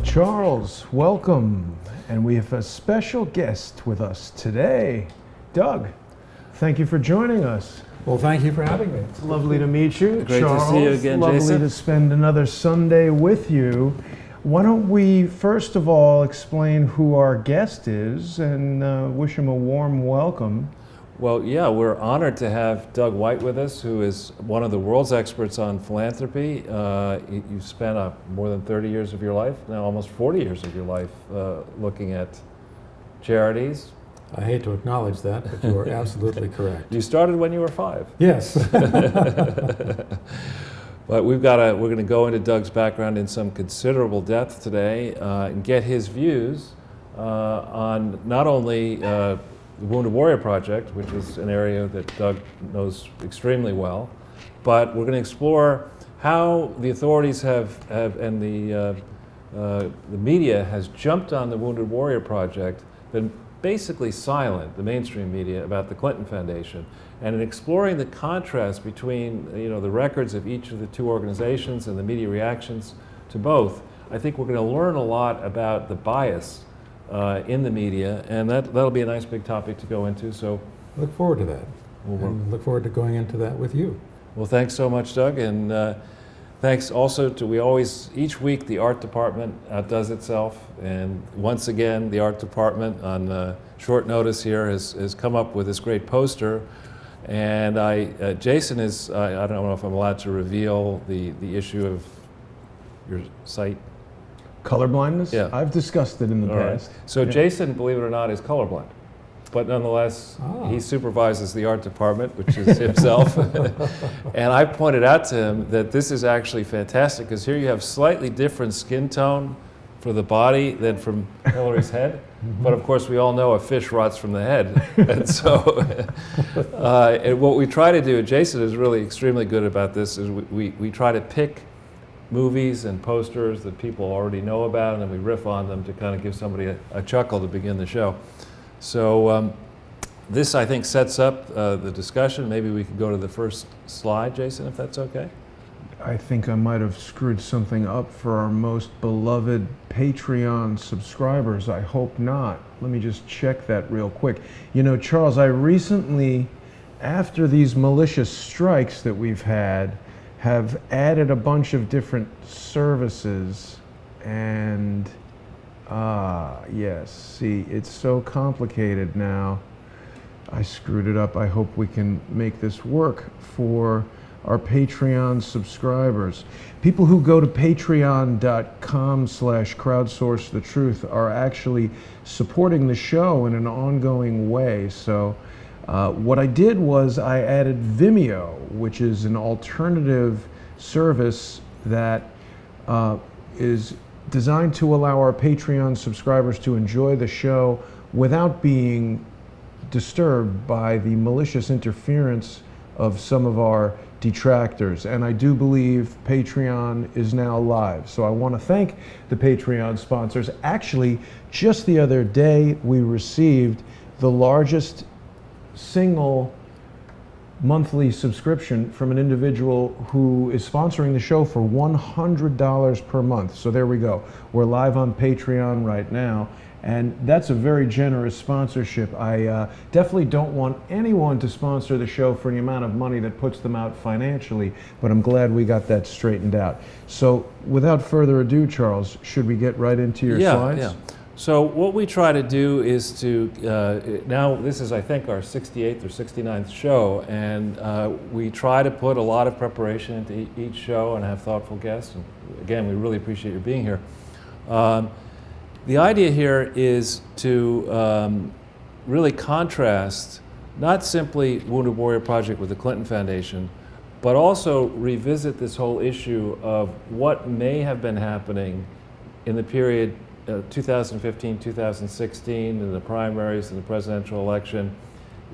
Charles, welcome. And we have a special guest with us today, Doug. Thank you for joining us. Well, thank you for having me. It's lovely to meet you, Great Charles. to see you again, lovely Jason. to spend another Sunday with you. Why don't we first of all explain who our guest is and wish him a warm welcome. Well, yeah, we're honored to have Doug White with us, who is one of the world's experts on philanthropy. You've spent more than 30 years of your life, now almost 40 years of your life, looking at charities. I hate to acknowledge that, but you are absolutely correct. You started when you were 5. Yes. But we're going to go into Doug's background in some considerable depth today and get his views on not only the Wounded Warrior Project, which is an area that Doug knows extremely well, but we're going to explore how the authorities and the media has jumped on the Wounded Warrior Project, been basically silent, the mainstream media, about the Clinton Foundation, and in exploring the contrast between the records of each of the two organizations and the media reactions to both. I think we're going to learn a lot about the bias in the media, and that'll be a nice big topic to go into. So Look forward to that. And look forward to going into that with you. Well, thanks so much, Doug, and thanks also to each week the art department outdoes itself, and once again the art department on short notice here has come up with this great poster, and Jason is, I don't know if I'm allowed to reveal the issue of your site. Colorblindness? Yeah. I've discussed it in the past. Right. So Yeah. Jason, believe it or not, is colorblind. But nonetheless, he supervises the art department, which is himself. And I pointed out to him that this is actually fantastic, because here you have slightly different skin tone for the body than from Hillary's head. But of course, we all know a fish rots from the head. And so and what we try to do, and Jason is really extremely good about this, is we try to pick movies and posters that people already know about, and then we riff on them to kind of give somebody a chuckle to begin the show. So this, I think, sets up the discussion. Maybe we could go to the first slide, Jason, if that's okay. I think I might have screwed something up for our most beloved Patreon subscribers. I hope not. Let me just check that real quick. You know, Charles, I recently, after these malicious strikes that we've had, have added a bunch of different services, and yes, see, it's so complicated now. I screwed it up. I hope we can make this work for our Patreon subscribers. People who go to patreon.com/crowdsourcethetruth are actually supporting the show in an ongoing way. So what I did was I added Vimeo, which is an alternative service that is designed to allow our Patreon subscribers to enjoy the show without being disturbed by the malicious interference of some of our detractors. And I do believe Patreon is now live. So I want to thank the Patreon sponsors. Actually, just the other day, we received the largest single monthly subscription from an individual who is sponsoring the show for $100 per month. So there we go. We're live on Patreon right now, and that's a very generous sponsorship. I definitely don't want anyone to sponsor the show for any amount of money that puts them out financially, but I'm glad we got that straightened out. So without further ado, Charles, should we get right into your slides? Yeah. So what we try to do is to, now this is I think our 68th or 69th show, and we try to put a lot of preparation into each show and have thoughtful guests. And again, we really appreciate your being here. The idea here is to really contrast not simply Wounded Warrior Project with the Clinton Foundation, but also revisit this whole issue of what may have been happening in the period 2015, 2016, in the primaries and the presidential election,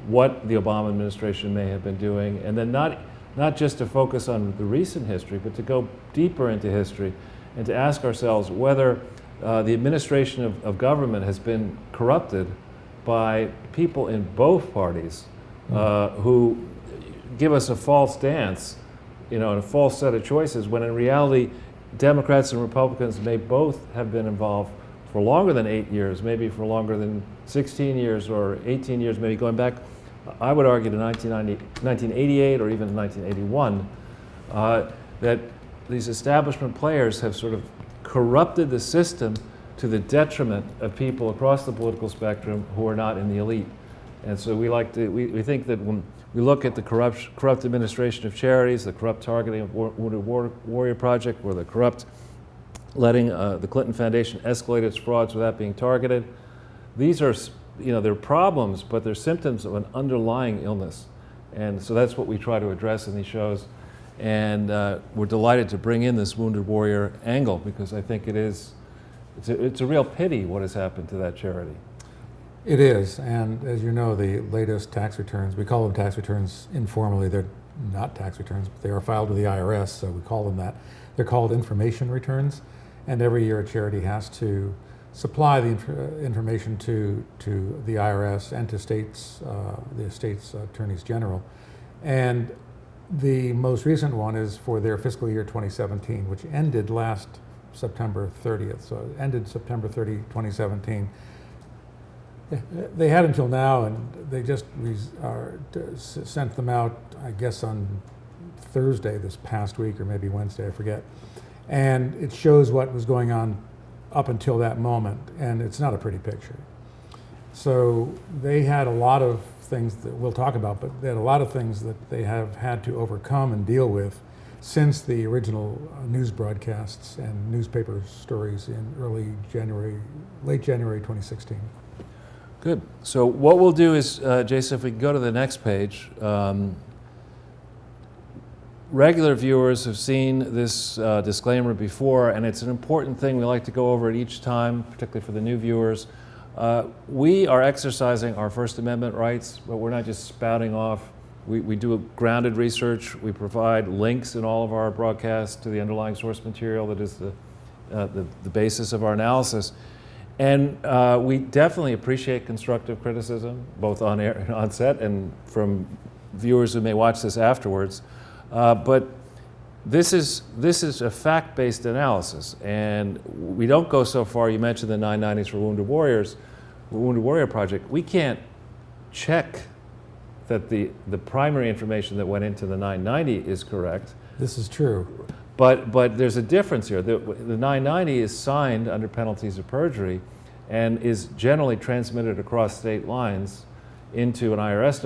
what the Obama administration may have been doing, and then not just to focus on the recent history, but to go deeper into history and to ask ourselves whether the administration of government has been corrupted by people in both parties who give us a false dance, and a false set of choices, when in reality Democrats and Republicans may both have been involved for longer than 8 years, maybe for longer than 16 years or 18 years, maybe going back, I would argue to 1988 or even 1981, that these establishment players have sort of corrupted the system to the detriment of people across the political spectrum who are not in the elite. And so we think that when we look at the corrupt administration of charities, the corrupt targeting of Wounded Warrior Project, or the corrupt letting the Clinton Foundation escalate its frauds without being targeted, these are, they're problems, but they're symptoms of an underlying illness. And so that's what we try to address in these shows. And we're delighted to bring in this Wounded Warrior angle, because I think it's a real pity what has happened to that charity. It is, and as you know, the latest tax returns, we call them tax returns informally. They're not tax returns, but they are filed with the IRS, so we call them that. They're called information returns, and every year a charity has to supply the information to the IRS and to the state's attorneys general. And the most recent one is for their fiscal year 2017, which ended last September 30th. So it ended September 30, 2017. They had until now, and they just sent them out, I guess, on Thursday this past week, or maybe Wednesday, I forget. And it shows what was going on up until that moment, and it's not a pretty picture. So they had a lot of things that we'll talk about, but they had a lot of things that they have had to overcome and deal with since the original news broadcasts and newspaper stories in late January 2016. Good. So what we'll do is, Jason, if we can go to the next page, regular viewers have seen this disclaimer before, and it's an important thing. We like to go over it each time, particularly for the new viewers. We are exercising our First Amendment rights, but we're not just spouting off. We do grounded research. We provide links in all of our broadcasts to the underlying source material that is the basis of our analysis. And we definitely appreciate constructive criticism, both on air and on set, and from viewers who may watch this afterwards. But this is a fact-based analysis, and we don't go so far. You mentioned the 990s for Wounded Warriors, Wounded Warrior Project. We can't check that the primary information that went into the 990 is correct. This is true. But there's a difference here. The 990 is signed under penalties of perjury and is generally transmitted across state lines into an IRS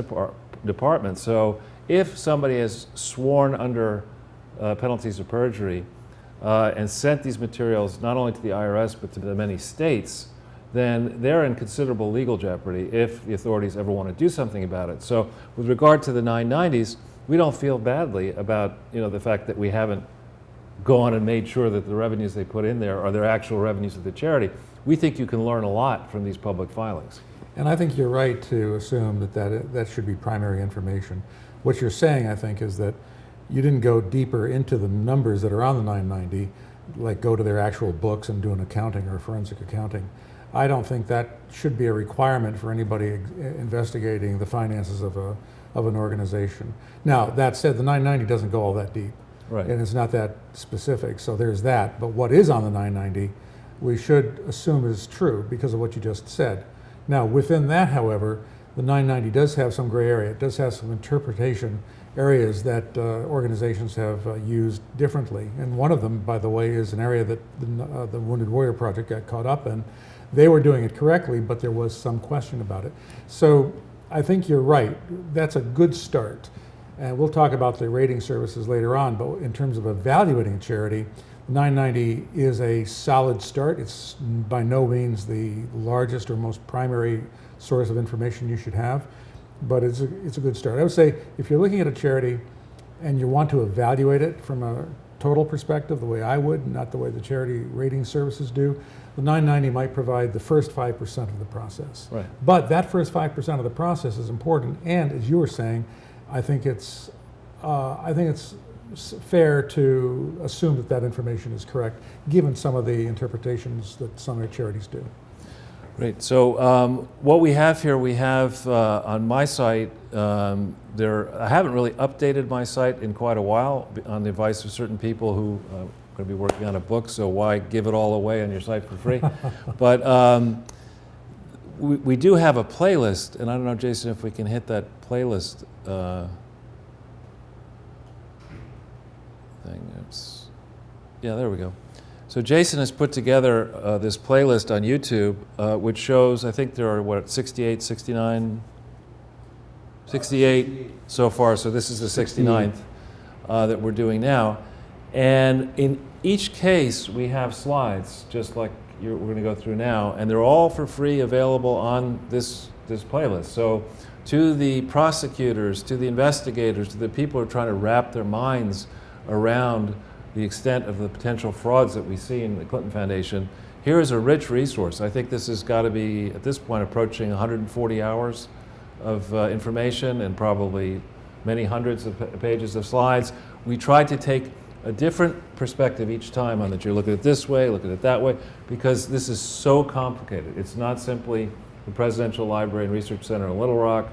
department. So if somebody has sworn under penalties of perjury and sent these materials not only to the IRS but to the many states, then they're in considerable legal jeopardy if the authorities ever want to do something about it. So with regard to the 990s, we don't feel badly about the fact that we haven't gone and made sure that the revenues they put in there are their actual revenues of the charity. We think you can learn a lot from these public filings. And I think you're right to assume that should be primary information. What you're saying, I think, is that you didn't go deeper into the numbers that are on the 990, like go to their actual books and do an accounting or forensic accounting. I don't think that should be a requirement for anybody investigating the finances of an organization. Now, that said, the 990 doesn't go all that deep. Right. And it's not that specific, so there's that. But what is on the 990, we should assume is true because of what you just said. Now, within that, however, the 990 does have some gray area. It does have some interpretation areas that organizations have used differently. And one of them, by the way, is an area that the Wounded Warrior Project got caught up in. They were doing it correctly, but there was some question about it. So I think you're right. That's a good start. And we'll talk about the rating services later on, but in terms of evaluating a charity, 990 is a solid start. It's by no means the largest or most primary source of information you should have, but it's a good start. I would say if you're looking at a charity and you want to evaluate it from a total perspective, the way I would, not the way the charity rating services do, the 990 might provide the first 5% of the process. Right. But that first 5% of the process is important, and as you were saying, I think it's fair to assume that information is correct, given some of the interpretations that some of the charities do. Great. So what we have here, we have on my site, I haven't really updated my site in quite a while on the advice of certain people who going to be working on a book, so why give it all away on your site for free? But we do have a playlist, and I don't know, Jason, if we can hit that playlist thing. Yeah, there we go. So Jason has put together this playlist on YouTube, which shows, I think there are, what, 68, 69, 68 so far, so this is the 69th that we're doing now. And in each case, we have slides, just like we're going to go through now, and they're all for free available on this playlist. So to the prosecutors, to the investigators, to the people who are trying to wrap their minds around the extent of the potential frauds that we see in the Clinton Foundation, here is a rich resource. I think this has got to be, at this point, approaching 140 hours of information and probably many hundreds of pages of slides. We tried to take a different perspective each time on that. You look at it this way, look at it that way, because this is so complicated. It's not simply the Presidential Library and Research Center in Little Rock.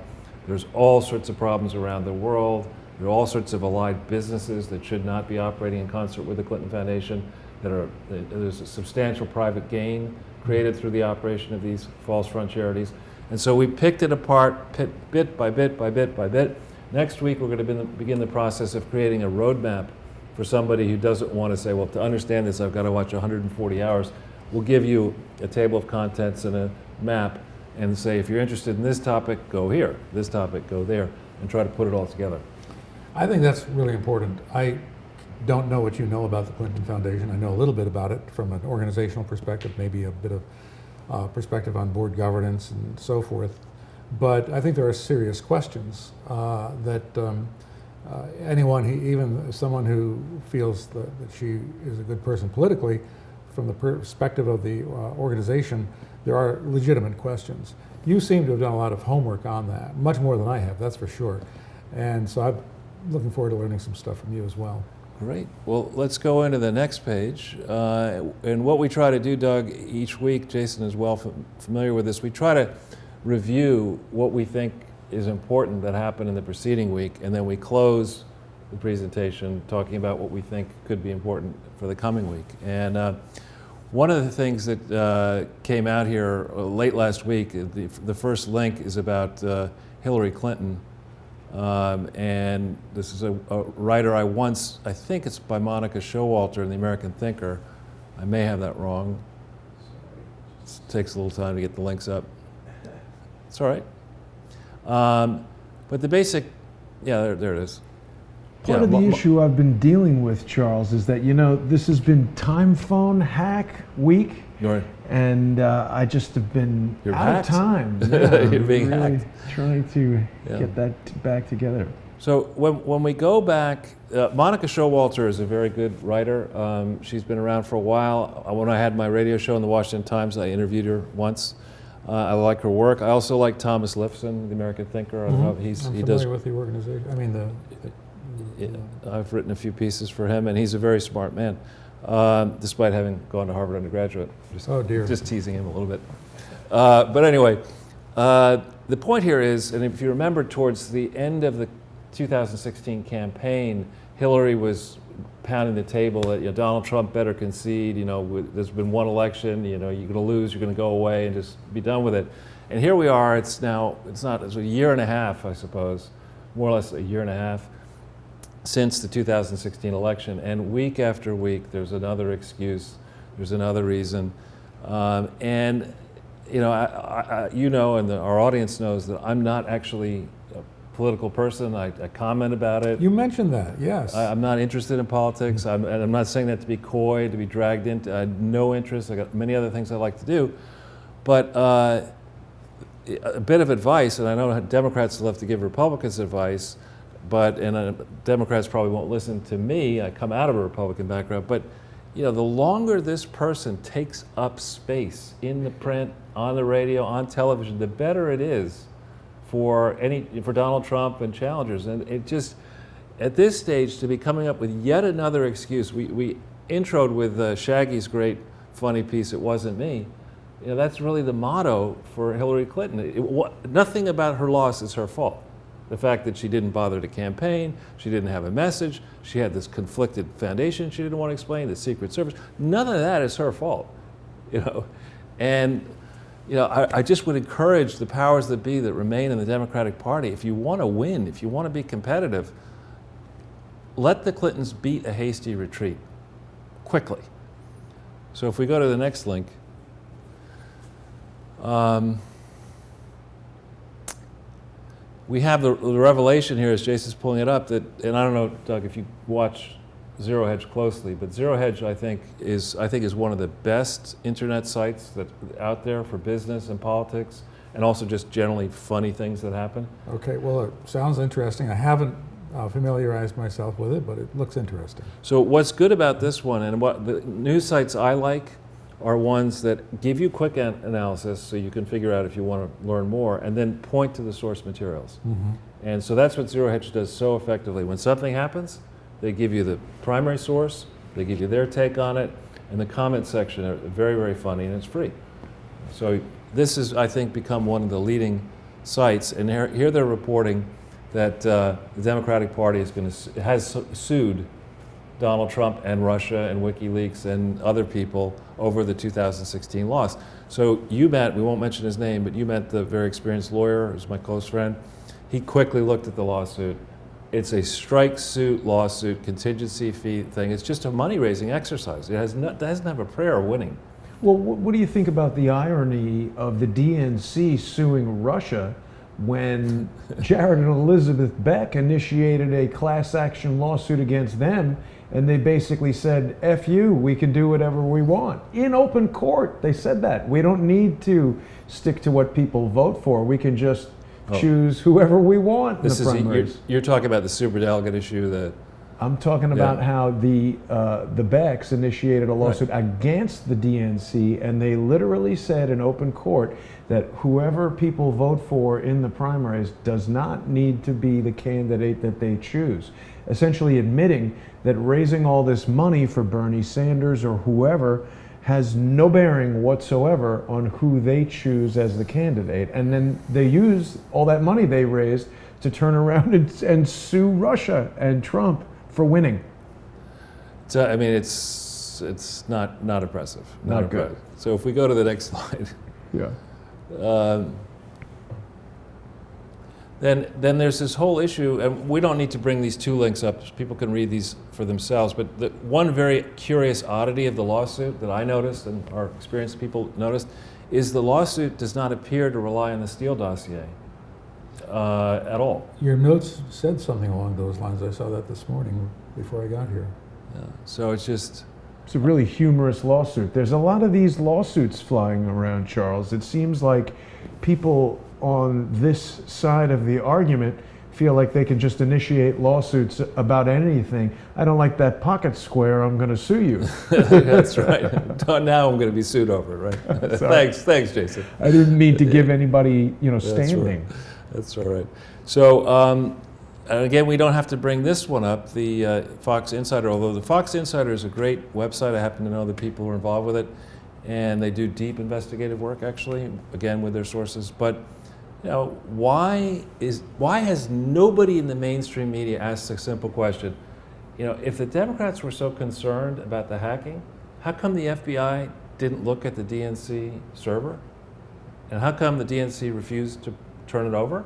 There's all sorts of problems around the world. There are all sorts of allied businesses that should not be operating in concert with the Clinton Foundation. There's a substantial private gain created through the operation of these false front charities. And so we picked it apart bit by bit by bit by bit. Next week we're going to begin the process of creating a roadmap for somebody who doesn't want to say, well, to understand this I've got to watch 140 hours. We'll give you a table of contents and a map and say, if you're interested in this topic, go here. This topic, go there, and try to put it all together. I think that's really important. I don't know what you know about the Clinton Foundation. I know a little bit about it from an organizational perspective, maybe a bit of perspective on board governance and so forth. But I think there are serious questions that anyone, even someone who feels that she is a good person politically, from the perspective of the organization, there are legitimate questions. You seem to have done a lot of homework on that, much more than I have, that's for sure. And so I'm looking forward to learning some stuff from you as well. Great. Well, let's go into the next page. And what we try to do, Doug, each week, Jason is well familiar with this, we try to review what we think is important that happened in the preceding week, and then we close the presentation talking about what we think could be important for the coming week. And one of the things that came out here late last week, the first link is about Hillary Clinton. And this is a writer I think it's by Monica Showalter in the American Thinker. I may have that wrong. It takes a little time to get the links up. It's all right. But the basic, yeah, there it is. Part of the issue I've been dealing with, Charles, is that, this has been time phone hack week. And I just have been out of time. Yeah, you're being really hacked. Trying to get that back together. So when we go back, Monica Showalter is a very good writer. She's been around for a while. When I had my radio show in the Washington Times, I interviewed her once. I like her work. I also like Thomas Lifson, the American Thinker. I'm familiar with the organization. I mean, I've written a few pieces for him, and he's a very smart man. Despite having gone to Harvard undergraduate. Just teasing him a little bit. But anyway, the point here is, and if you remember towards the end of the 2016 campaign, Hillary was pounding the table that Donald Trump better concede, there's been one election, you're going to lose, you're going to go away and just be done with it. And here we are, it's a year and a half, I suppose, more or less a year and a half, since the 2016 election, and week after week there's another excuse, there's another reason, and and our audience knows that I'm not actually a political person. I comment about it. You mentioned that, yes. I'm not interested in politics, and I'm not saying that to be coy, to be dragged into. I had no interest. I got many other things I like to do, but a bit of advice, and I know Democrats love to give Republicans advice. And Democrats probably won't listen to me. I come out of a Republican background, but the longer this person takes up space in the print, on the radio, on television, the better it is for Donald Trump and challengers. And it just, at this stage, to be coming up with yet another excuse. We introed with Shaggy's great funny piece, "It Wasn't Me." That's really the motto for Hillary Clinton. Nothing about her loss is her fault. The fact that she didn't bother to campaign, she didn't have a message, she had this conflicted foundation she didn't want to explain, the Secret Service, none of that is her fault, you know. And you know, I just would encourage the powers that be that remain in the Democratic Party, if you want to win, if you want to be competitive, let the Clintons beat a hasty retreat quickly. So if we go to the next link, we have the revelation here, as Jason's pulling it up, that, and I don't know, Doug, if you watch Zero Hedge closely, but Zero Hedge, I think is one of the best internet sites that out there for business and politics, and also just generally funny things that happen. Okay, well, it sounds interesting. I haven't familiarized myself with it, but it looks interesting. So what's good about this one, and what the news sites I like, are ones that give you quick analysis so you can figure out if you want to learn more, and then point to the source materials. Mm-hmm. And so that's what Zero Hedge does so effectively. When something happens, they give you the primary source, they give you their take on it, and the comment section are very, very funny, and it's free. So this has, I think, become one of the leading sites, and here they're reporting that the Democratic Party has sued Donald Trump and Russia and WikiLeaks and other people over the 2016 loss. So you met, we won't mention his name, but you met the very experienced lawyer, who's my close friend. He quickly looked at the lawsuit. It's a strike suit lawsuit, contingency fee thing. It's just a money-raising exercise. It doesn't have a prayer of winning. Well, what do you think about the irony of the DNC suing Russia when Jared and Elizabeth Beck initiated a class action lawsuit against them, and they basically said, F you, we can do whatever we want. In open court, they said that. We don't need to stick to what people vote for. We can just choose whoever we want in the primaries. You're talking about the superdelegate issue that... I'm talking about how the Becks initiated a lawsuit against the DNC, and they literally said in open court that whoever people vote for in the primaries does not need to be the candidate that they choose. Essentially admitting that raising all this money for Bernie Sanders or whoever has no bearing whatsoever on who they choose as the candidate. And then they use all that money they raised to turn around and sue Russia and Trump for winning. So, I mean, it's not impressive. Not good. So if we go to the next slide. Yeah. Then there's this whole issue, and we don't need to bring these two links up. People can read these for themselves. But the one very curious oddity of the lawsuit that I noticed, and our experienced people noticed, is the lawsuit does not appear to rely on the Steele dossier at all. Your notes said something along those lines. I saw that this morning before I got here. Yeah. So it's a really humorous lawsuit. There's a lot of these lawsuits flying around, Charles. It seems like people on this side of the argument feel like they can just initiate lawsuits about anything. I don't like that pocket square, I'm going to sue you. That's right. Now I'm going to be sued over it, right? Thanks, Jason. I didn't mean to give anybody, standing. That's all right. So, again, we don't have to bring this one up, the Fox Insider, although the Fox Insider is a great website. I happen to know the people who are involved with it, and they do deep investigative work, actually, again, with their sources. But why has nobody in the mainstream media asked a simple question? If the Democrats were so concerned about the hacking, how come the FBI didn't look at the DNC server? And how come the DNC refused to turn it over?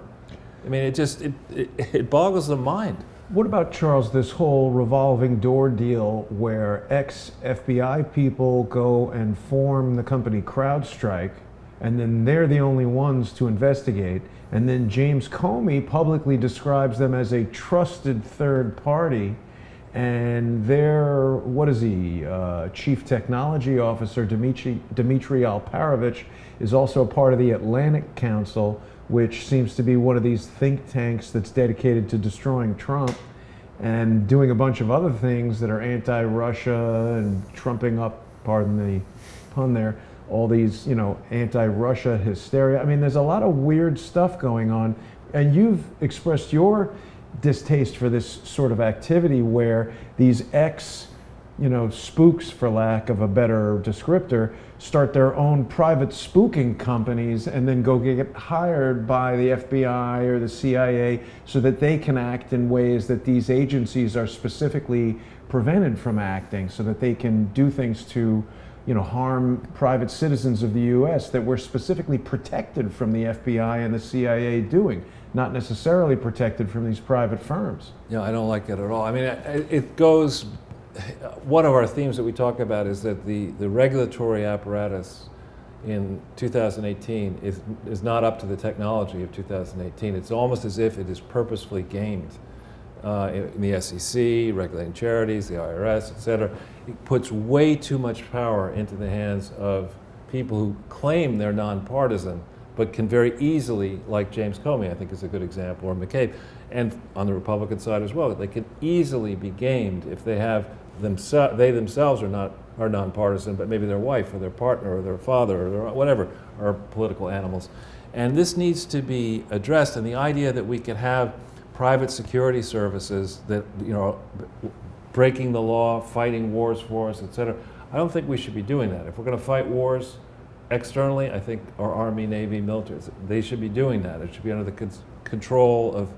I mean, it boggles the mind. What about, Charles, this whole revolving door deal where ex-FBI people go and form the company CrowdStrike, and then they're the only ones to investigate, and then James Comey publicly describes them as a trusted third party, and their, Chief Technology Officer Dmitry Alperovitch is also a part of the Atlantic Council, which seems to be one of these think tanks that's dedicated to destroying Trump and doing a bunch of other things that are anti-Russia and trumping up, pardon the pun there, all these, anti-Russia hysteria. I mean, there's a lot of weird stuff going on, and you've expressed your distaste for this sort of activity where these spooks, for lack of a better descriptor, start their own private spooking companies and then go get hired by the FBI or the CIA so that they can act in ways that these agencies are specifically prevented from acting, so that they can do things to harm private citizens of the U.S. that we're specifically protected from the FBI and the CIA doing, not necessarily protected from these private firms. Yeah, I don't like it at all. I mean, it goes, one of our themes that we talk about is that the regulatory apparatus in 2018 is not up to the technology of 2018. It's almost as if it is purposefully gamed. In the SEC, regulating charities, the IRS, et cetera. It puts way too much power into the hands of people who claim they're nonpartisan, but can very easily, like James Comey, I think is a good example, or McCabe, and on the Republican side as well, they can easily be gamed if they have they themselves are nonpartisan, but maybe their wife or their partner or their father or their whatever are political animals. And this needs to be addressed, and the idea that we could have private security services that, breaking the law, fighting wars for us, et cetera. I don't think we should be doing that. If we're going to fight wars externally, I think our Army, Navy, military, they should be doing that. It should be under the control of,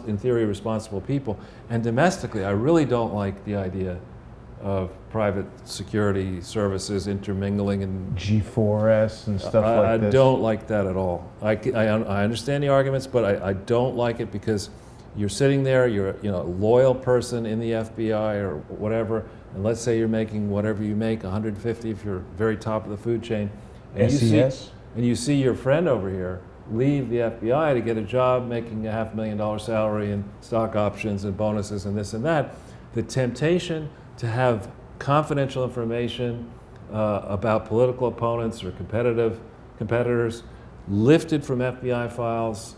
in theory, responsible people. And domestically, I really don't like the idea of private security services intermingling and G4S and stuff like this. I don't like that at all. I understand the arguments, but I don't like it because you're sitting there, you're a loyal person in the FBI or whatever, and let's say you're making whatever you make, 150 if you're very top of the food chain, and SES? you see your friend over here leave the FBI to get a job making a $500,000 salary and stock options and bonuses and this and that. The temptation to have confidential information about political opponents or competitors lifted from FBI files,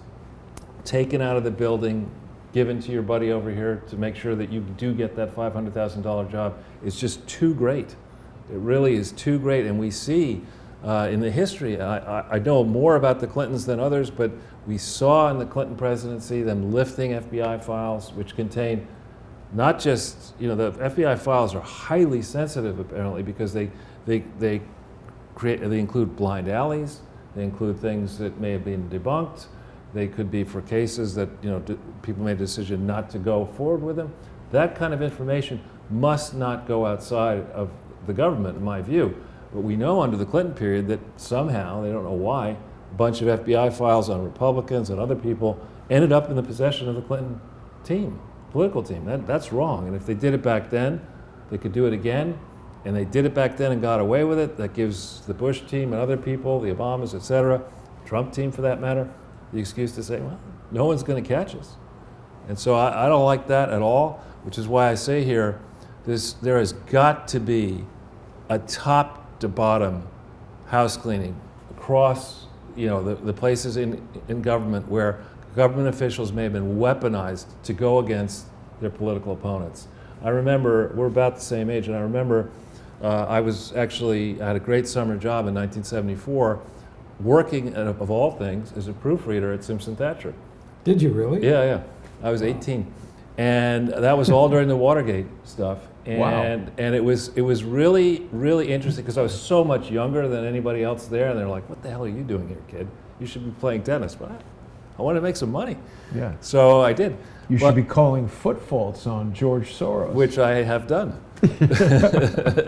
taken out of the building, given to your buddy over here to make sure that you do get that $500,000 job is just too great. It really is too great. And we see in the history, I know more about the Clintons than others, but we saw in the Clinton presidency them lifting FBI files, which contain not just, the FBI files are highly sensitive apparently because they include blind alleys, they include things that may have been debunked, they could be for cases that people made a decision not to go forward with them. That kind of information must not go outside of the government, in my view. But we know under the Clinton period that somehow, they don't know why, a bunch of FBI files on Republicans and other people ended up in the possession of the Clinton team. Political team. That's wrong. And if they did it back then, they could do it again. And they did it back then and got away with it. That gives the Bush team and other people, the Obamas, et cetera, Trump team for that matter, the excuse to say, well, no one's going to catch us. And so I don't like that at all, which is why I say here, there has got to be a top to bottom house cleaning across the places in government where government officials may have been weaponized to go against their political opponents. I remember, we're about the same age, and I remember I had a great summer job in 1974 working, of all things, as a proofreader at Simpson Thacher. Did you really? Yeah. I was 18. And that was all during the Watergate stuff. And, wow. And it was really, really interesting because I was so much younger than anybody else there, and they're like, what the hell are you doing here, kid? You should be playing tennis. But I want to make some money. Yeah. So I did. You should be calling foot faults on George Soros. Which I have done,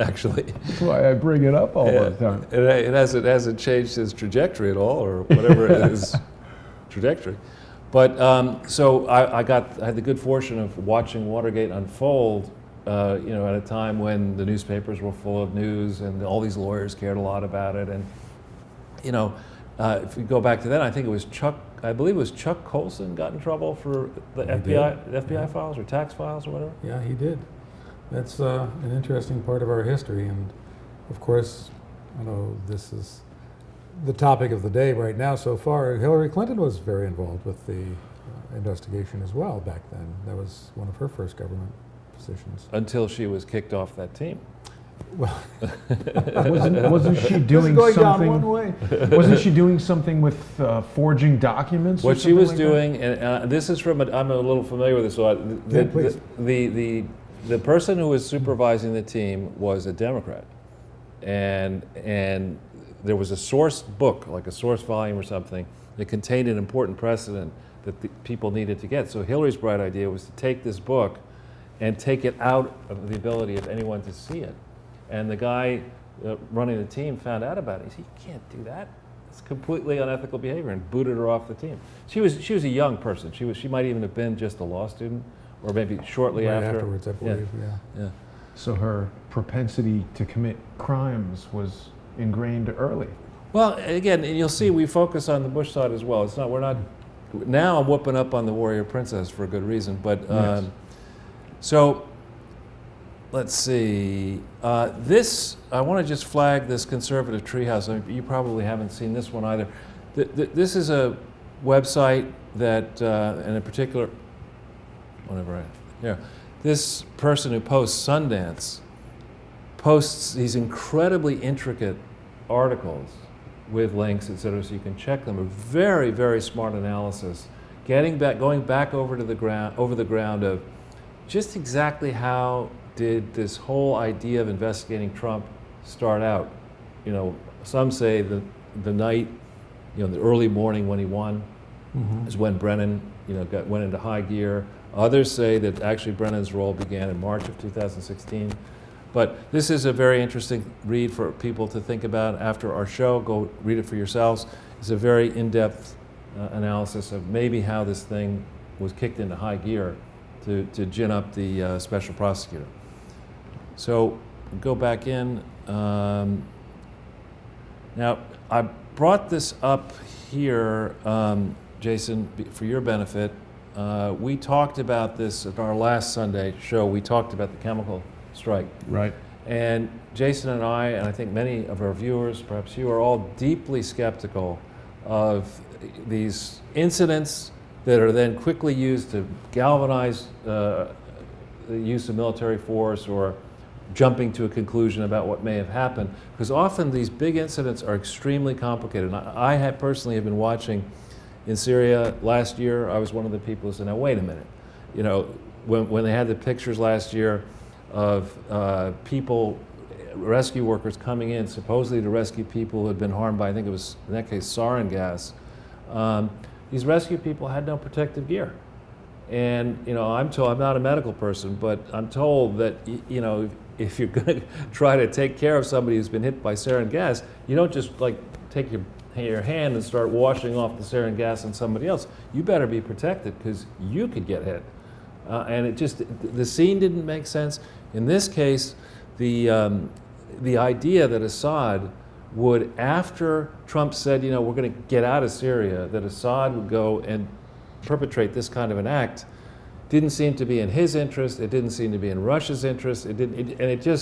actually. That's why I bring it up all the time. It hasn't changed his trajectory at all, or whatever it is, trajectory. But so I had the good fortune of watching Watergate unfold, at a time when the newspapers were full of news and all these lawyers cared a lot about it. And, if we go back to then, I think it was Chuck Colson got in trouble for the FBI files or tax files or whatever. Yeah, he did. That's an interesting part of our history. And of course, I know this is the topic of the day right now so far. Hillary Clinton was very involved with the investigation as well back then. That was one of her first government positions. Until she was kicked off that team. Well, wasn't she doing going something? down one way. Wasn't she doing something with forging documents? What or she was like doing, and this is from I'm a little familiar with this. So Please. the the person who was supervising the team was a Democrat, and there was a source book, like a source volume or something, that contained an important precedent that the people needed to get. So Hillary's bright idea was to take this book and take it out of the ability of anyone to see it. And the guy running the team found out about it. He said, "You can't do that. It's completely unethical behavior," and booted her off the team. She was a young person. She might even have been just a law student, or maybe shortly Right after. afterwards, I believe, yeah. So her propensity to commit crimes was ingrained early. Well, again, and you'll see we focus on the Bush side as well. It's not, we're not, now I'm whooping up on the warrior princess for a good reason, but, Yes. so, let's see, this, I want to just flag this conservative treehouse. I mean, you probably haven't seen this one either. This is a website that, and in particular, this person who posts Sundance posts these incredibly intricate articles with links, etc., so you can check them. A very, very smart analysis, going back over the ground of just exactly how did this whole idea of investigating Trump start out. You know, some say the night, the early morning when he won, is when Brennan, went into high gear. Others say that actually Brennan's role began in March of 2016. But this is a very interesting read for people to think about after our show. Go read it for yourselves. It's a very in-depth analysis of maybe how this thing was kicked into high gear to gin up the special prosecutor. So go back in. Now, I brought this up here, Jason, for your benefit. We talked about this at our last Sunday show. We talked about the chemical strike. Right. And Jason and I think many of our viewers, perhaps you, are all deeply skeptical of these incidents that are then quickly used to galvanize the use of military force or jumping to a conclusion about what may have happened. Because often these big incidents are extremely complicated. And I personally have been watching in Syria last year. I was one of the people who said, now wait a minute. When they had the pictures last year of people, rescue workers coming in supposedly to rescue people who had been harmed by, I think it was, in that case, sarin gas. These rescue people had no protective gear. And, I'm told, I'm not a medical person, but I'm told that, if you're going to try to take care of somebody who's been hit by sarin gas, you don't just take your hand and start washing off the sarin gas on somebody else. You better be protected because you could get hit. And the scene didn't make sense. In this case, the idea that Assad would, after Trump said, we're going to get out of Syria, that Assad would go and perpetrate this kind of an act, didn't seem to be in his interest. It didn't seem to be in Russia's interest. It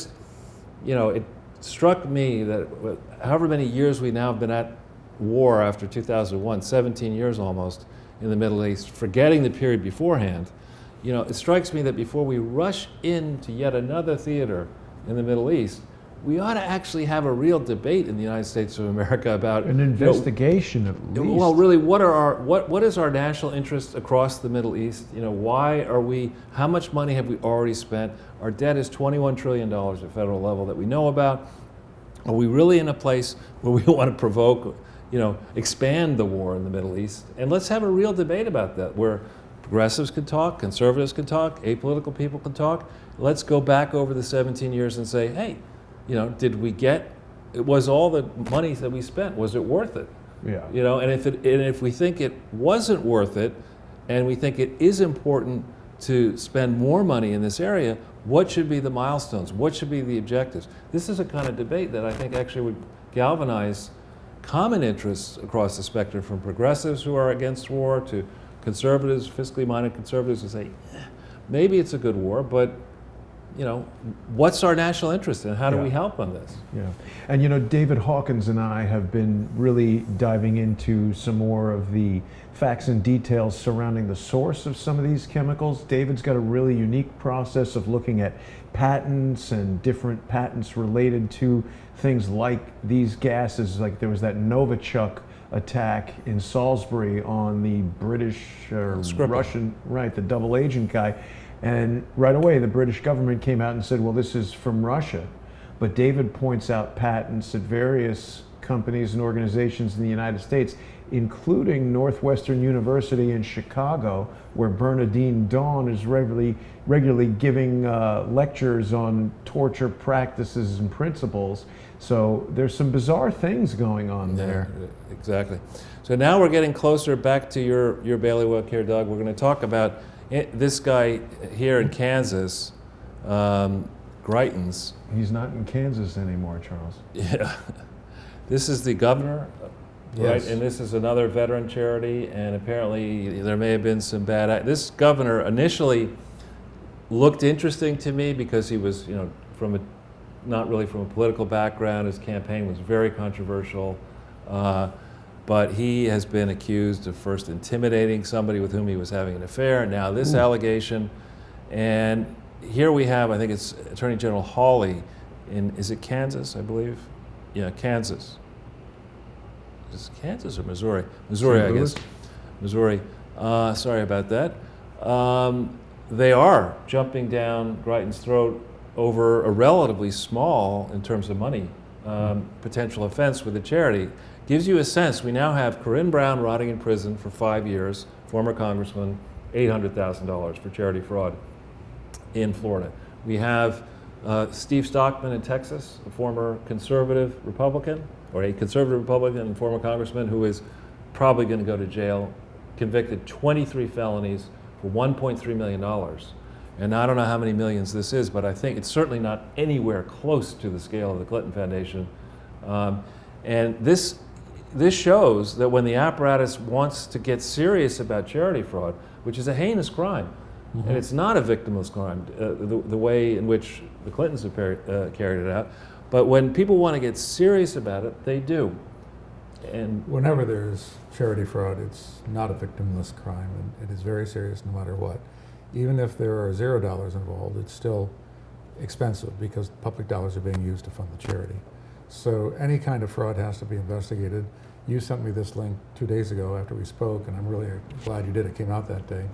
struck me that however many years we now have been at war after 2001, 17 years almost in the Middle East, forgetting the period beforehand, it strikes me that before we rush into yet another theater in the Middle East, we ought to actually have a real debate in the United States of America about an investigation at least. Well, really, what is our national interest across the Middle East? Why are we? How much money have we already spent? Our debt is $21 trillion at federal level that we know about. Are we really in a place where we want to provoke, expand the war in the Middle East? And let's have a real debate about that, where progressives can talk, conservatives can talk, apolitical people can talk. Let's go back over the 17 years and say, hey, was all the money that we spent, was it worth it? Yeah. And if we think it wasn't worth it, and we think it is important to spend more money in this area, what should be the milestones? What should be the objectives? This is a kind of debate that I think actually would galvanize common interests across the spectrum, from progressives who are against war to conservatives, fiscally minded conservatives who say, maybe it's a good war, but what's our national interest and how do we help on this? Yeah. And David Hawkins and I have been really diving into some more of the facts and details surrounding the source of some of these chemicals. David's got a really unique process of looking at patents and different patents related to things like these gases. Like there was that Novichok attack in Salisbury on the British or Skripal. Russian, right, the double agent guy. And right away, the British government came out and said, well, this is from Russia. But David points out patents at various companies and organizations in the United States, including Northwestern University in Chicago, where Bernardine Dawn is regularly giving lectures on torture practices and principles. So there's some bizarre things going on there. Yeah, exactly. So now we're getting closer back to your bailiwick here, Doug. We're going to talk about this guy here in Kansas, Greitens. He's not in Kansas anymore, Charles. Yeah. This is the governor, right? Yes. And this is another veteran charity, and apparently there may have been some bad This governor initially looked interesting to me because he was, not really from a political background. His campaign was very controversial. But he has been accused of first intimidating somebody with whom he was having an affair, and now this allegation. And here we have, I think it's Attorney General Hawley is it Kansas, I believe? Yeah, Kansas. Is it Kansas or Missouri? Missouri, I guess. Missouri. Sorry about that. They are jumping down Greitens' throat over a relatively small, in terms of money, potential offense with the charity. Gives you a sense. We now have Corinne Brown rotting in prison for 5 years, former congressman, $800,000 for charity fraud in Florida. We have Steve Stockman in Texas, a former conservative Republican, or a conservative Republican and former congressman who is probably going to go to jail, convicted 23 felonies for $1.3 million. And I don't know how many millions this is, but I think it's certainly not anywhere close to the scale of the Clinton Foundation. And this shows that when the apparatus wants to get serious about charity fraud, which is a heinous crime, and it's not a victimless crime, the way in which the Clintons have carried it out, but when people want to get serious about it, they do. And whenever there's charity fraud, it's not a victimless crime, and it is very serious no matter what. Even if there are $0 involved, it's still expensive because public dollars are being used to fund the charity. So any kind of fraud has to be investigated. You sent me this link 2 days ago after we spoke, and I'm really glad you did. It came out that day.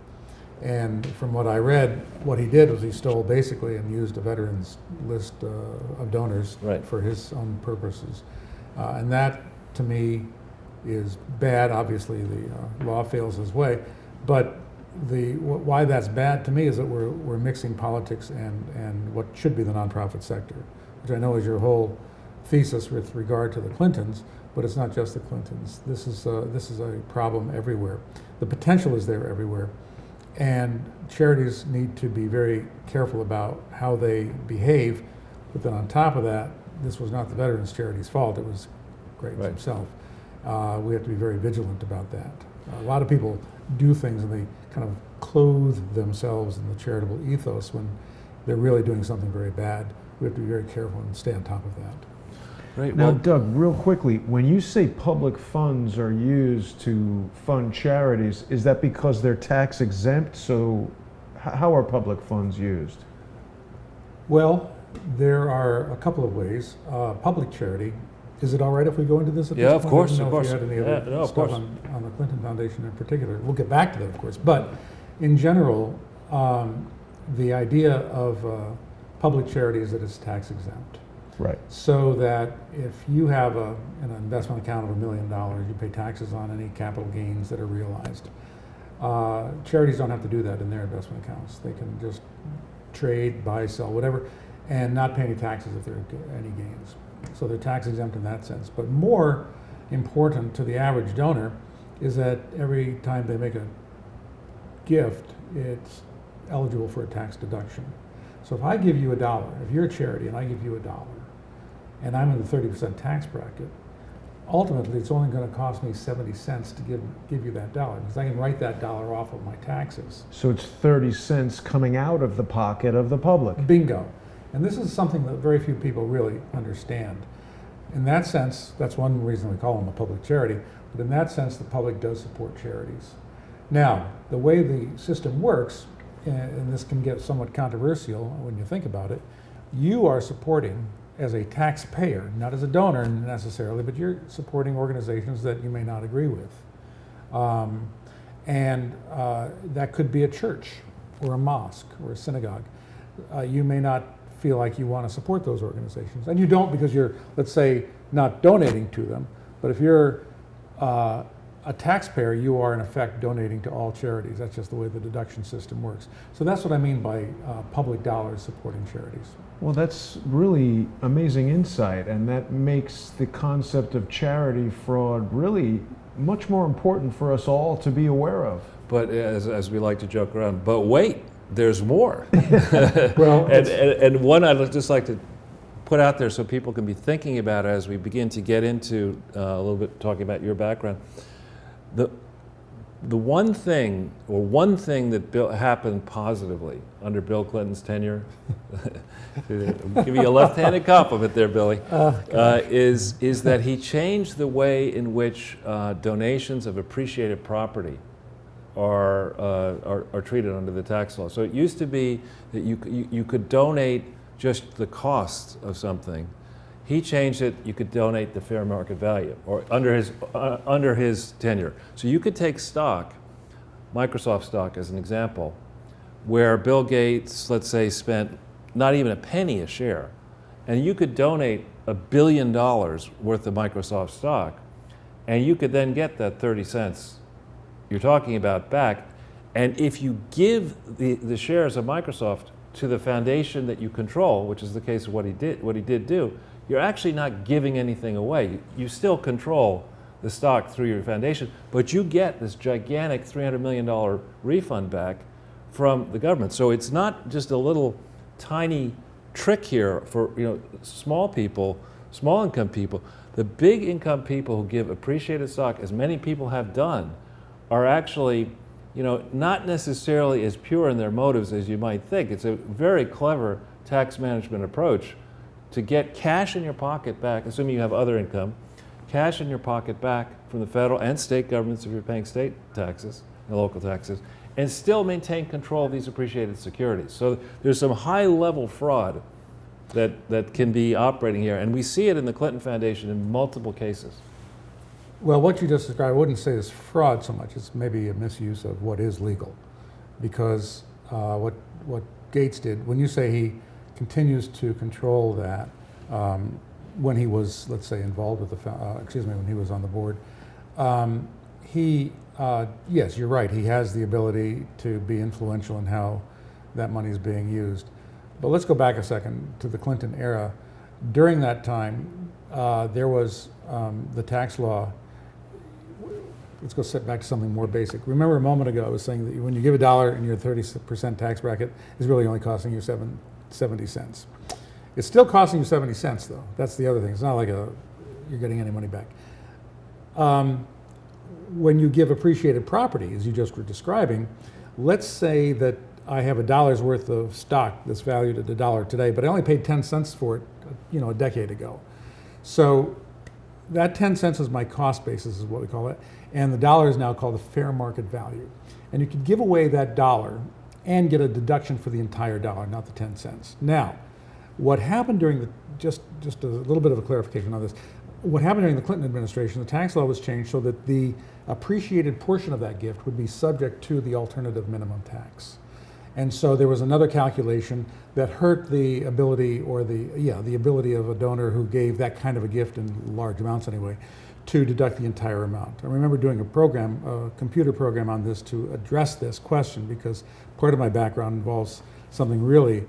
And from what I read, what he did was he stole basically and used a veterans list of donors for his own purposes. And that, to me, is bad. Obviously, the law fails his way. But why that's bad to me is that we're mixing politics and what should be the nonprofit sector, which I know is your whole thesis with regard to the Clintons, but it's not just the Clintons. This is a problem everywhere. The potential is there everywhere, and charities need to be very careful about how they behave. But then on top of that, this was not the veterans charity's fault. It was Greitens himself. We have to be very vigilant about that. A lot of people do things and they kind of clothe themselves in the charitable ethos when they're really doing something very bad. We have to be very careful and stay on top of that. Right. Now, Doug, real quickly, when you say public funds are used to fund charities, is that because they're tax exempt? So how are public funds used? Well, there are a couple of ways. Public charity. Is it all right if we go into this at this point? Of course, I don't of know course. if you had any other of stuff course. on the Clinton Foundation in particular. We'll get back to that, of course. But in general, the idea of public charity is that it's tax exempt. Right. So that if you have an investment account of $1 million, you pay taxes on any capital gains that are realized. Charities don't have to do that in their investment accounts. They can just trade, buy, sell, whatever, and not pay any taxes if there are any gains. So they're tax exempt in that sense. But more important to the average donor is that every time they make a gift, it's eligible for a tax deduction. So if I give you $1, if you're a charity and I give you $1, and I'm in the 30% tax bracket, ultimately it's only going to cost me 70 cents to give you that $1, because I can write that $1 off of my taxes. So it's 30 cents coming out of the pocket of the public. Bingo. And this is something that very few people really understand. In that sense, that's one reason we call them a public charity, but in that sense, the public does support charities. Now, the way the system works, and this can get somewhat controversial when you think about it, you are supporting, as a taxpayer, not as a donor necessarily, but you're supporting organizations that you may not agree with. And that could be a church. or a mosque or a synagogue, you may not feel like you want to support those organizations. And you don't because you're, let's say, not donating to them. But if you're a taxpayer, you are in effect donating to all charities. That's just the way the deduction system works. So that's what I mean by public dollars supporting charities. Well, that's really amazing insight, and that makes the concept of charity fraud really much more important for us all to be aware of. But as we like to joke around, but wait, there's more. Well, and one I'd just like to put out there so people can be thinking about it as we begin to get into a little bit talking about your background. The one thing that happened positively under Bill Clinton's tenure, I'll give you a left-handed compliment there, Billy, is that he changed the way in which donations of appreciated property are treated under the tax law. So it used to be that you could donate just the cost of something. He changed it. You could donate the fair market value, or under his tenure. So you could take stock, Microsoft stock as an example, where Bill Gates, let's say, spent not even a penny a share, and you could donate $1 billion worth of Microsoft stock, and you could then get that 30 cents you're talking about back. And if you give the shares of Microsoft to the foundation that you control, which is the case of what he did do, you're actually not giving anything away. You still control the stock through your foundation, but you get this gigantic $300 million refund back from the government. So it's not just a little tiny trick here for small people, small income people. The big income people who give appreciated stock, as many people have done, are actually not necessarily as pure in their motives as you might think. It's a very clever tax management approach to get cash in your pocket back, assuming you have other income, cash in your pocket back from the federal and state governments if you're paying state taxes and local taxes, and still maintain control of these appreciated securities. So there's some high-level fraud that can be operating here, and we see it in the Clinton Foundation in multiple cases. Well, what you just described, I wouldn't say it's fraud so much. It's maybe a misuse of what is legal, because what Gates did, when you say he continues to control that, when he was, let's say, involved with when he was on the board, yes, you're right. He has the ability to be influential in how that money is being used. But let's go back a second to the Clinton era. During that time, there was the tax law. Let's go back to something more basic. Remember a moment ago I was saying that when you give $1 in your 30% tax bracket, it's really only costing you 70 cents. It's still costing you 70 cents though. That's the other thing. It's not like you're getting any money back. When you give appreciated property, as you just were describing, let's say that I have $1 worth of stock that's valued at $1 today, but I only paid 10 cents for it, a decade ago. So that 10 cents is my cost basis, is what we call it, and the $1 is now called the fair market value. And you could give away that $1 and get a deduction for the entire $1, not the 10 cents. Now, what happened during just a little bit of a clarification on this, what happened during the Clinton administration, the tax law was changed so that the appreciated portion of that gift would be subject to the alternative minimum tax. And so there was another calculation that hurt the ability, or the ability of a donor who gave that kind of a gift in large amounts anyway, to deduct the entire amount. I remember doing a computer program on this to address this question, because part of my background involves something really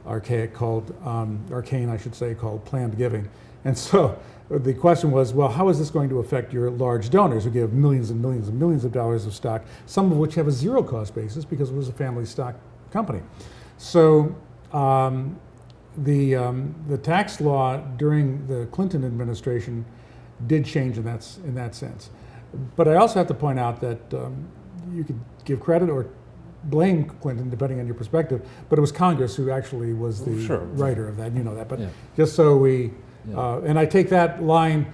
archaic called planned giving. And so the question was, well, how is this going to affect your large donors who give millions and millions and millions of dollars of stock, some of which have a zero cost basis because it was a family stock company? So the tax law during the Clinton administration did change in that sense. But I also have to point out that you could give credit or blame Clinton, depending on your perspective, but it was Congress who actually was the writer of that, that. But just so we, and I take that line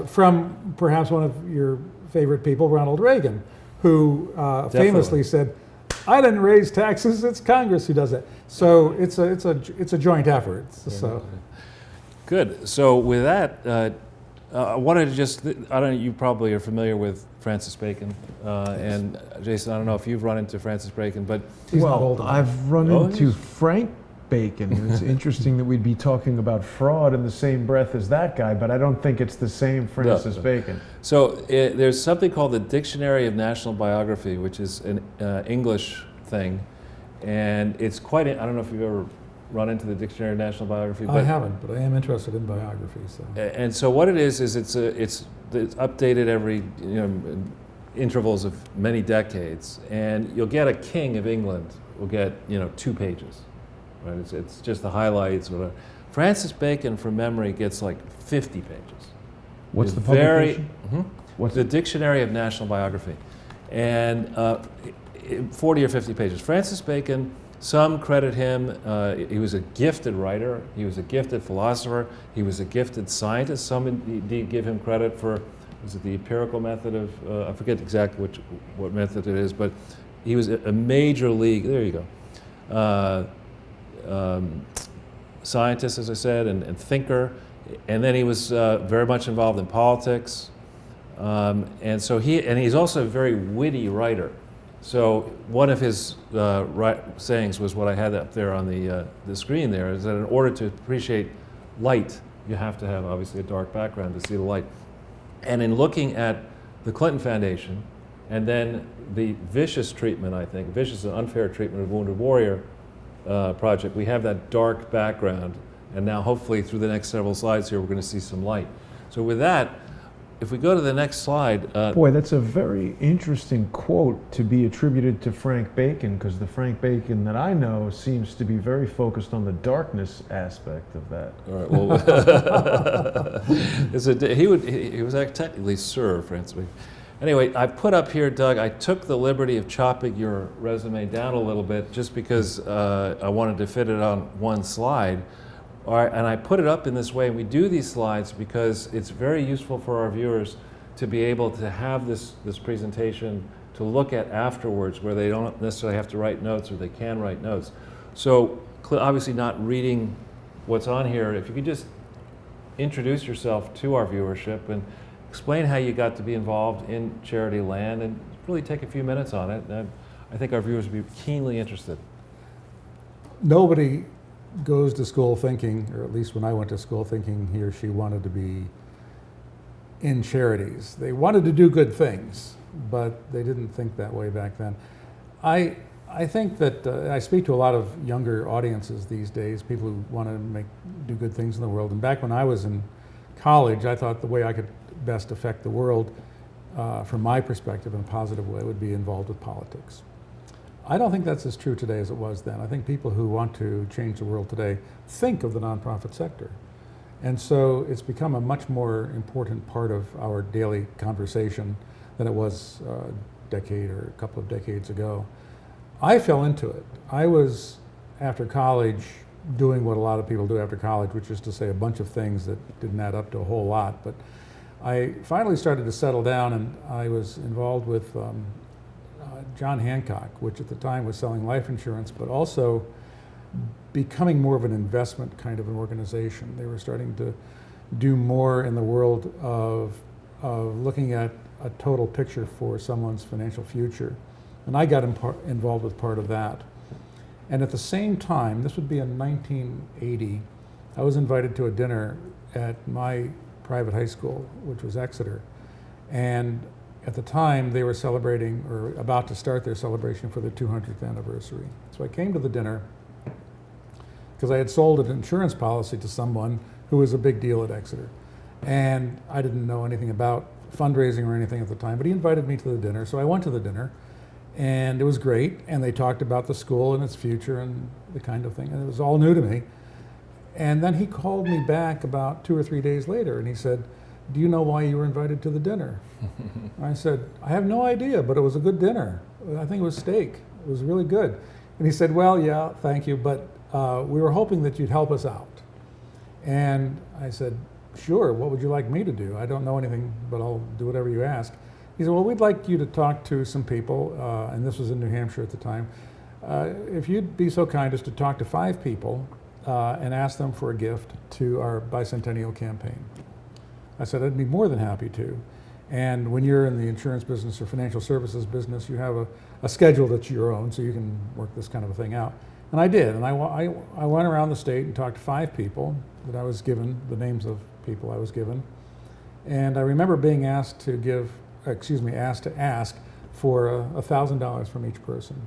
from perhaps one of your favorite people, Ronald Reagan, who famously said, "I didn't raise taxes; it's Congress who does it." So it's a joint effort. So good. So with that, I wanted to just, I don't know, you probably are familiar with Francis Bacon. And Jason, I don't know if you've run into Francis Bacon, but He's not old enough. I've run Oh, into yes. Frank Bacon. And it's interesting that we'd be talking about fraud in the same breath as that guy, but I don't think it's the same Francis No. Bacon. so there's something called the Dictionary of National Biography, which is an English thing. And it's quite, I don't know if you've ever run into the Dictionary of National Biography. I haven't, but I am interested in biography. So. And so what it is it's updated every intervals of many decades, and you'll get a king of England will get 2 pages, right? It's just the highlights. Whatever. Francis Bacon, from memory, gets like 50 pages. What's It's the publication? What's the Dictionary of National Biography, and 40 or 50 pages. Francis Bacon. Some credit him, he was a gifted writer, he was a gifted philosopher, he was a gifted scientist. Some indeed give him credit for, was it the empirical method of, I forget exactly what method it is, but he was a major league, there you go, scientist, as I said, and thinker. And then he was very much involved in politics. And so he's also a very witty writer. So one of his sayings was what I had up there on the screen there, is that in order to appreciate light, you have to have obviously a dark background to see the light. And in looking at the Clinton Foundation, and then the vicious treatment, I think, vicious and unfair treatment of Wounded Warrior project, we have that dark background. And now hopefully through the next several slides here, we're going to see some light. So with that, if we go to the next slide. Boy, that's a very interesting quote to be attributed to Frank Bacon, because the Frank Bacon that I know seems to be very focused on the darkness aspect of that. All right, well, he was technically Sir Francis Bacon. Anyway, I put up here, Doug, I took the liberty of chopping your resume down a little bit just because I wanted to fit it on one slide. All right, and I put it up in this way, and we do these slides because it's very useful for our viewers to be able to have this presentation to look at afterwards, where they don't necessarily have to write notes, or they can write notes. So obviously not reading what's on here, if you could just introduce yourself to our viewership and explain how you got to be involved in Charity Land, and really take a few minutes on it. And I think our viewers would be keenly interested. Nobody goes to school thinking, or at least when I went to school thinking he or she wanted to be in charities. They wanted to do good things, but they didn't think that way back then. I think that I speak to a lot of younger audiences these days, people who want to do good things in the world. And back when I was in college, I thought the way I could best affect the world, from my perspective in a positive way, would be involved with politics. I don't think that's as true today as it was then. I think people who want to change the world today think of the nonprofit sector. And so it's become a much more important part of our daily conversation than it was a decade or a couple of decades ago. I fell into it. I was, after college, doing what a lot of people do after college, which is to say a bunch of things that didn't add up to a whole lot. But I finally started to settle down, and I was involved with John Hancock, which at the time was selling life insurance, but also becoming more of an investment kind of an organization. They were starting to do more in the world of looking at a total picture for someone's financial future. And I got involved with part of that. And at the same time, this would be in 1980, I was invited to a dinner at my private high school, which was Exeter. And at the time, they were celebrating, or about to start their celebration for their 200th anniversary. So I came to the dinner because I had sold an insurance policy to someone who was a big deal at Exeter. And I didn't know anything about fundraising or anything at the time, but he invited me to the dinner. So I went to the dinner, and it was great. And they talked about the school and its future and the kind of thing. And it was all new to me. And then he called me back about 2 or 3 days later, and he said, "Do you know why you were invited to the dinner?" I said, "I have no idea, but it was a good dinner. I think it was steak. It was really good." And he said, "Well, yeah, thank you, but we were hoping that you'd help us out." And I said, "Sure, what would you like me to do? I don't know anything, but I'll do whatever you ask." He said, "Well, we'd like you to talk to some people," and this was in New Hampshire at the time. "If you'd be so kind as to talk to 5 people and ask them for a gift to our bicentennial campaign." I said, I'd be more than happy to. And when you're in the insurance business or financial services business, you have a schedule that's your own, so you can work this kind of a thing out. And I did, and I went around the state and talked to 5 people that I was given, the names of people I was given. And I remember being asked to ask for $1,000 from each person.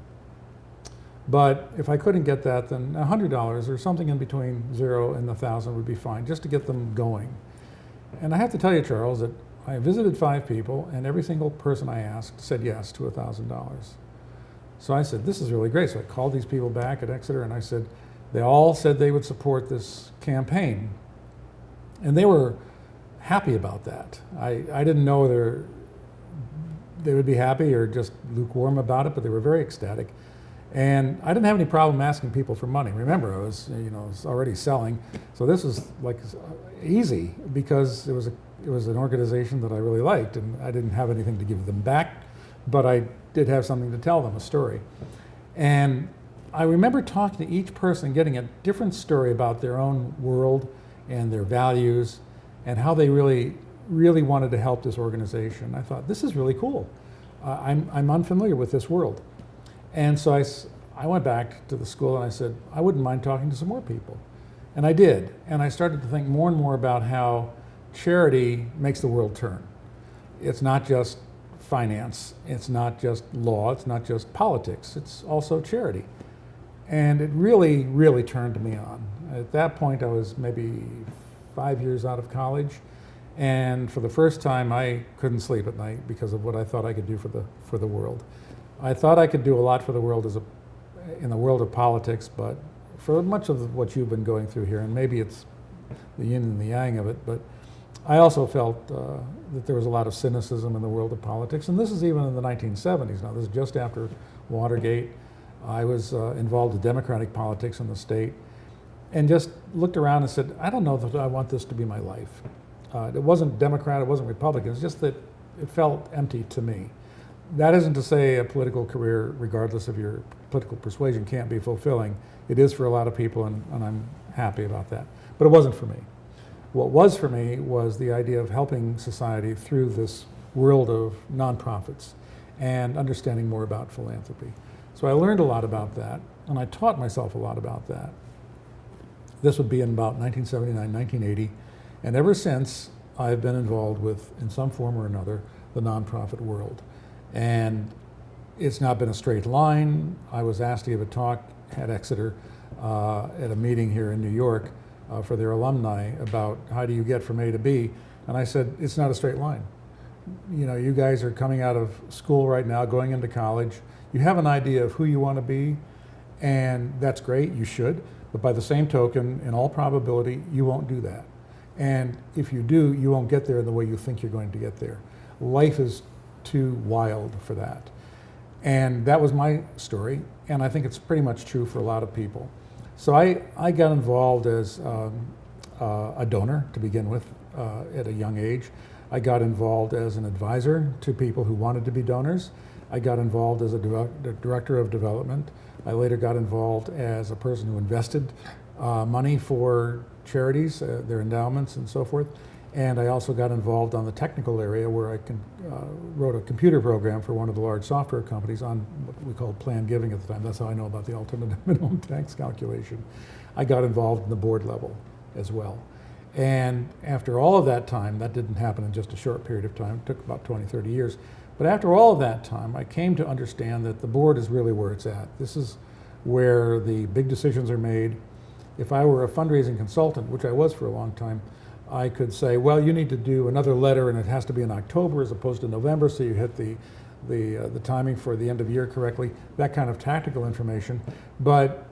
But if I couldn't get that, then $100 or something in between 0 and 1,000 would be fine, just to get them going. And I have to tell you, Charles, that I visited 5 people, and every single person I asked said yes to $1,000. So I said, this is really great. So I called these people back at Exeter, and I said, they all said they would support this campaign. And they were happy about that. I didn't know whether they would be happy or just lukewarm about it, but they were very ecstatic. And I didn't have any problem asking people for money. Remember, I was already selling, so this was like easy because it was an organization that I really liked, and I didn't have anything to give them back, but I did have something to tell them, a story. And I remember talking to each person, getting a different story about their own world and their values and how they really, really wanted to help this organization. I thought, this is really cool. I'm unfamiliar with this world. And so I went back to the school and I said, I wouldn't mind talking to some more people. And I did. And I started to think more and more about how charity makes the world turn. It's not just finance, it's not just law, it's not just politics, it's also charity. And it really, really turned me on. At that point, I was maybe 5 years out of college, and for the first time, I couldn't sleep at night because of what I thought I could do for the world. I thought I could do a lot for the world in the world of politics, but for much of what you've been going through here, and maybe it's the yin and the yang of it, but I also felt that there was a lot of cynicism in the world of politics, and this is even in the 1970s. Now, this is just after Watergate. I was involved in democratic politics in the state, and just looked around and said, I don't know that I want this to be my life. It wasn't Democrat, it wasn't Republican, it's just that it felt empty to me. That isn't to say a political career, regardless of your political persuasion, can't be fulfilling. It is for a lot of people, and I'm happy about that. But it wasn't for me. What was for me was the idea of helping society through this world of nonprofits and understanding more about philanthropy. So I learned a lot about that, and I taught myself a lot about that. This would be in about 1979, 1980, and ever since I've been involved with, in some form or another, the nonprofit world. And it's not been a straight line. I was asked to give a talk at Exeter at a meeting here in New York for their alumni about how do you get from A to B, and I said, it's not a straight line. You know, you guys are coming out of school right now, going into college. You have an idea of who you want to be, and that's great, you should, but by the same token, in all probability, you won't do that. And if you do, you won't get there in the way you think you're going to get there. Life is too wild for that. And that was my story, and I think it's pretty much true for a lot of people. So I got involved as a donor to begin with at a young age. I got involved as an advisor to people who wanted to be donors. I got involved as a director of development. I later got involved as a person who invested money for charities, their endowments and so forth. And I also got involved on the technical area where I wrote a computer program for one of the large software companies on what we called planned giving at the time. That's how I know about the alternative minimum tax calculation. I got involved in the board level as well. And after all of that time, that didn't happen in just a short period of time, it took about 20, 30 years. But after all of that time, I came to understand that the board is really where it's at. This is where the big decisions are made. If I were a fundraising consultant, which I was for a long time, I could say, well, you need to do another letter and it has to be in October as opposed to November, so you hit the timing for the end of year correctly, that kind of tactical information. But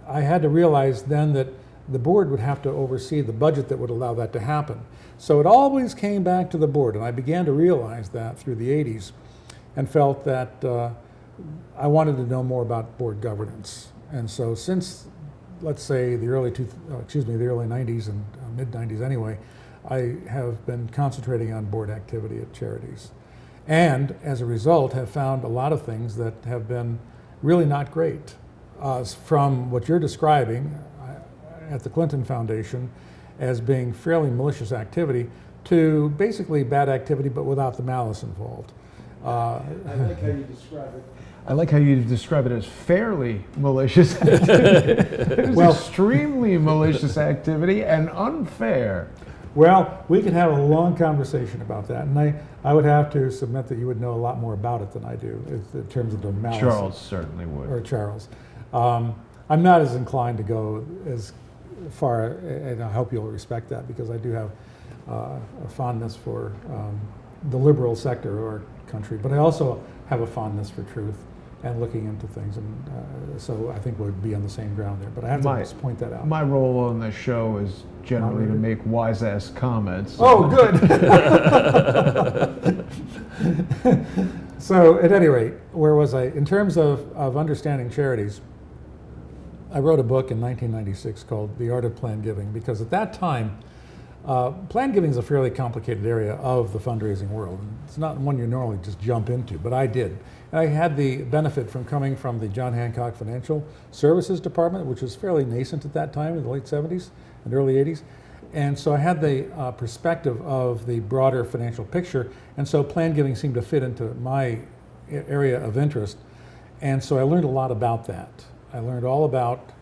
I had to realize then that the board would have to oversee the budget that would allow that to happen. So it always came back to the board, and I began to realize that through the 80s and felt that I wanted to know more about board governance. And so since, let's say, the early 90s and mid-90s anyway, I have been concentrating on board activity at charities. And as a result, have found a lot of things that have been really not great. From what you're describing at the Clinton Foundation as being fairly malicious activity to basically bad activity but without the malice involved. I like how you describe it. I like how you describe it as fairly malicious activity. It was extremely malicious activity and unfair. Well, we could have a long conversation about that, and I would have to submit that you would know a lot more about it than I do in terms of the malice. Charles certainly would. Or Charles. I'm not as inclined to go as far, and I hope you'll respect that, because I do have a fondness for the liberal sector of our country, but I also have a fondness for truth and looking into things, and so I think we'll be on the same ground there. But I have to just point that out. My role on the show is generally to make wise-ass comments. Oh, good. So, at any rate, where was I? In terms of understanding charities, I wrote a book in 1996 called The Art of Planned Giving, because at that time, planned giving is a fairly complicated area of the fundraising world. It's not one you normally just jump into, but I did. And I had the benefit from coming from the John Hancock Financial Services Department, which was fairly nascent at that time in the late 70s and early 80s. And so I had the perspective of the broader financial picture, and so planned giving seemed to fit into my area of interest. And so I learned a lot about that. I learned all about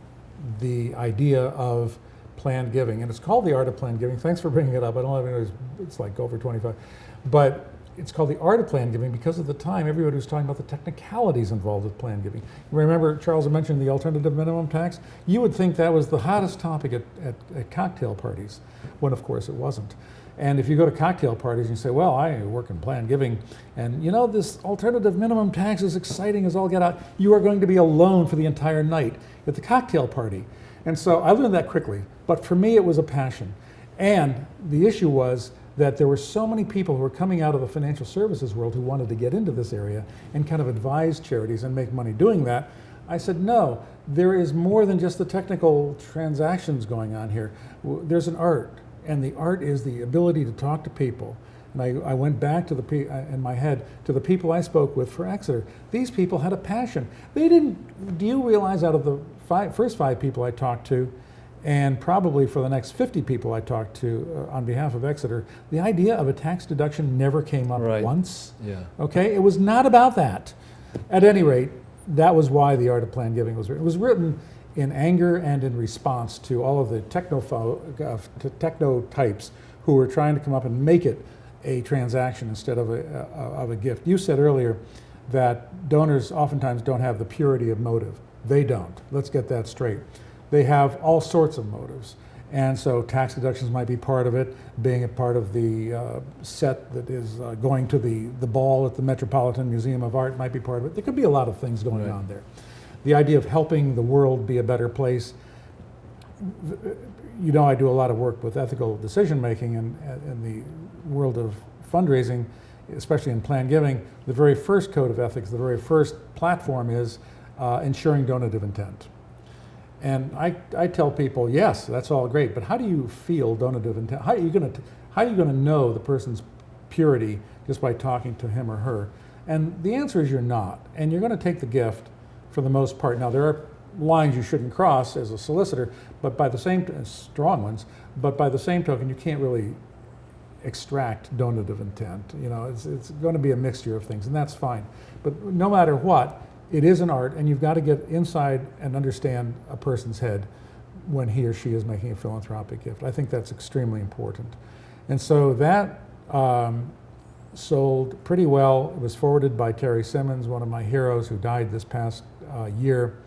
the idea of planned giving, and it's called The Art of Planned Giving. Thanks for bringing it up. I don't have any, it's like over 25. But it's called The Art of Planned Giving because at the time everybody was talking about the technicalities involved with planned giving. Remember, Charles had mentioned the alternative minimum tax? You would think that was the hottest topic at cocktail parties, when of course it wasn't. And if you go to cocktail parties and you say, well, I work in planned giving, and you know, this alternative minimum tax is exciting as all get out, you are going to be alone for the entire night at the cocktail party. And so I learned that quickly, but for me it was a passion. And the issue was that there were so many people who were coming out of the financial services world who wanted to get into this area and kind of advise charities and make money doing that. I said, no, there is more than just the technical transactions going on here. There's an art, and the art is the ability to talk to people. And I went back to in my head to the people I spoke with for Exeter. These people had a passion. They didn't, do you realize out of the first 5 people I talked to, and probably for the next 50 people I talked to on behalf of Exeter, the idea of a tax deduction never came up once. Yeah. Okay, it was not about that. At any rate, that was why The Art of Planned Giving was written. It was written in anger and in response to all of the techno types who were trying to come up and make it a transaction instead of a gift. You said earlier that donors oftentimes don't have the purity of motive. They don't. Let's get that straight. They have all sorts of motives. And so tax deductions might be part of it, being a part of the set that is going to the ball at the Metropolitan Museum of Art might be part of it. There could be a lot of things going on there. The idea of helping the world be a better place. You know, I do a lot of work with ethical decision making in the world of fundraising, especially in planned giving. The very first code of ethics, the very first platform is ensuring donative intent. And I tell people, yes, that's all great, but how do you feel donative intent? How are you going to know the person's purity just by talking to him or her? And the answer is you're not. And you're going to take the gift for the most part. Now, there are lines you shouldn't cross as a solicitor, but by the same, strong ones, but by the same token, you can't really extract donative intent. You know, it's going to be a mixture of things, and that's fine. But no matter what, it is an art, and you've got to get inside and understand a person's head when he or she is making a philanthropic gift. I think that's extremely important. And so that sold pretty well. It was forwarded by Terry Simmons, one of my heroes who died this past year,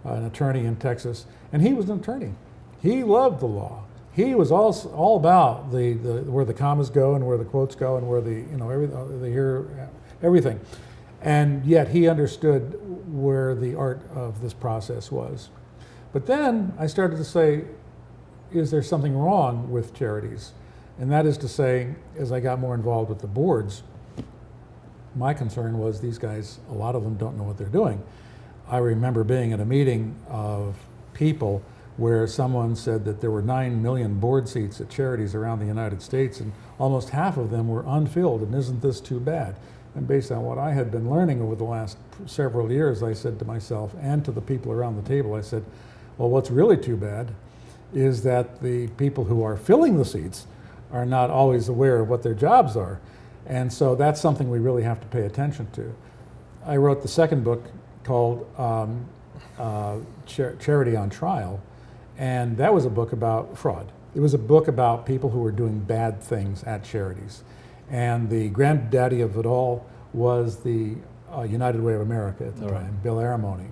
an attorney in Texas. And he was an attorney. He loved the law. He was all about the where the commas go and where the quotes go and where everything. And yet he understood where the art of this process was. But then I started to say, is there something wrong with charities? And that is to say, as I got more involved with the boards, my concern was these guys, a lot of them don't know what they're doing. I remember being at a meeting of people where someone said that there were 9 million board seats at charities around the United States, and almost half of them were unfilled, and isn't this too bad? And based on what I had been learning over the last several years, I said to myself and to the people around the table, I said, well, what's really too bad is that the people who are filling the seats are not always aware of what their jobs are. And so that's something we really have to pay attention to. I wrote the second book called Charity on Trial, and that was a book about fraud. It was a book about people who were doing bad things at charities. And the granddaddy of it all was the United Way of America at the time, Bill Aramone,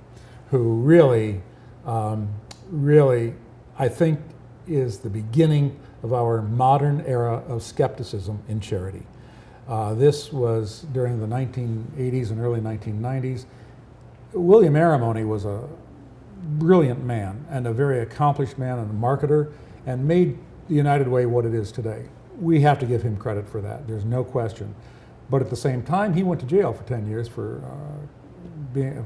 who really, I think, is the beginning of our modern era of skepticism in charity. This was during the 1980s and early 1990s. William Aramone was a brilliant man and a very accomplished man and a marketer, and made the United Way what it is today. We have to give him credit for that, there's no question. But at the same time, he went to jail for 10 years for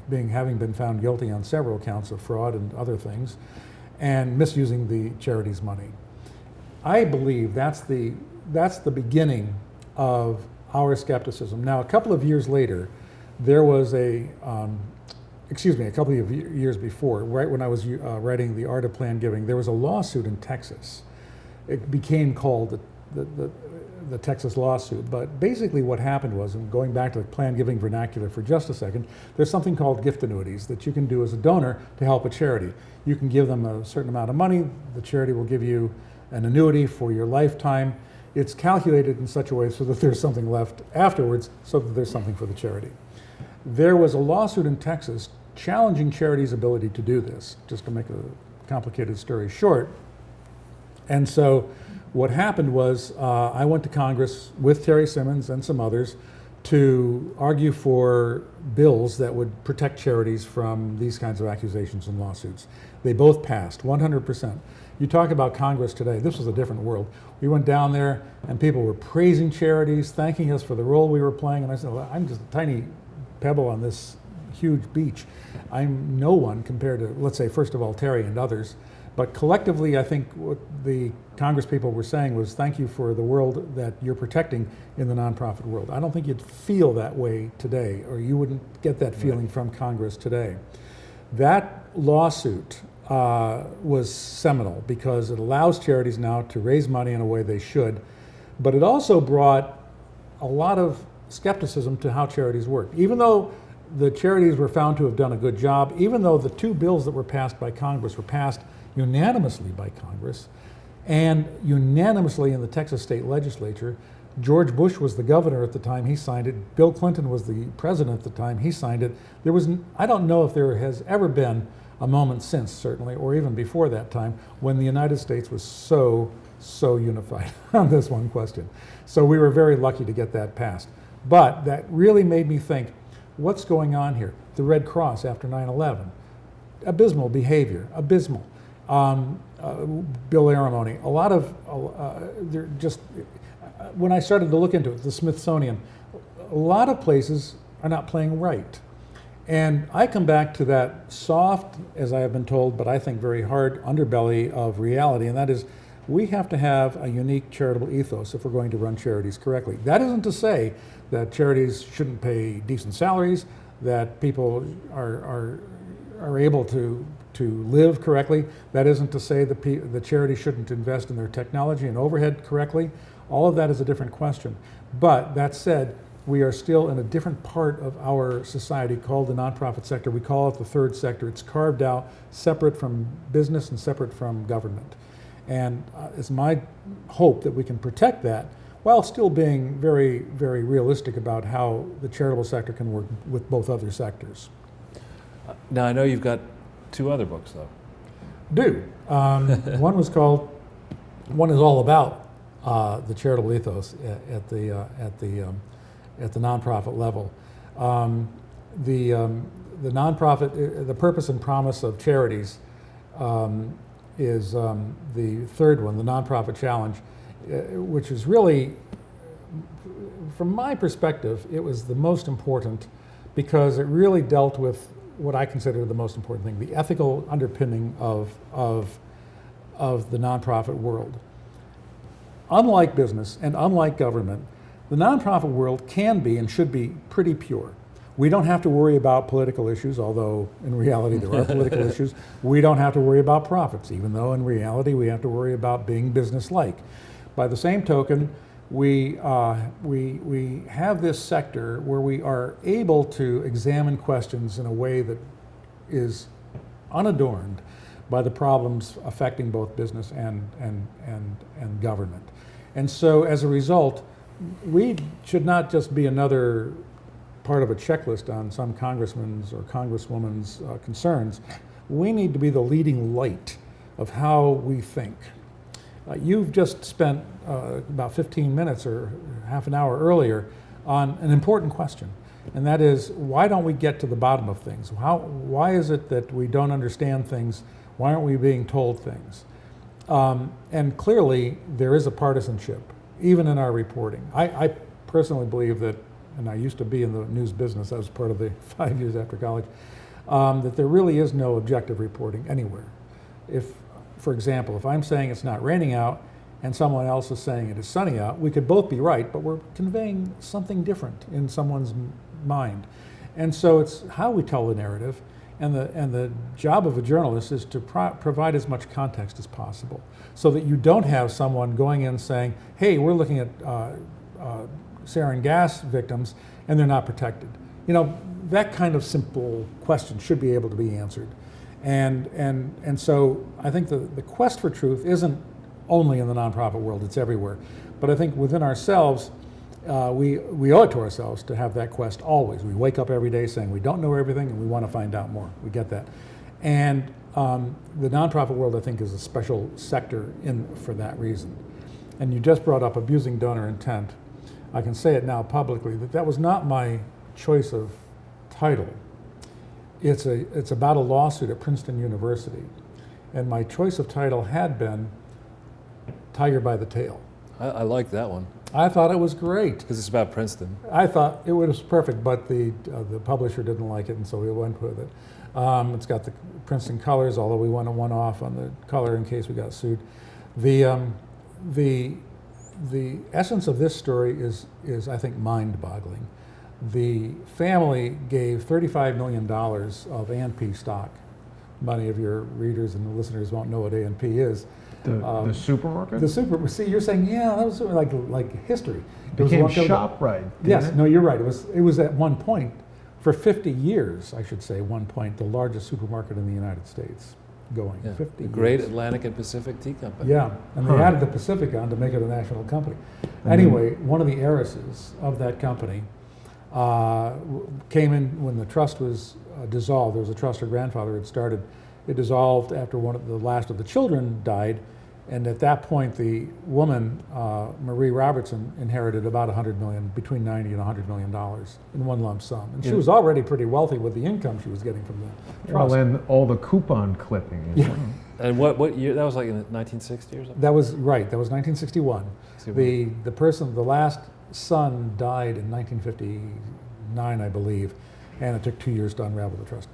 having been found guilty on several counts of fraud and other things, and misusing the charity's money. I believe that's the beginning of our skepticism. Now, a couple of years later, there was a couple of years before, right when I was writing The Art of Planned Giving, there was a lawsuit in Texas. It became called the Texas lawsuit, but basically what happened was, and going back to the planned giving vernacular for just a second, there's something called gift annuities that you can do as a donor to help a charity. You can give them a certain amount of money, the charity will give you an annuity for your lifetime. It's calculated in such a way so that there's something left afterwards, so that there's something for the charity. There was a lawsuit in Texas challenging charities' ability to do this, just to make a complicated story short. And so what happened was I went to Congress with Terry Simmons and some others to argue for bills that would protect charities from these kinds of accusations and lawsuits. They both passed, 100%. You talk about Congress today, this was a different world. We went down there and people were praising charities, thanking us for the role we were playing, and I said, well, I'm just a tiny pebble on this huge beach. I'm no one compared to, let's say, first of all, Terry and others. But collectively, I think what the Congress people were saying was, thank you for the world that you're protecting in the nonprofit world. I don't think you'd feel that way today, or you wouldn't get that feeling from Congress today. That lawsuit was seminal because it allows charities now to raise money in a way they should, but it also brought a lot of skepticism to how charities work. Even though the charities were found to have done a good job, even though the two bills that were passed by Congress were passed unanimously by Congress and unanimously in the Texas state legislature. George Bush was the governor at the time he signed it. Bill Clinton was the president at the time he signed it. I don't know if there has ever been a moment since, certainly, or even before that time, when the United States was so unified on this one question. So we were very lucky to get that passed. But that really made me think, what's going on here? The Red Cross after 9/11, abysmal behavior, abysmal. Bill Aramone, a lot of, they're just, when I started to look into it, the Smithsonian, a lot of places are not playing right. And I come back to that soft, as I have been told, but I think very hard underbelly of reality, and that is we have to have a unique charitable ethos if we're going to run charities correctly. That isn't to say that charities shouldn't pay decent salaries, that people are able to live correctly. That isn't to say that the charity shouldn't invest in their technology and overhead correctly. All of that is a different question. But that said, we are still in a different part of our society called the nonprofit sector. We call it the third sector. It's carved out, separate from business and separate from government. And it's my hope that we can protect that while still being very, very realistic about how the charitable sector can work with both other sectors. Now, I know you've got two other books, though. One is all about the charitable ethos at the nonprofit level. The nonprofit, the purpose and promise of charities is the third one, the Nonprofit Challenge, which is really, from my perspective, it was the most important because it really dealt with what I consider the most important thing, the ethical underpinning of the nonprofit world. Unlike business and unlike government, the nonprofit world can be and should be pretty pure. We don't have to worry about political issues, although in reality there are political issues. We don't have to worry about profits, even though in reality we have to worry about being business-like. By the same token, we have this sector where we are able to examine questions in a way that is unadorned by the problems affecting both business and government. And so as a result, we should not just be another part of a checklist on some congressman's or congresswoman's concerns. We need to be the leading light of how we think. You've just spent about 15 minutes or half an hour earlier on an important question, and that is, why don't we get to the bottom of things? Why is it that we don't understand things? Why aren't we being told things? And clearly, there is a partisanship, even in our reporting. I personally believe that, and I used to be in the news business, I was part of the 5 years after college, that there really is no objective reporting anywhere. For example, if I'm saying it's not raining out and someone else is saying it is sunny out, we could both be right, but we're conveying something different in someone's mind. And so it's how we tell the narrative, and the job of a journalist is to provide as much context as possible, so that you don't have someone going in saying, hey, we're looking at sarin gas victims and they're not protected. You know, that kind of simple question should be able to be answered. And so I think the quest for truth isn't only in the nonprofit world, it's everywhere. But I think within ourselves, we owe it to ourselves to have that quest always. We wake up every day saying we don't know everything and we want to find out more. We get that. And the nonprofit world, I think, is a special sector for that reason. And you just brought up abusing donor intent. I can say it now publicly that was not my choice of title. It's about a lawsuit at Princeton University, and my choice of title had been Tiger by the Tail. I like that one. I thought it was great. Because it's about Princeton. I thought it was perfect, but the publisher didn't like it, and so we went with it. It's got the Princeton colors, although we went one off on the color in case we got sued. The essence of this story is I think, mind-boggling. The family gave $35 million of A&P stock. Many of your readers and listeners won't know what A&P is. The supermarket? See, you're saying, yeah, that was like history. It became ShopRite. Yes, no, you're right. It was at one point, for 50 years, I should say, one point, the largest supermarket in the United States going. Yeah, 50 the Great years. Atlantic and Pacific Tea Company. Yeah, and they added the Pacific on to make it a national company. Anyway, one of the heiresses of that company came in when the trust was dissolved. There was a trust her grandfather had started. It dissolved after the last of the children died, and at that point the woman, Marie Robertson, inherited about between $90 and $100 million in one lump sum. And she was already pretty wealthy with the income she was getting from the trust. Well, and all the coupon clipping as well. And what year? That was like in the 1960s or something? That was right. That was 1961. The last son died in 1959, I believe, and it took 2 years to unravel the trust.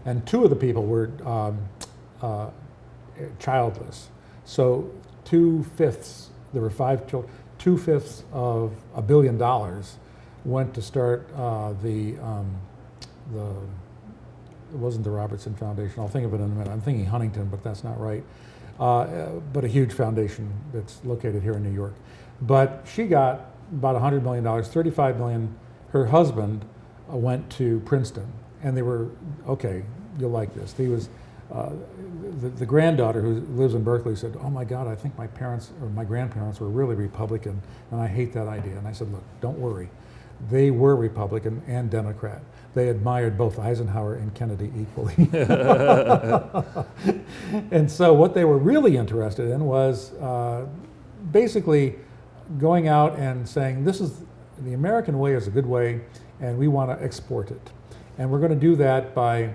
And two of the people were childless. So 2/5, there were 5 children, 2/5 of $1 billion went to start it wasn't the Robertson Foundation. I'll think of it in a minute. I'm thinking Huntington, but that's not right. But a huge foundation that's located here in New York. But she got about $100 million, $35 million. Her husband went to Princeton, and they were, okay, you'll like this. He was, the granddaughter who lives in Berkeley said, oh my God, I think my parents or my grandparents were really Republican, and I hate that idea. And I said, look, don't worry. They were Republican and Democrat. They admired both Eisenhower and Kennedy equally. And so what they were really interested in was basically going out and saying, this is, the American way is a good way, and we want to export it. And we're going to do that by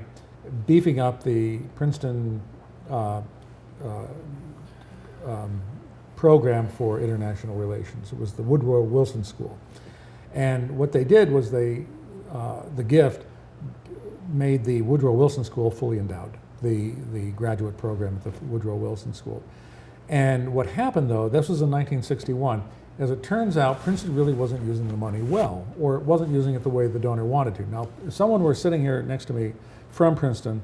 beefing up the Princeton program for international relations. It was the Woodrow Wilson School. And what they did was the gift made the Woodrow Wilson School fully endowed, the graduate program at the Woodrow Wilson School. And what happened, though, this was in 1961, as it turns out, Princeton really wasn't using the money well, or it wasn't using it the way the donor wanted to. Now, if someone were sitting here next to me from Princeton,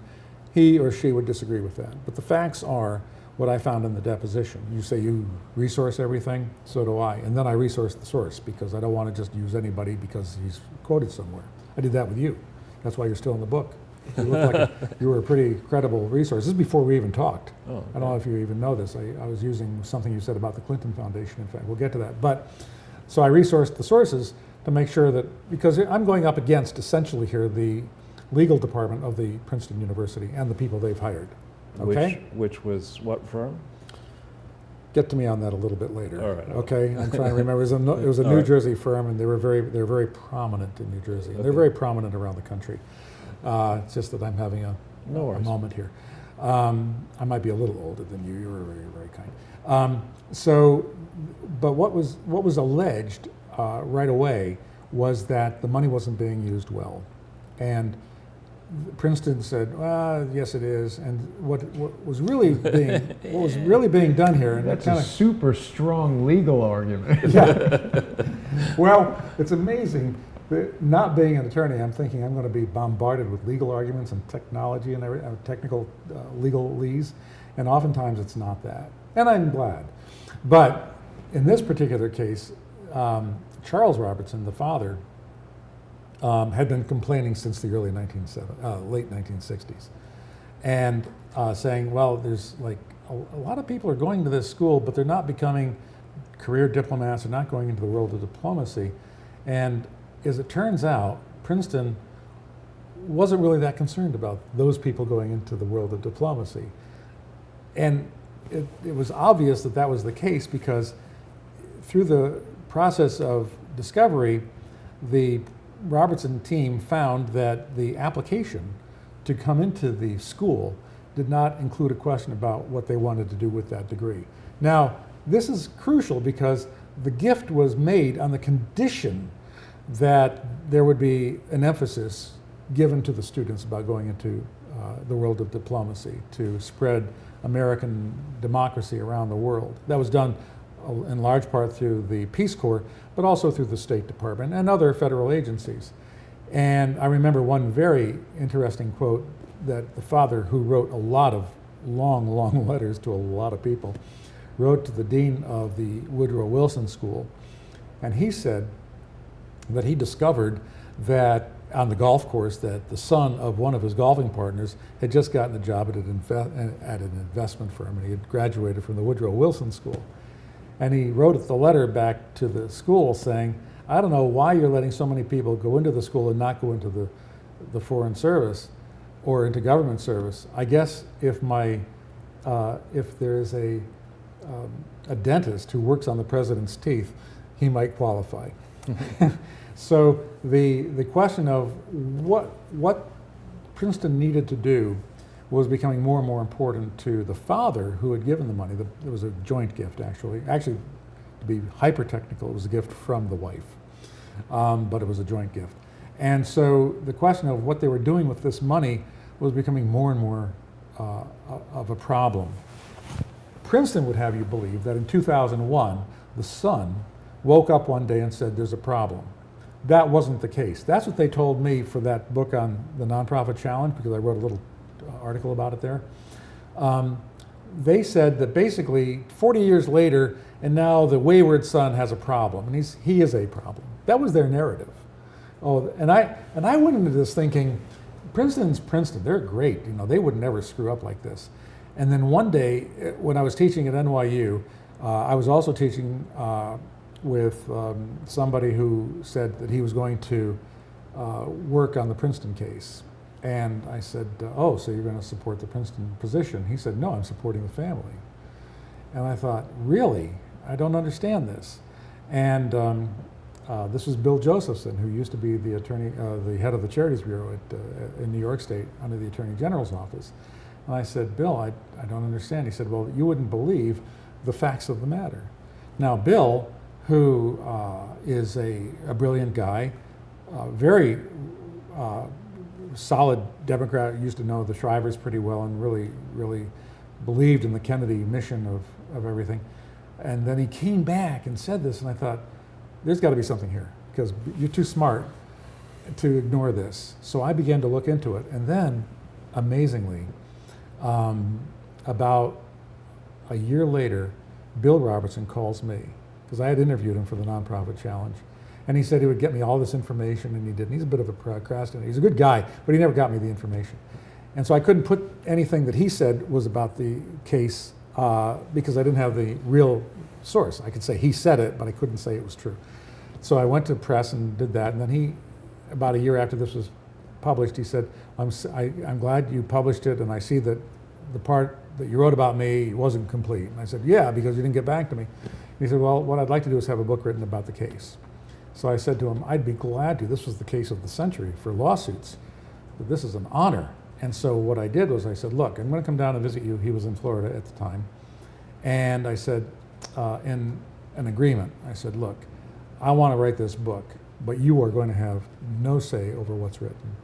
he or she would disagree with that. But the facts are what I found in the deposition. You say you resource everything, so do I. And then I resource the source because I don't want to just use anybody because he's quoted somewhere. I did that with you. That's why you're still in the book. You look like you were a pretty credible resource. This is before we even talked. Oh, okay. I don't know if you even know this. I was using something you said about the Clinton Foundation. In fact, we'll get to that. But so I resourced the sources to make sure that, because I'm going up against essentially here the legal department of the Princeton University and the people they've hired. Okay? Which was what firm? Get to me on that a little bit later. All right. Okay, I'm trying to remember. It was a New Jersey firm, and they're very prominent in New Jersey. Okay. They're very prominent around the country. It's just that I'm having a moment here. I might be a little older than you. You were very kind. But what was alleged right away was that the money wasn't being used well, and Princeton said, "Well, yes, it is." And what was really being done here, and that's a super strong legal argument. Yeah. Well, it's amazing. Not being an attorney, I'm thinking I'm going to be bombarded with legal arguments and technology and technical legalese, and oftentimes it's not that. And I'm glad. But in this particular case, Charles Robertson, the father, had been complaining since the late 1960s, and saying, well, there's like a lot of people are going to this school, but they're not becoming career diplomats, they're not going into the world of diplomacy. And as it turns out, Princeton wasn't really that concerned about those people going into the world of diplomacy. And it was obvious that that was the case because through the process of discovery, the Robertson team found that the application to come into the school did not include a question about what they wanted to do with that degree. Now, this is crucial because the gift was made on the condition that there would be an emphasis given to the students about going into the world of diplomacy to spread American democracy around the world. That was done in large part through the Peace Corps, but also through the State Department and other federal agencies. And I remember one very interesting quote that the father, who wrote a lot of long letters to a lot of people, wrote to the dean of the Woodrow Wilson School. And he said that he discovered that on the golf course that the son of one of his golfing partners had just gotten a job at an investment firm, and he had graduated from the Woodrow Wilson School. And he wrote the letter back to the school saying, I don't know why you're letting so many people go into the school and not go into the foreign service or into government service. I guess if there's a dentist who works on the president's teeth, he might qualify. So the question of what Princeton needed to do was becoming more and more important to the father who had given the money. It was a joint gift, actually. Actually, to be hyper-technical, it was a gift from the wife, but it was a joint gift. And so the question of what they were doing with this money was becoming more and more of a problem. Princeton would have you believe that in 2001, the son woke up one day and said, there's a problem. That wasn't the case. That's what they told me for that book on the nonprofit challenge, because I wrote a little article about it there. They said that basically 40 years later, and now the wayward son has a problem, and he is a problem. That was their narrative. Oh, and I went into this thinking, Princeton's Princeton. They're great. You know, they would never screw up like this. And then one day, when I was teaching at NYU, I was also teaching with somebody who said that he was going to work on the Princeton case. And I said, oh, so you're going to support the Princeton position? He said, no, I'm supporting the family. And I thought, really? I don't understand this. And this was Bill Josephson, who used to be the attorney, the head of the Charities Bureau in New York State under the Attorney General's office. And I said, Bill, I don't understand. He said, well, you wouldn't believe the facts of the matter. Now, Bill, who is a brilliant guy, very solid Democrat, used to know the Shrivers pretty well and really believed in the Kennedy mission of everything. And then he came back and said this, and I thought, there's got to be something here, because you're too smart to ignore this. So I began to look into it, and then, amazingly, about a year later, Bill Robertson calls me, because I had interviewed him for the Nonprofit Challenge, and he said he would get me all this information, and he didn't. He's a bit of a procrastinator. He's a good guy, but he never got me the information. And so I couldn't put anything that he said was about the case because I didn't have the real source. I could say he said it, but I couldn't say it was true. So I went to press and did that, and then he, about a year after this was published, he said, I'm glad you published it, and I see that the part that you wrote about me wasn't complete. And I said, yeah, because you didn't get back to me. And he said, well, what I'd like to do is have a book written about the case. So I said to him, I'd be glad to. This was the case of the century for lawsuits. But this is an honor. And so what I did was I said, look, I'm going to come down and visit you. He was in Florida at the time. And I said, in an agreement, I said, look, I want to write this book, but you are going to have no say over what's written,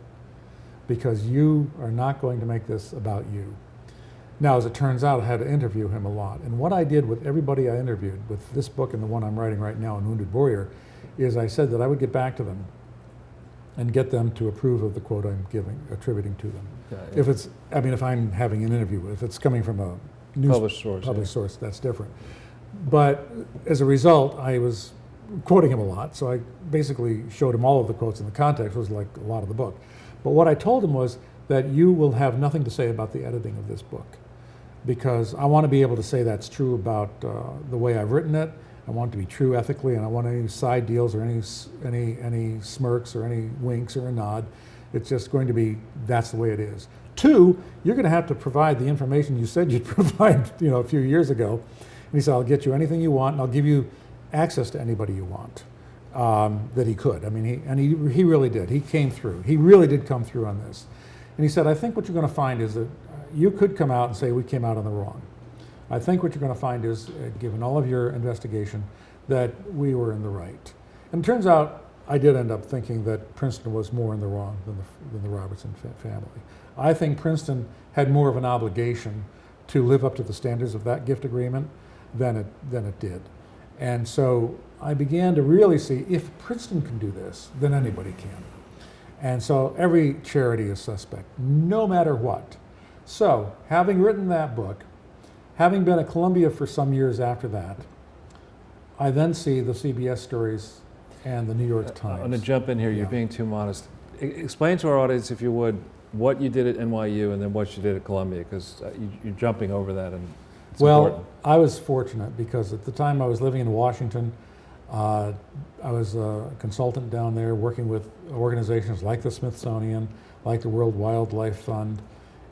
because you are not going to make this about you. Now, as it turns out, I had to interview him a lot. And what I did with everybody I interviewed, with this book and the one I'm writing right now, Wounded Warrior, is I said that I would get back to them and get them to approve of the quote I'm attributing to them. Okay. If it's, I mean, if I'm having an interview, if it's coming from a Published source, source, that's different. But as a result, I was quoting him a lot, so I basically showed him all of the quotes in the context, was like a lot of the book. But what I told him was that you will have nothing to say about the editing of this book, because I want to be able to say that's true about the way I've written it. I want it to be true ethically, and I want any side deals or any smirks or any winks or a nod. It's just going to be, that's the way it is. Two, you're going to have to provide the information you said you'd provide, a few years ago. And he said, I'll get you anything you want, and I'll give you access to anybody you want. That he could. I mean, he really did. He came through. He really did come through on this. And he said, I think what you're going to find is that you could come out and say we came out on the wrong. I think what you're going to find is, given all of your investigation, that we were in the right. And it turns out I did end up thinking that Princeton was more in the wrong than the Robertson family. I think Princeton had more of an obligation to live up to the standards of that gift agreement than it did. And so I began to really see, if Princeton can do this, then anybody can. And so every charity is suspect, no matter what. So having written that book, having been at Columbia for some years after that, I then see the CBS stories and the New York Times. I'm going to jump in here. You're Yeah. being too modest. Explain to our audience, if you would, what you did at NYU and then what you did at Columbia, because you're jumping over that, and it's important. I was fortunate because at the time I was living in Washington. I was a consultant down there working with organizations like the Smithsonian, like the World Wildlife Fund,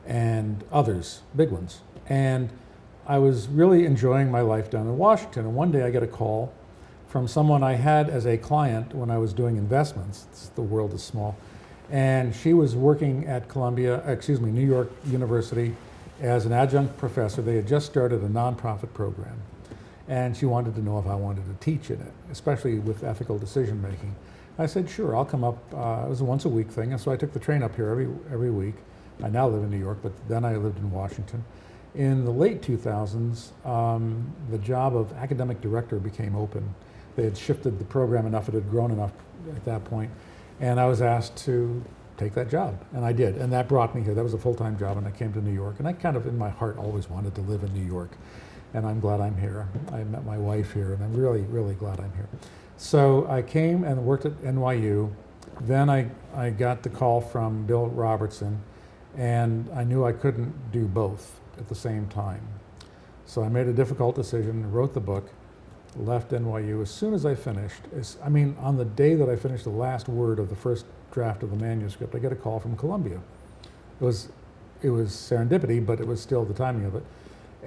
and others, big ones. And I was really enjoying my life down in Washington. And one day I get a call from someone I had as a client when I was doing investments. The world is small. And she was working at New York University as an adjunct professor. They had just started a nonprofit program. And she wanted to know if I wanted to teach in it, especially with ethical decision making. I said, sure, I'll come up. It was a once a week thing, and so I took the train up here every week. I now live in New York, but then I lived in Washington. In the late 2000s, the job of academic director became open. They had shifted the program enough, it had grown enough at that point, and I was asked to take that job, and I did, and that brought me here. That was a full-time job, and I came to New York, and I kind of, in my heart, always wanted to live in New York. And I'm glad I'm here. I met my wife here, and I'm really, really glad I'm here. So I came and worked at NYU. Then I got the call from Bill Robertson, and I knew I couldn't do both at the same time. So I made a difficult decision, wrote the book, left NYU. As soon as I finished, on the day that I finished the last word of the first draft of the manuscript, I get a call from Columbia. It was serendipity, but it was still the timing of it.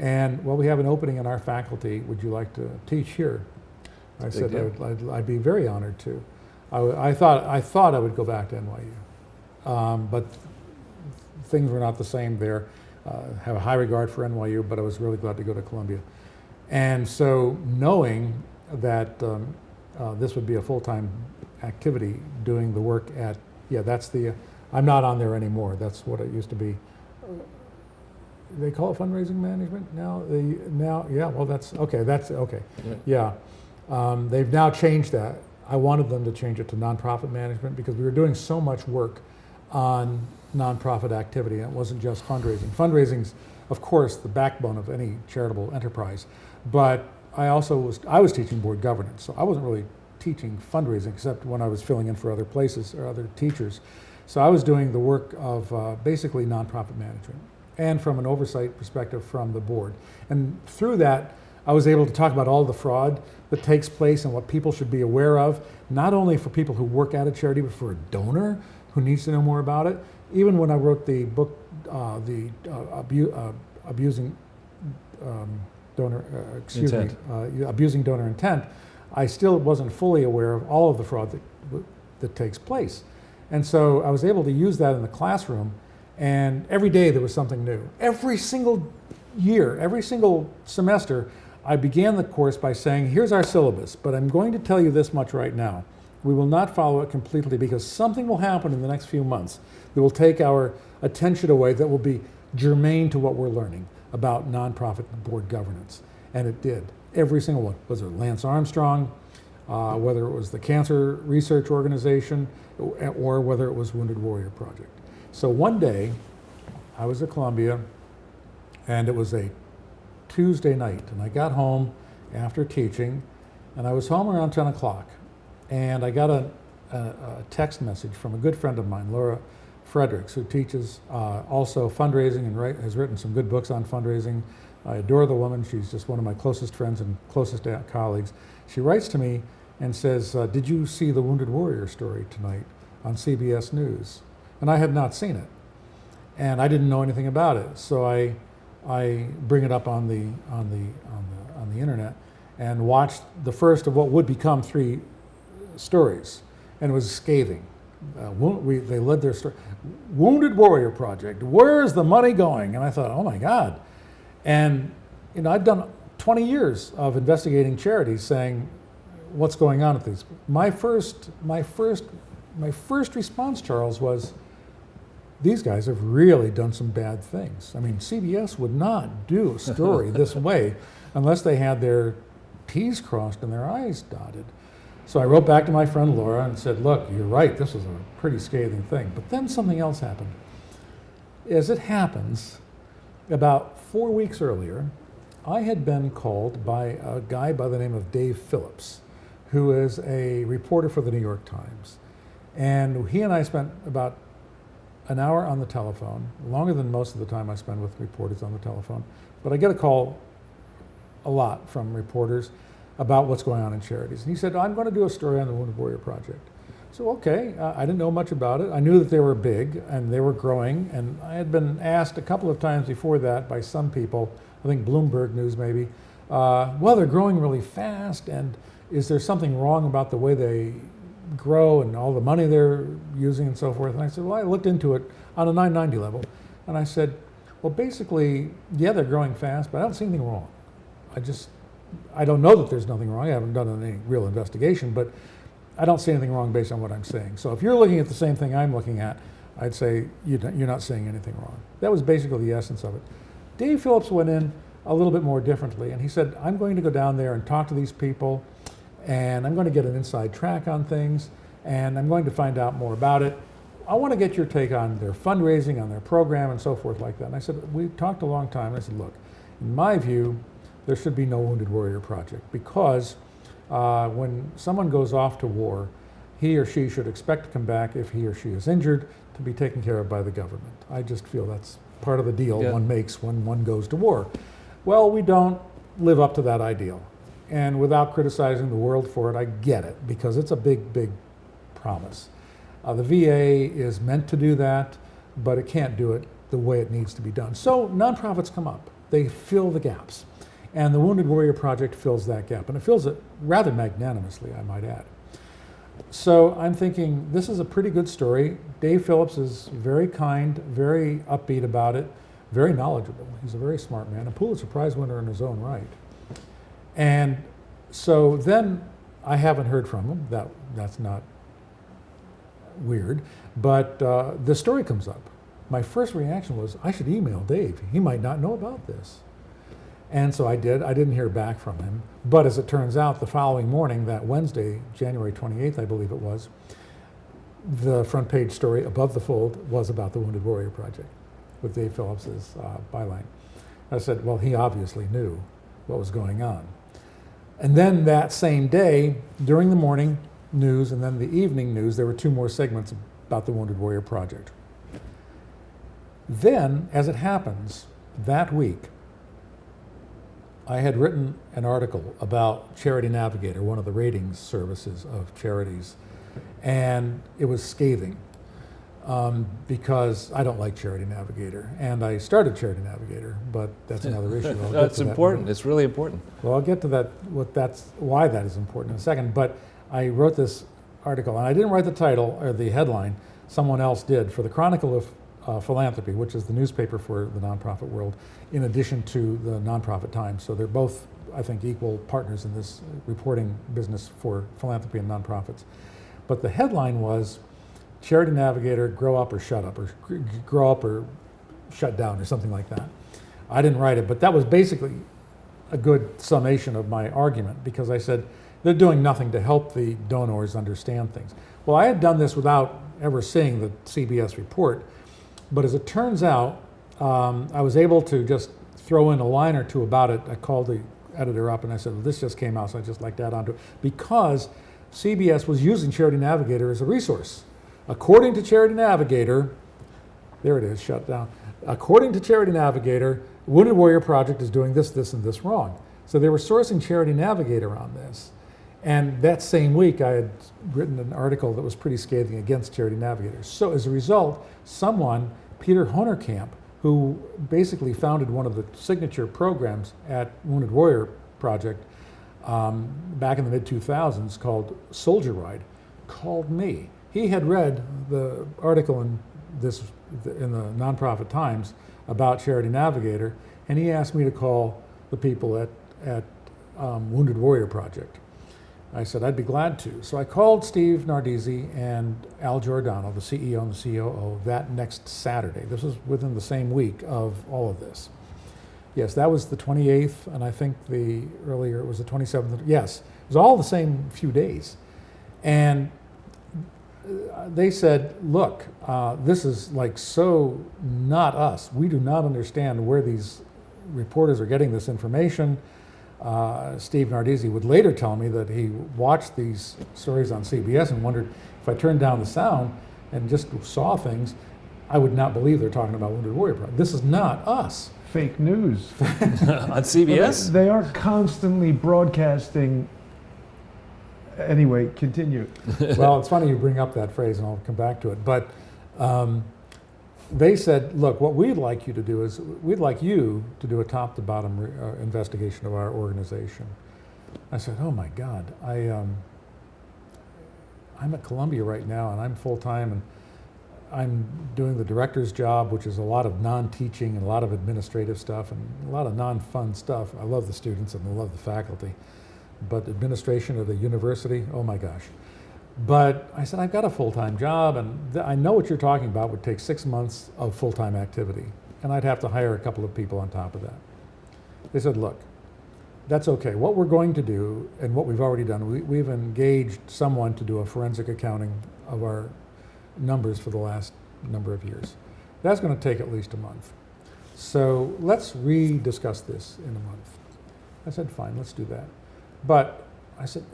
And, well, we have an opening in our faculty. Would you like to teach here? I said I'd be very honored to. I thought I would go back to NYU, but things were not the same there. Have a high regard for NYU, but I was really glad to go to Columbia. And so, knowing that this would be a full-time activity, doing the work at I'm not on there anymore. That's what it used to be. they call it fundraising management now. Yeah, well, that's okay. That's okay. Yeah, they've now changed that. I wanted them to change it to nonprofit management because we were doing so much work on nonprofit activity. And it wasn't just fundraising. Fundraising's, of course, the backbone of any charitable enterprise. But I was teaching board governance, so I wasn't really teaching fundraising except when I was filling in for other places or other teachers. So I was doing the work of basically nonprofit management and from an oversight perspective from the board. And through that, I was able to talk about all the fraud that takes place and what people should be aware of, not only for people who work at a charity, but for a donor who needs to know more about it. Even when I wrote the book, Abusing Donor, Abusing Donor Intent, I still wasn't fully aware of all of the fraud that takes place. And so I was able to use that in the classroom, and every day there was something new. Every single year, every single semester, I began the course by saying, here's our syllabus, but I'm going to tell you this much right now. We will not follow it completely because something will happen in the next few months that will take our attention away, that will be germane to what we're learning about nonprofit board governance. And it did. Every single one. Was it Lance Armstrong, whether it was the Cancer Research Organization, or whether it was Wounded Warrior Project. So one day, I was at Columbia, and it was a Tuesday night, and I got home after teaching, and I was home around 10 o'clock, and I got a text message from a good friend of mine, Laura Fredericks, who teaches also fundraising and has written some good books on fundraising. I adore the woman. She's just one of my closest friends and closest colleagues. She writes to me and says, did you see the Wounded Warrior story tonight on CBS News? And I had not seen it, and I didn't know anything about it. So I bring it up on the internet and watched the first of what would become 3 stories, and it was scathing. They led their story. Wounded Warrior Project, where's the money going? And I thought, oh my God. And I've done 20 years of investigating charities, saying what's going on with these. My first response, Charles, was these guys have really done some bad things. I mean, CBS would not do a story this way unless they had their T's crossed and their I's dotted. So I wrote back to my friend Laura and said, look, you're right, this was a pretty scathing thing. But then something else happened. As it happens, about 4 weeks earlier, I had been called by a guy by the name of Dave Phillips, who is a reporter for the New York Times. And he and I spent about an hour on the telephone, longer than most of the time I spend with reporters on the telephone. But I get a call a lot from reporters about what's going on in charities. And he said, I'm going to do a story on the Wounded Warrior Project. So okay, I didn't know much about it. I knew that they were big and they were growing, and I had been asked a couple of times before that by some people, I think Bloomberg News maybe, well, they're growing really fast, and is there something wrong about the way they grow and all the money they're using and so forth? And I said, well, I looked into it on a 990 level, and I said, well, basically, yeah, they're growing fast, but I don't see anything wrong. I don't know that there's nothing wrong. I haven't done any real investigation, but I don't see anything wrong based on what I'm saying. So if you're looking at the same thing I'm looking at, I'd say you're not seeing anything wrong. That was basically the essence of it. Dave Phillips went in a little bit more differently, and he said, I'm going to go down there and talk to these people, and I'm going to get an inside track on things, and I'm going to find out more about it. I want to get your take on their fundraising, on their program, and so forth like that. And I said, we talked a long time, and I said, look, in my view, there should be no Wounded Warrior Project, because when someone goes off to war, he or she should expect to come back if he or she is injured to be taken care of by the government. I just feel that's part of the deal one makes when one goes to war. Well, we don't live up to that ideal. And without criticizing the world for it, I get it, because it's a big, big promise. The VA is meant to do that, but it can't do it the way it needs to be done. So nonprofits come up. They fill the gaps. And the Wounded Warrior Project fills that gap, and it fills it rather magnanimously, I might add. So I'm thinking, this is a pretty good story. Dave Phillips is very kind, very upbeat about it, very knowledgeable. He's a very smart man, a Pulitzer Prize winner in his own right. And so then I haven't heard from him. That's not weird, but the story comes up. my first reaction was, I should email Dave. He might not know about this. And so I did. I didn't hear back from him. But as it turns out, the following morning, that Wednesday, January 28th, I believe it was, the front page story above the fold was about the Wounded Warrior Project with Dave Phillips's byline. I said, well, he obviously knew what was going on. And then that same day, during the morning news and then the evening news, there were 2 more segments about the Wounded Warrior Project. Then, as it happens, that week, I had written an article about Charity Navigator, one of the ratings services of charities, and it was scathing because I don't like Charity Navigator, and I started Charity Navigator, but that's another issue. That's important. It's really important. Well, I'll get to that. Why that is important in a second. But I wrote this article, and I didn't write the title or the headline. Someone else did for the Chronicle of Philanthropy, which is the newspaper for the nonprofit world, in addition to the Nonprofit Times. So they're both, I think, equal partners in this reporting business for philanthropy and nonprofits. But the headline was, Charity Navigator, grow up or shut up, or grow up or shut down, or something like that. I didn't write it, but that was basically a good summation of my argument, because I said, they're doing nothing to help the donors understand things. Well, I had done this without ever seeing the CBS report, but as it turns out, I was able to just throw in a line or two about it. I called the editor up and I said, well, this just came out, so I just like to add on to it, because CBS was using Charity Navigator as a resource. According to Charity Navigator, there it is, shut down. According to Charity Navigator, Wounded Warrior Project is doing this, this, and this wrong. So they were sourcing Charity Navigator on this. And that same week, I had written an article that was pretty scathing against Charity Navigator. So as a result, someone, Peter Honerkamp, who basically founded one of the signature programs at Wounded Warrior Project back in the mid-2000s called Soldier Ride, called me. He had read the article in the Nonprofit Times about Charity Navigator, and he asked me to call the people at Wounded Warrior Project. I said I'd be glad to. So I called Steve Nardizzi and Al Giordano, the CEO and the COO, that next Saturday. This was within the same week of all of this. Yes, that was the 28th, and I think earlier it was the 27th. Yes, it was all the same few days. And they said, look, this is like so not us. We do not understand where these reporters are getting this information. Steve Nardizzi would later tell me that he watched these stories on CBS and wondered if I turned down the sound and just saw things, I would not believe they're talking about Wounded Warrior Project. This is not us. Fake news. On CBS? They are constantly broadcasting. Anyway, continue. Well, it's funny you bring up that phrase, and I'll come back to it. But they said, look, what we'd like you to do is we'd like you to do a top-to-bottom investigation of our organization. I said, oh my God, I'm at Columbia right now, and I'm full-time, and I'm doing the director's job, which is a lot of non-teaching and a lot of administrative stuff and a lot of non-fun stuff. I love the students and I love the faculty, but administration of the university, oh my gosh. But I said, I've got a full-time job, and I know what you're talking about would take 6 months of full-time activity, and I'd have to hire a couple of people on top of that. They said, look, that's okay. What we're going to do, and what we've already done, we've engaged someone to do a forensic accounting of our numbers for the last number of years. That's going to take at least a month. So let's rediscuss this in a month. I said, fine, let's do that. But I said,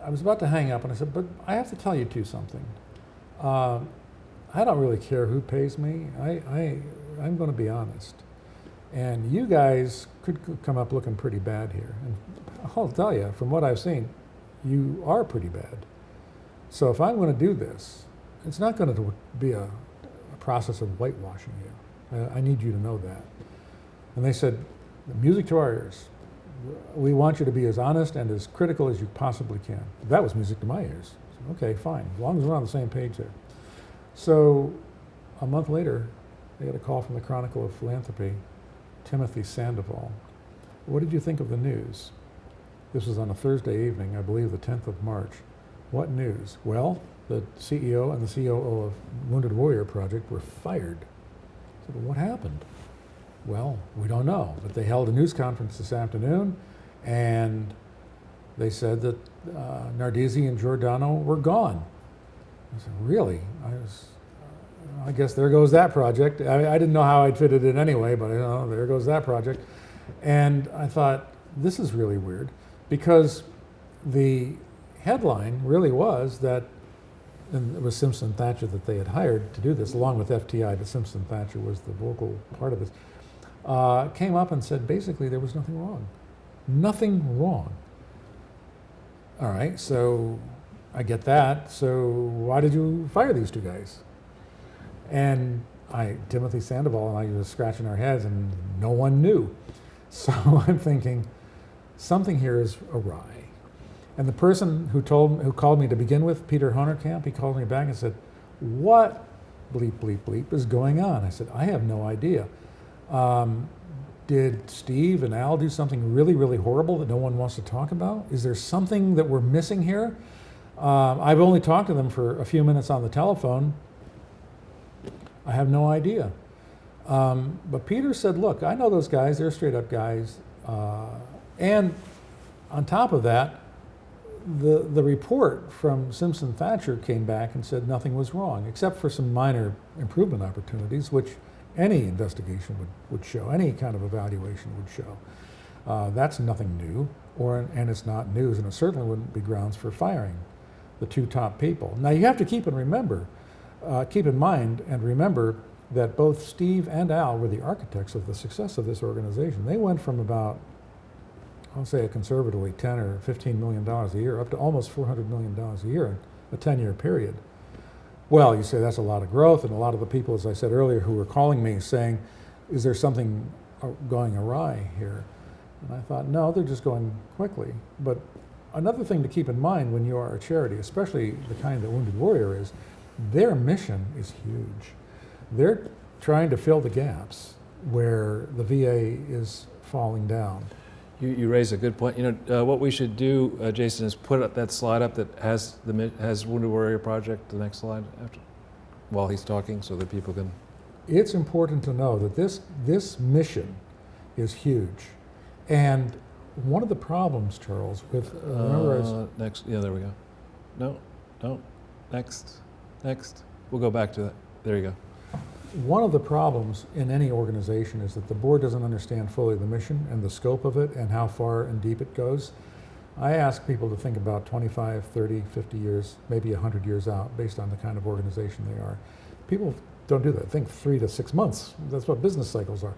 I was about to hang up, and I said, but I have to tell you two something. I don't really care who pays me. I'm going to be honest. And you guys could come up looking pretty bad here. And I'll tell you, from what I've seen, you are pretty bad. So if I'm going to do this, it's not going to be a process of whitewashing you. I need you to know that. And they said, music to our ears. We want you to be as honest and as critical as you possibly can. That was music to my ears. I said, okay, fine, as long as we're on the same page there. So a month later, I got a call from the Chronicle of Philanthropy, Timothy Sandoval. What did you think of the news? This was on a Thursday evening, I believe the 10th of March. What news? Well, the CEO and the COO of Wounded Warrior Project were fired. I said, what happened? Well, we don't know, but they held a news conference this afternoon, and they said that Nardizzi and Giordano were gone. I said, really? I guess there goes that project. I didn't know how I'd fit it in anyway, but there goes that project. And I thought, this is really weird, because the headline really was that, and it was Simpson Thatcher that they had hired to do this, along with FTI, but Simpson Thatcher was the vocal part of this, came up and said basically there was nothing wrong. Nothing wrong. All right, so I get that. So why did you fire these two guys? And Timothy Sandoval and I were scratching our heads, and no one knew. So I'm thinking, something here is awry. And the person who called me to begin with, Peter Honerkamp, he called me back and said, what bleep, bleep, bleep is going on? I said, I have no idea. Did Steve and Al do something really, really horrible that no one wants to talk about? Is there something that we're missing here? I've only talked to them for a few minutes on the telephone. I have no idea. But Peter said, look, I know those guys, they're straight up guys. And on top of that, the report from Simpson Thatcher came back and said nothing was wrong, except for some minor improvement opportunities, which any investigation would show, any kind of evaluation would show. That's nothing new, and it's not news, and it certainly wouldn't be grounds for firing the two top people. Now you have to keep in mind and remember that both Steve and Al were the architects of the success of this organization. They went from about, I'll say conservatively, $10 or $15 million a year up to almost $400 million a year in a 10-year period. Well, you say that's a lot of growth, and a lot of the people, as I said earlier, who were calling me saying, is there something going awry here? And I thought, no, they're just going quickly. But another thing to keep in mind when you are a charity, especially the kind that Wounded Warrior is, their mission is huge. They're trying to fill the gaps where the VA is falling down. You raise a good point. What we should do, Jason, is put up that slide up that has Wounded Warrior Project. The next slide after, while he's talking, so that people can. It's important to know that this mission is huge, and one of the problems, Charles, with next. Yeah, there we go. No, next. We'll go back to that. There you go. One of the problems in any organization is that the board doesn't understand fully the mission and the scope of it and how far and deep it goes. I ask people to think about 25, 30, 50 years, maybe 100 years out, based on the kind of organization they are. People don't do that. Think 3 to 6 months. That's what business cycles are.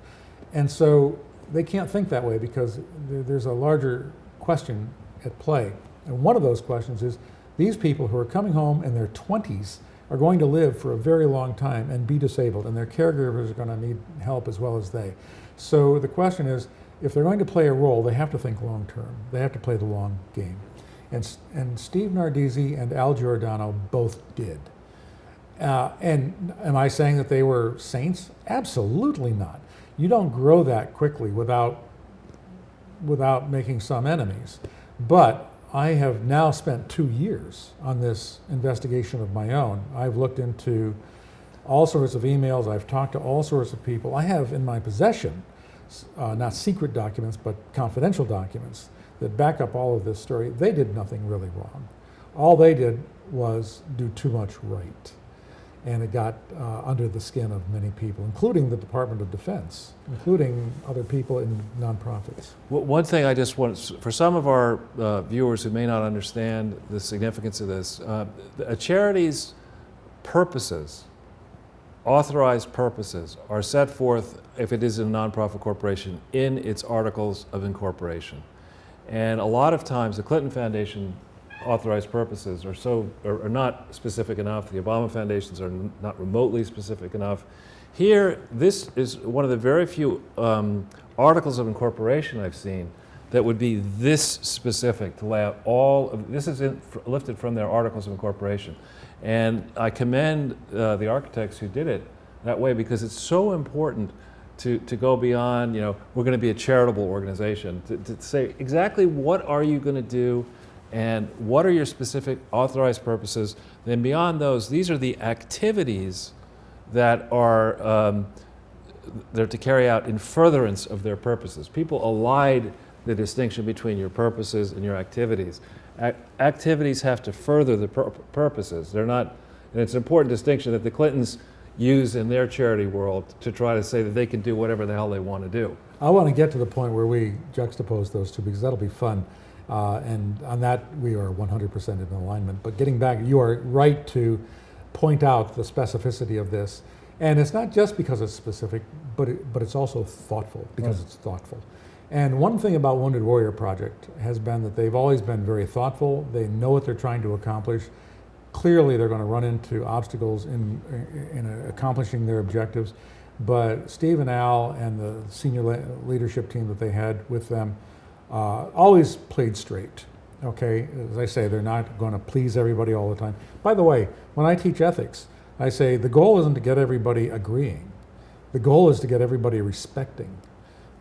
And so they can't think that way because there's a larger question at play. And one of those questions is, these people who are coming home in their 20s are going to live for a very long time and be disabled, and their caregivers are going to need help as well as they. So the question is, if they're going to play a role, they have to think long term. They have to play the long game. And Steve Nardizzi and Al Giordano both did. And am I saying that they were saints? Absolutely not. You don't grow that quickly without making some enemies. But I have now spent 2 years on this investigation of my own. I've looked into all sorts of emails. I've talked to all sorts of people. I have in my possession, not secret documents, but confidential documents that back up all of this story. They did nothing really wrong. All they did was do too much right. And it got under the skin of many people, including the Department of Defense, including other people in nonprofits. Well, one thing I just want, for some of our viewers who may not understand the significance of this, a charity's purposes, authorized purposes, are set forth, if it is a nonprofit corporation, in its articles of incorporation. And a lot of times the Clinton Foundation authorized purposes are not specific enough. The Obama Foundations are not remotely specific enough. Here, this is one of the very few articles of incorporation I've seen that would be this specific to lay out all of, this is lifted from their articles of incorporation. And I commend the architects who did it that way, because it's so important to go beyond, we're going to be a charitable organization, to say exactly what are you going to do and what are your specific authorized purposes. Then beyond those, these are the activities that are they're to carry out in furtherance of their purposes. People elide the distinction between your purposes and your activities. Activities have to further the purposes. They're not, and it's an important distinction that the Clintons use in their charity world to try to say that they can do whatever the hell they want to do. I want to get to the point where we juxtapose those two because that'll be fun. And on that, we are 100% in alignment. But getting back, you are right to point out the specificity of this. And it's not just because it's specific, but it's also thoughtful because it's thoughtful. And one thing about Wounded Warrior Project has been that they've always been very thoughtful. They know what they're trying to accomplish. Clearly, they're going to run into obstacles in accomplishing their objectives. But Steve and Al and the senior leadership team that they had with them always played straight. Okay, as I say, they're not going to please everybody all the time. By the way, when I teach ethics, I say the goal isn't to get everybody agreeing. The goal is to get everybody respecting,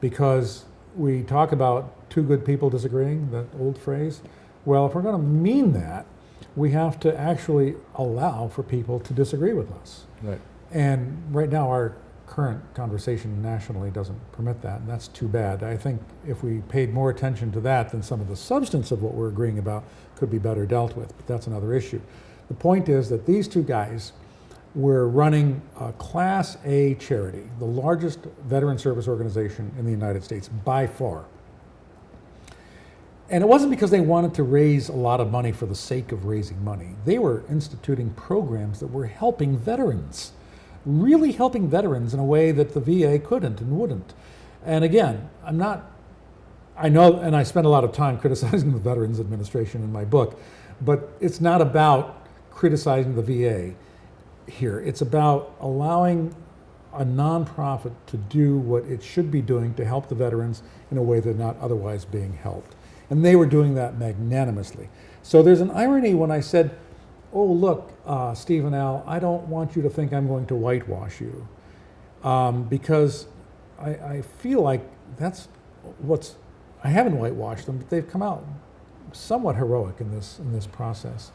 because we talk about two good people disagreeing, that old phrase. Well, if we're going to mean that, we have to actually allow for people to disagree with us. Right. And right now, our current conversation nationally doesn't permit that, and that's too bad. I think if we paid more attention to that, then some of the substance of what we're agreeing about could be better dealt with, but that's another issue. The point is that these two guys were running a Class A charity, the largest veteran service organization in the United States by far. And it wasn't because they wanted to raise a lot of money for the sake of raising money. They were instituting programs that were helping veterans, really helping veterans in a way that the VA couldn't and wouldn't. And again, I know, and I spend a lot of time criticizing the Veterans Administration in my book, but it's not about criticizing the VA here. It's about allowing a nonprofit to do what it should be doing to help the veterans in a way they're not otherwise being helped. And they were doing that magnanimously. So there's an irony when I said, oh, look, Steve and Al, I don't want you to think I'm going to whitewash you, because I feel like that's I haven't whitewashed them, but they've come out somewhat heroic in this process.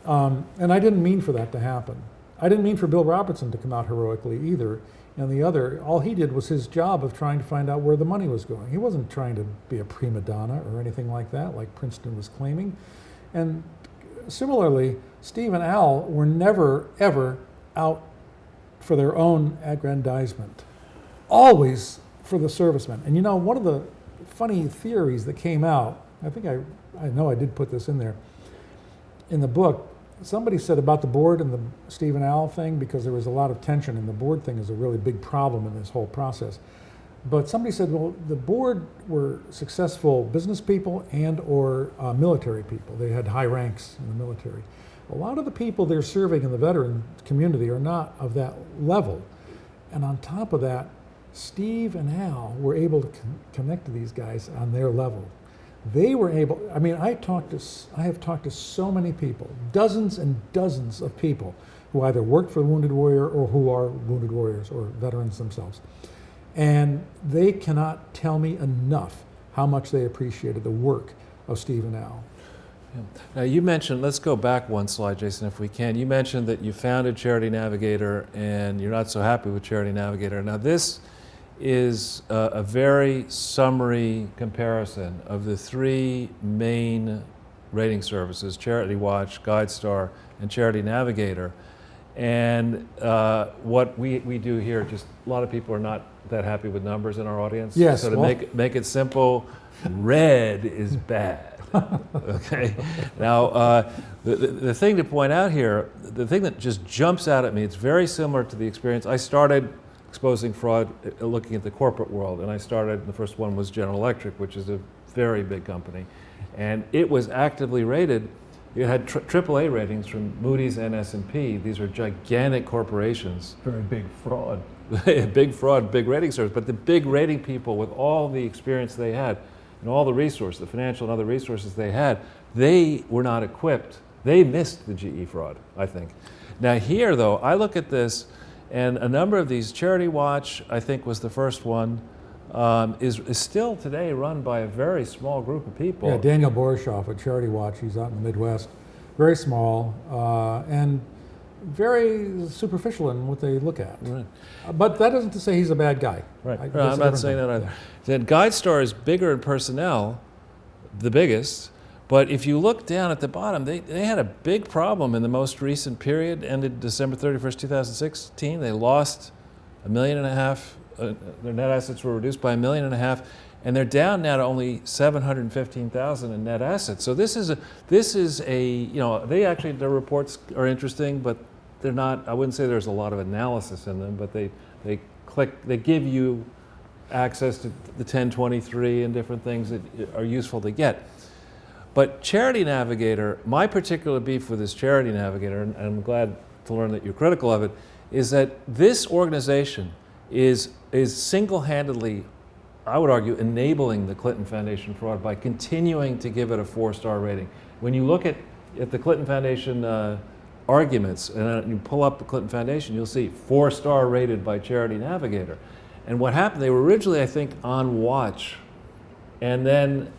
And I didn't mean for that to happen. I didn't mean for Bill Robertson to come out heroically either. And the other, all he did was his job of trying to find out where the money was going. He wasn't trying to be a prima donna or anything like that, like Princeton was claiming. And similarly, Steve and Al were never, ever out for their own aggrandizement. Always for the servicemen. And you know, one of the funny theories that came out, I think I know I did put this in there, in the book, somebody said about the board and the Steve and Al thing, because there was a lot of tension, and the board thing is a really big problem in this whole process. But somebody said, well, the board were successful business people and or military people. They had high ranks in the military. A lot of the people they're serving in the veteran community are not of that level. And on top of that, Steve and Al were able to connect to these guys on their level. They were able, I mean, I have talked to so many people, dozens and dozens of people who either worked for Wounded Warrior or who are Wounded Warriors or veterans themselves. And they cannot tell me enough how much they appreciated the work of Steve and Al. Yeah. Now you mentioned, let's go back one slide, Jason, if we can. You mentioned that you founded Charity Navigator and you're not so happy with Charity Navigator. Now this is a very summary comparison of the three main rating services, Charity Watch, GuideStar, and Charity Navigator. And what we do here, just a lot of people are not that happy with numbers in our audience. Yes. So to make it simple, red is bad. Okay. Now, the thing to point out here, the thing that just jumps out at me, it's very similar to the experience. I started exposing fraud looking at the corporate world, and the first one was General Electric, which is a very big company. And it was actively rated. It had AAA ratings from Moody's and S&P. These are gigantic corporations. Very big fraud. Big fraud, big rating service. But the big rating people, with all the experience they had and all the resources, the financial and other resources they had, they were not equipped. They missed the GE fraud, I think. Now here, though, I look at this, and a number of these, Charity Watch, I think was the first one, is still today run by a very small group of people. Yeah, Daniel Borishoff at Charity Watch, he's out in the Midwest, very small. And very superficial in what they look at. Right. But that isn't to say he's a bad guy. Right. That's I'm a not different saying thing. that either. Then GuideStar is bigger in personnel, the biggest. But if you look down at the bottom, they had a big problem in the most recent period, ended December 31st, 2016. They lost $1.5 million. Their net assets were reduced by $1.5 million, and they're down now to only $715,000 in net assets. So this is a you know, their reports are interesting, but they're not. I wouldn't say there's a lot of analysis in them, but they give you access to the 1023 and different things that are useful to get. But Charity Navigator, my particular beef with this Charity Navigator, and I'm glad to learn that you're critical of it, is that this organization is single-handedly, I would argue, enabling the Clinton Foundation fraud by continuing to give it a 4-star rating. When you look at the Clinton Foundation arguments, and you pull up the Clinton Foundation, you'll see 4-star rated by Charity Navigator. And what happened, they were originally, I think, on watch, and then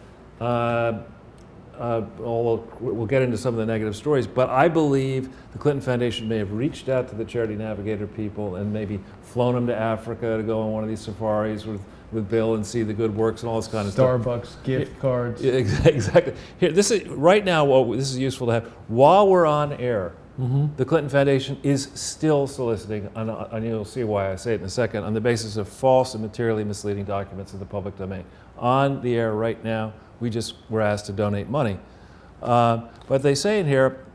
we'll get into some of the negative stories, but I believe the Clinton Foundation may have reached out to the Charity Navigator people and maybe flown them to Africa to go on one of these safaris with Bill and see the good works and all this kind of stuff. Starbucks gift cards. Yeah, exactly. Here, this is right now. This is useful to have while we're on air. The Clinton Foundation is still soliciting, and you'll see why I say it in a second, on the basis of false and materially misleading documents in the public domain. On the air right now, we just were asked to donate money. But they say in here,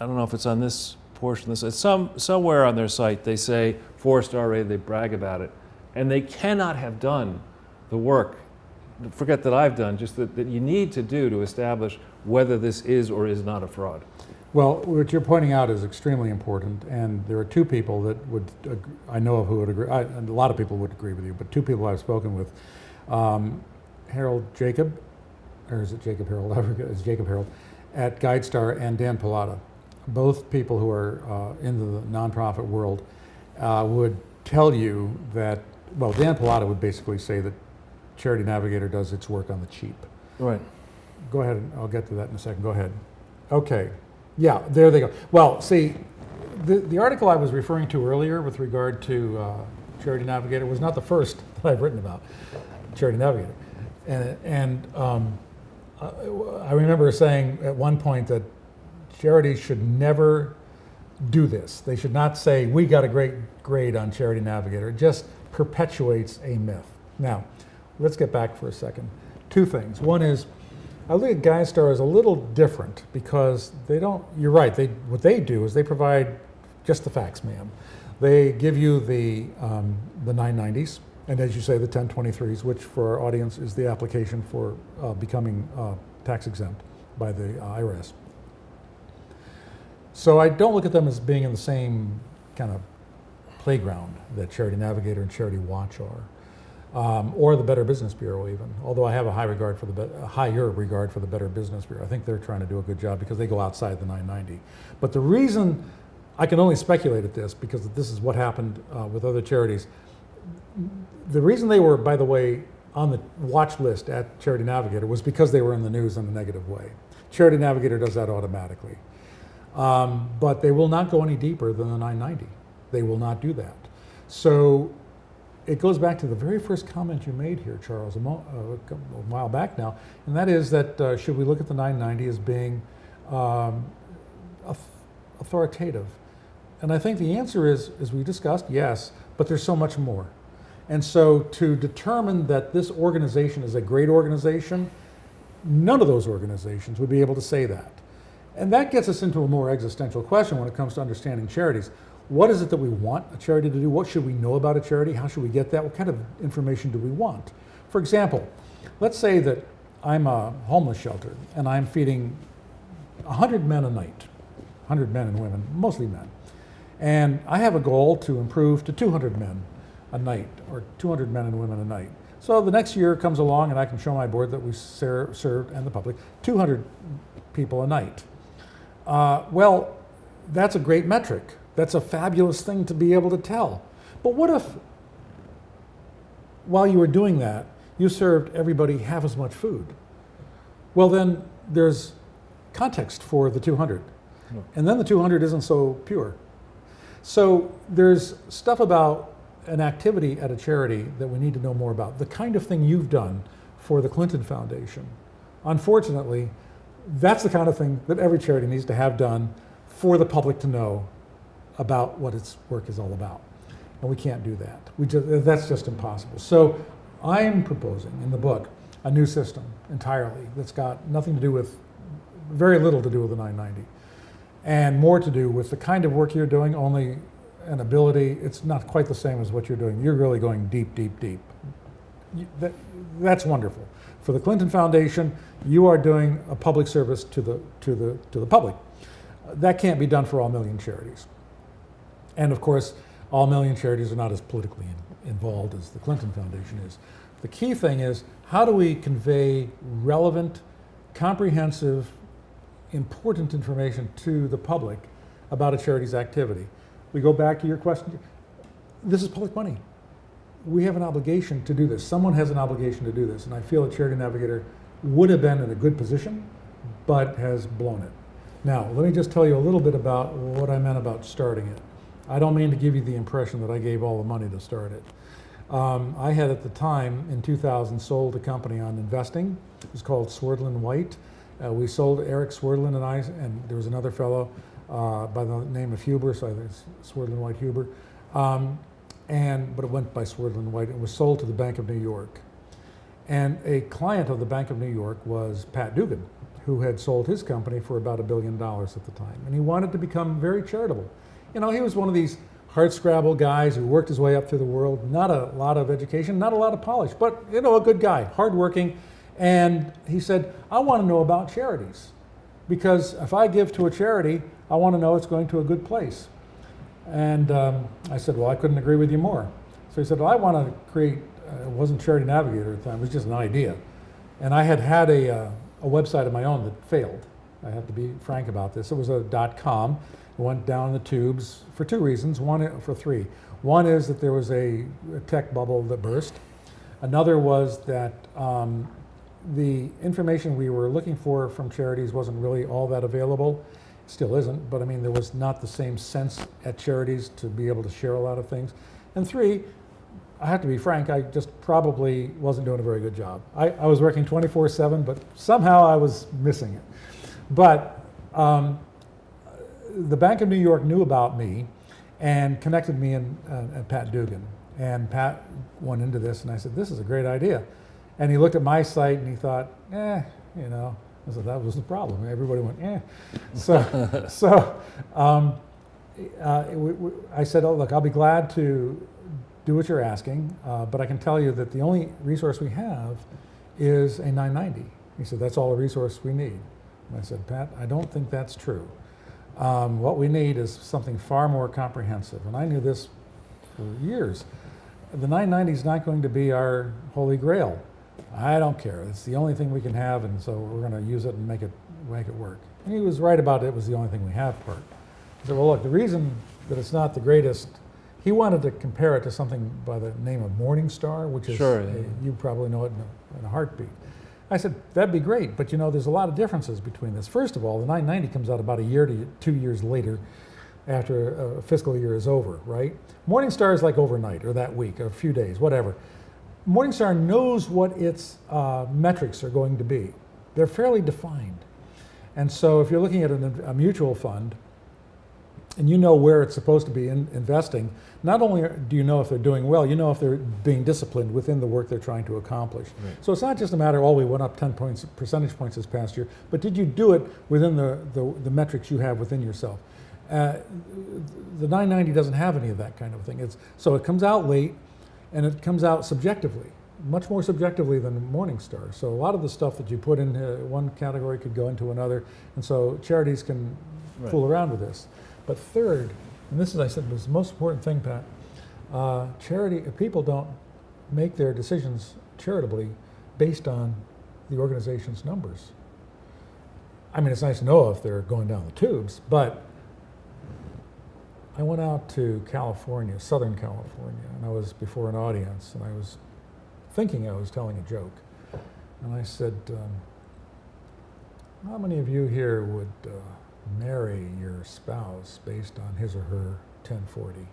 I don't know if it's on this portion, it's somewhere on their site, they say 4-star rated, they brag about it. And they cannot have done the work, forget that I've done, just that you need to do to establish whether this is or is not a fraud. Well, what you're pointing out is extremely important, and there are two people that I know of who would agree, and a lot of people would agree with you, but two people I've spoken with, Harold Jacob, or is it Jacob Harold? I forget, it's Jacob Harold, at GuideStar, and Dan Pilata. Both people who are in the nonprofit world would tell you that, well, Dan Pilata would basically say that Charity Navigator does its work on the cheap. Right. Go ahead, I'll get to that in a second. Go ahead. Okay. Yeah, there they go. Well, see, the article I was referring to earlier with regard to Charity Navigator was not the first that I've written about Charity Navigator. And I remember saying at one point that charities should never do this. They should not say, we got a great grade on Charity Navigator. It just perpetuates a myth. Now, let's get back for a second. Two things. One is, I look at GuideStar as a little different because they don't, you're right, what they do is they provide just the facts, ma'am. They give you the 990s, and as you say, the 1023s, which for our audience is the application for becoming tax exempt by the IRS. So I don't look at them as being in the same kind of playground that Charity Navigator and Charity Watch are, or the Better Business Bureau even. Although I have a higher regard for the Better Business Bureau. I think they're trying to do a good job because they go outside the 990. But the reason I can only speculate at this because this is what happened with other charities. The reason they were, by the way, on the watch list at Charity Navigator was because they were in the news in a negative way. Charity Navigator does that automatically. But they will not go any deeper than the 990. They will not do that. So it goes back to the very first comment you made here, Charles, a while back now, and that is that should we look at the 990 as being authoritative? And I think the answer is, as we discussed, yes, but there's so much more. And so to determine that this organization is a great organization, none of those organizations would be able to say that. And that gets us into a more existential question when it comes to understanding charities. What is it that we want a charity to do? What should we know about a charity? How should we get that? What kind of information do we want? For example, let's say that I'm a homeless shelter and I'm feeding 100 men a night, 100 men and women, mostly men. And I have a goal to improve to 200 men a night, or 200 men and women a night. So the next year comes along and I can show my board that we served, and the public, 200 people a night. Well, that's a great metric. That's a fabulous thing to be able to tell. But what if, while you were doing that, you served everybody half as much food? Well, then there's context for the 200. And then the 200 isn't so pure. So there's stuff about an activity at a charity that we need to know more about. The kind of thing you've done for the Clinton Foundation. Unfortunately, that's the kind of thing that every charity needs to have done for the public to know about what its work is all about. And we can't do that. That's just impossible. So I'm proposing in the book a new system entirely that's got nothing to do with, very little to do with the 990, and more to do with the kind of work you're doing, only an ability. It's not quite the same as what you're doing. You're really going deep, deep, deep. That's wonderful. For the Clinton Foundation, you are doing a public service to the public. That can't be done for all million charities. And of course, all million charities are not as politically involved as the Clinton Foundation is. The key thing is, how do we convey relevant, comprehensive, important information to the public about a charity's activity? We go back to your question. This is public money. We have an obligation to do this. Someone has an obligation to do this, and I feel a Charity Navigator would have been in a good position, but has blown it. Now, let me just tell you a little bit about what I meant about starting it. I don't mean to give you the impression that I gave all the money to start it. I had at the time, in 2000, sold a company on investing. It was called Swerdlin White. We sold, Eric Swerdlin and I, and there was another fellow by the name of Huber, so it's Swerdlin White Huber. But it went by Swerdlin White. It was sold to the Bank of New York. And a client of the Bank of New York was Pat Dugan, who had sold his company for about $1 billion at the time. And he wanted to become very charitable. You know, he was one of these hardscrabble guys who worked his way up through the world, not a lot of education, not a lot of polish, but, you know, a good guy, hardworking. And he said, I want to know about charities, because if I give to a charity, I want to know it's going to a good place. And I said, well, I couldn't agree with you more. So he said, well, I want to create, it wasn't Charity Navigator at the time, it was just an idea. And I had a website of my own that failed. I have to be frank about this. It was a .com. It went down the tubes for two reasons, for three. One is that there was a tech bubble that burst. Another was that the information we were looking for from charities wasn't really all that available. Still isn't, but I mean, there was not the same sense at charities to be able to share a lot of things. And three, I have to be frank, I just probably wasn't doing a very good job. I was working 24/7, but somehow I was missing it. But the Bank of New York knew about me and connected me and Pat Dugan. And Pat went into this, and I said, this is a great idea. And he looked at my site and he thought, you know, I said, that was the problem. Everybody went, I said, oh, look, I'll be glad to do what you're asking, but I can tell you that the only resource we have is a 990. He said, that's all the resource we need. And I said, Pat, I don't think that's true. What we need is something far more comprehensive. And I knew this for years. The 990 is not going to be our holy grail. I don't care. It's the only thing we can have, and so we're going to use it and make it work. And he was right about it was the only thing we have part. I said, well, look, the reason that it's not the greatest, he wanted to compare it to something by the name of Morningstar, which is, sure, you probably know it in a heartbeat. I said, that'd be great, but you know, there's a lot of differences between this. First of all, the 990 comes out about a year to 2 years later after a fiscal year is over, right? Morningstar is like overnight or that week or a few days, whatever. Morningstar knows what its metrics are going to be. They're fairly defined. And so if you're looking at a mutual fund and you know where it's supposed to be investing, not only do you know if they're doing well, you know if they're being disciplined within the work they're trying to accomplish. Right. So it's not just a matter, oh, we went up 10 percentage points this past year, but did you do it within the metrics you have within yourself? The 990 doesn't have any of that kind of thing. So it comes out late, and it comes out subjectively, much more subjectively than Morningstar. So a lot of the stuff that you put in one category could go into another, and so charities can fool around with this. But third, and this is, I said, was the most important thing, Pat, people don't make their decisions charitably based on the organization's numbers. I mean, it's nice to know if they're going down the tubes, but I went out to California, Southern California, and I was before an audience, and I was thinking I was telling a joke. And I said, how many of you here would marry your spouse based on his or her 1040?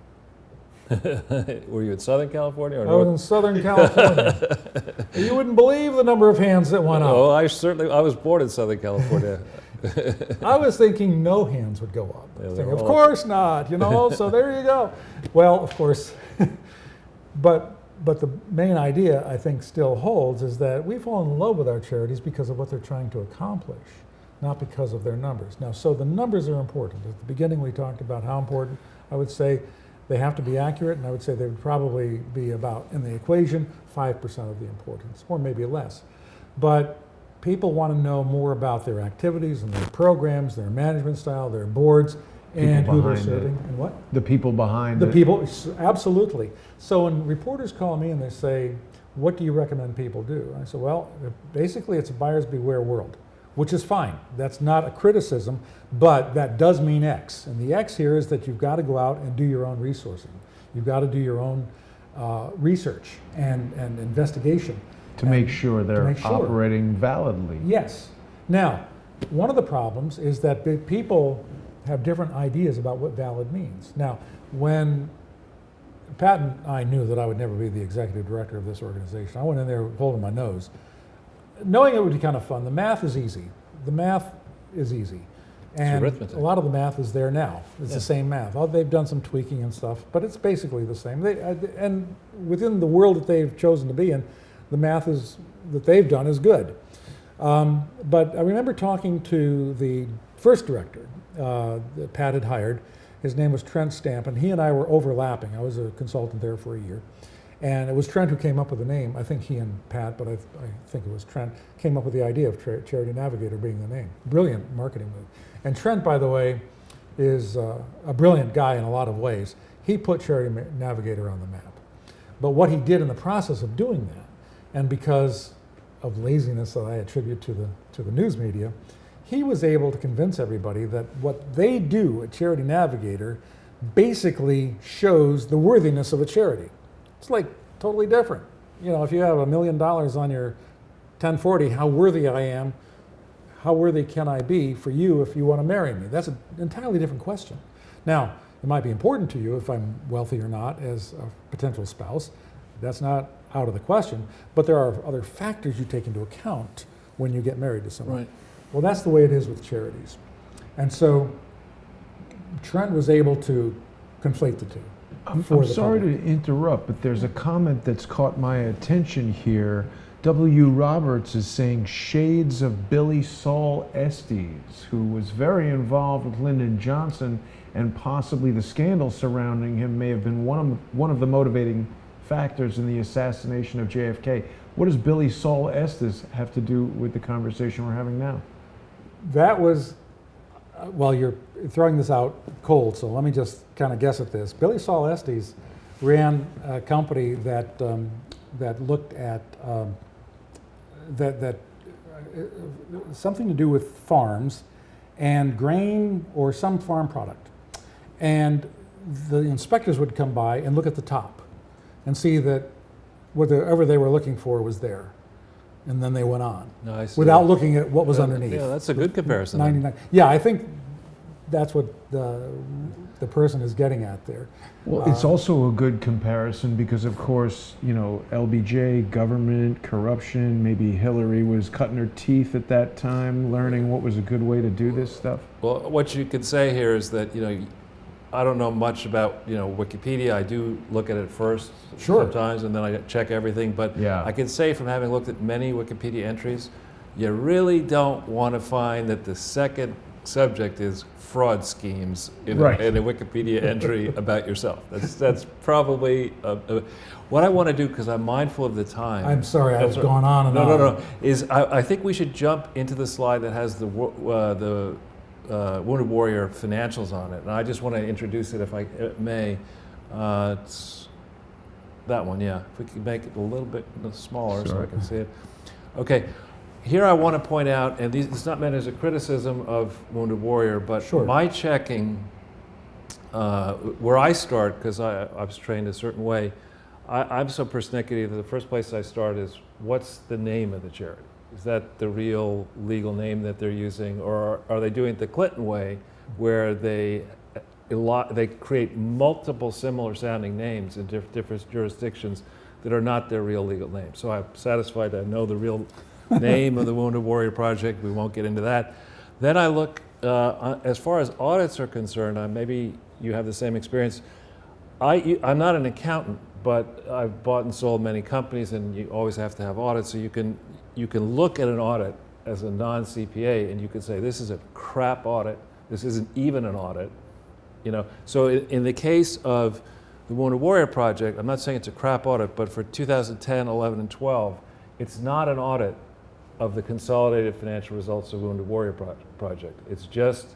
Were you in Southern California or I was North? in Southern California. You wouldn't believe the number of hands that went Oh, up. I was born in Southern California. I was thinking no hands would go up. Yeah, Thinking, they're of all- course not, so there you go. Well, of course, but the main idea I think still holds is that we fall in love with our charities because of what they're trying to accomplish, not because of their numbers. Now, so the numbers are important. At the beginning we talked about how important. I would say they have to be accurate, and I would say they would probably be about, in the equation, 5% of the importance, or maybe less. But people want to know more about their activities and their programs, their management style, their boards, and who they're behind it. serving, and what? The people behind The it. people, absolutely. So when reporters call me and they say, what do you recommend people do? I say, well, basically it's a buyer's beware world, which is fine. That's not a criticism, but that does mean X. And the X here is that you've got to go out and do your own resourcing. You've got to do your own research and investigation. To make sure they're make sure. operating validly. Yes. Now, one of the problems is that people have different ideas about what valid means. Now, when Pat and I knew that I would never be the executive director of this organization, I went in there holding my nose, knowing it would be kind of fun. The math is easy. The math is easy. And arithmetic. a lot of the math is there now. It's the same math. They've done some tweaking and stuff, but it's basically the same. And within the world that they've chosen to be in, the math that they've done is good. But I remember talking to the first director that Pat had hired. His name was Trent Stamp, and he and I were overlapping. I was a consultant there for a year. And it was Trent who came up with the name. I think he and Pat, but I think it was Trent, came up with the idea of Charity Navigator being the name. Brilliant marketing move. And Trent, by the way, is a brilliant guy in a lot of ways. He put Charity Navigator on the map. But what he did in the process of doing that, and because of laziness that I attribute to the news media, he was able to convince everybody that what they do at Charity Navigator basically shows the worthiness of a charity. It's like totally different. If you have $1 million on your 1040, how worthy I am, how worthy can I be for you if you want to marry me? That's an entirely different question. Now, it might be important to you if I'm wealthy or not as a potential spouse. That's not out of the question, but there are other factors you take into account when you get married to someone. Right. Well, that's the way it is with charities. And so Trent was able to conflate the two. I'm for the sorry public. to interrupt, but there's a comment that's caught my attention here. W. Roberts is saying shades of Billy Saul Estes, who was very involved with Lyndon Johnson, and possibly the scandal surrounding him may have been one of the motivating factors in the assassination of JFK. What does Billy Saul Estes have to do with the conversation we're having now? That was, well, you're throwing this out cold, so let me just kind of guess at this. Billy Saul Estes ran a company that looked at something to do with farms and grain or some farm product. And the inspectors would come by and look at the top and see that whatever they were looking for was there. And then they went on No, I see. without looking at what was underneath. Yeah, that's a good comparison. then. 99. Yeah, I think that's what the person is getting at there. Well, it's also a good comparison because, of course, LBJ, government, corruption, maybe Hillary was cutting her teeth at that time, learning what was a good way to do this stuff. Well, what you could say here is that, I don't know much about, Wikipedia. I do look at it first Sure. sometimes, and then I check everything. But Yeah. I can say from having looked at many Wikipedia entries, you really don't want to find that the second subject is fraud schemes in, Right. in a Wikipedia entry about yourself. That's probably what I want to do, because I'm mindful of the time. I'm sorry, That's I've gone on and on. No. Is I think we should jump into the slide that has the Wounded Warrior financials on it, and I just want to introduce it, if I may. It's that one, yeah. If we could make it a little bit smaller so I Sure. can see it. Okay. Here I want to point out, and it's not meant as a criticism of Wounded Warrior, but Sure. my checking, where I start, because I was trained a certain way, I'm so persnickety that the first place I start is, what's the name of the charity? Is that the real legal name that they're using, or are they doing it the Clinton way, where they they create multiple similar sounding names in different jurisdictions that are not their real legal names. So I'm satisfied I know the real name of the Wounded Warrior Project. We won't get into that. Then I look, as far as audits are concerned, maybe you have the same experience. I'm not an accountant, but I've bought and sold many companies, and you always have to have audits. So you can look at an audit as a non-CPA, and you can say, this is a crap audit. This isn't even an audit. So in the case of the Wounded Warrior Project, I'm not saying it's a crap audit, but for 2010, 11, and 12, it's not an audit of the consolidated financial results of Wounded Warrior Project. It's just,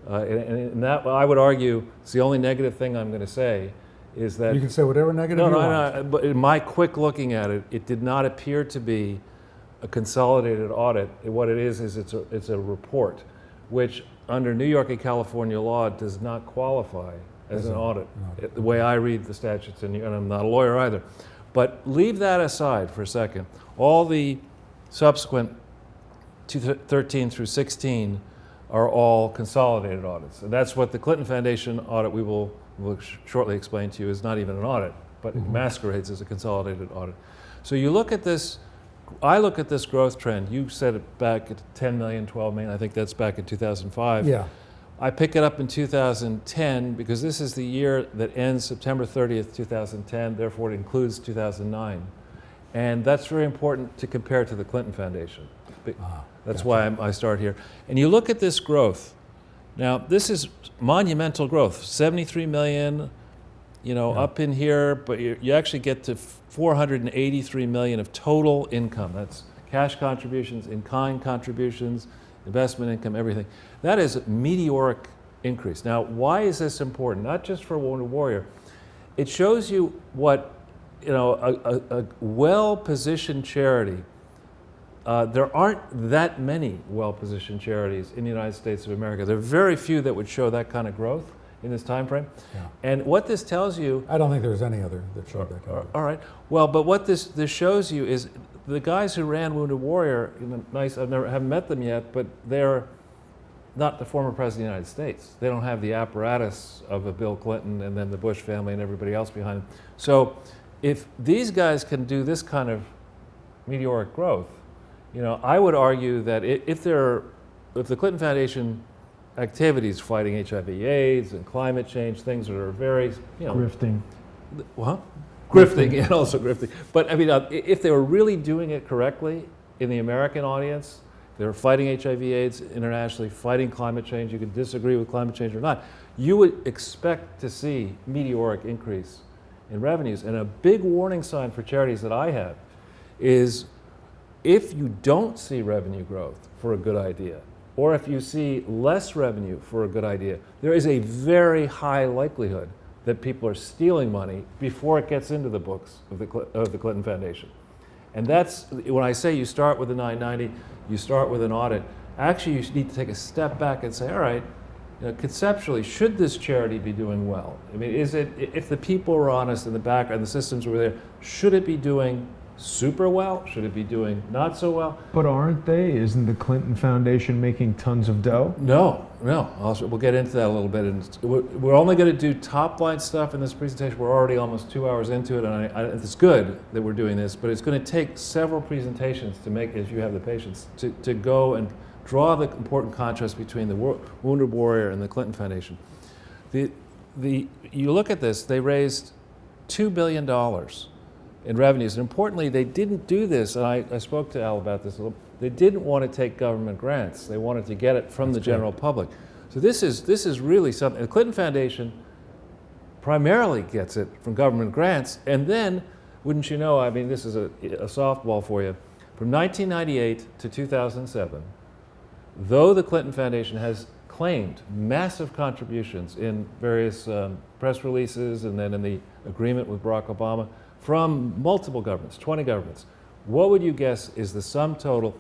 and that I would argue, it's the only negative thing I'm going to say, is that... You can say whatever negative you want. No, but in my quick looking at it, it did not appear to be a consolidated audit. What it is it's a report, which under New York and California law does not qualify as an audit, the way I read the statutes, and I'm not a lawyer either. But leave that aside for a second. All the subsequent 13 through 16 are all consolidated audits. And that's what the Clinton Foundation audit we will shortly explain to you is not even an audit, but it masquerades as a consolidated audit. So you look at this, I look at this growth trend. You said it back at 10 million, 12 million. I think that's back in 2005. Yeah. I pick it up in 2010 because this is the year that ends September 30th, 2010. Therefore, it includes 2009. And that's very important to compare to the Clinton Foundation. That's why I start here. And you look at this growth. Now, this is monumental growth, 73 million, up in here, but you actually get to 483 million of total income. That's cash contributions, in-kind contributions, investment income, everything. That is a meteoric increase. Now, why is this important? Not just for Wounded Warrior. It shows you what, a well-positioned charity. There aren't that many well-positioned charities in the United States of America. There are very few that would show that kind of growth in this time frame. Yeah. And what this tells you... I don't think there's any other that showed that kind of growth. All right. Well, but what this shows you is the guys who ran Wounded Warrior, haven't met them yet, but they're not the former president of the United States. They don't have the apparatus of a Bill Clinton and then the Bush family and everybody else behind them. So if these guys can do this kind of meteoric growth, I would argue that if the Clinton Foundation activities fighting HIV/AIDS and climate change, things that are very, Grifting. What? Grifting, and also grifting. But if they were really doing it correctly in the American audience, they were fighting HIV/AIDS internationally, fighting climate change. You could disagree with climate change or not. You would expect to see meteoric increase in revenues. And a big warning sign for charities that I have is if you don't see revenue growth for a good idea, or if you see less revenue for a good idea, there is a very high likelihood that people are stealing money before it gets into the books of the Clinton Foundation. And that's, when I say you start with a 990, you start with an audit, actually you need to take a step back and say, all right, conceptually, should this charity be doing well? I mean, if the people were honest in the background, the systems were there, should it be doing super well? Should it be doing not so well? But aren't they? Isn't the Clinton Foundation making tons of dough? No. We'll get into that a little bit. And we're only going to do top line stuff in this presentation. We're already almost 2 hours into it, and it's good that we're doing this, but it's going to take several presentations to make, if you have the patience, to go and draw the important contrast between the Wounded Warrior and the Clinton Foundation. You look at this, they raised $2 billion in revenues. And importantly, they didn't do this, and I spoke to Al about this a little. They didn't want to take government grants. They wanted to get it from the general public. So this is really something. The Clinton Foundation primarily gets it from government grants, and then, wouldn't you know, I mean, this is a softball for you. From 1998 to 2007, though the Clinton Foundation has claimed massive contributions in various press releases and then in the agreement with Barack Obama, from multiple governments, 20 governments. What would you guess is the sum total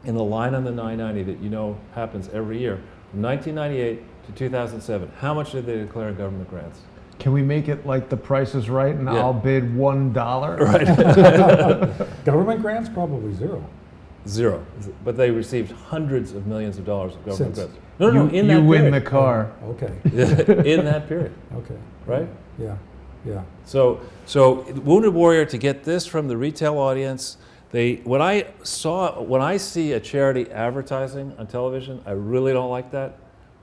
in the line on the 990 that happens every year, from 1998 to 2007? How much did they declare in government grants? Can we make it like The Price is Right and I'll bid $1? Right. Government grants, probably zero. Zero. But they received hundreds of millions of dollars of government Since. grants. No, in that you win period. the car. Okay. In that period, Okay. right? Yeah. Yeah. So Wounded Warrior, to get this from the retail audience, when I see a charity advertising on television, I really don't like that.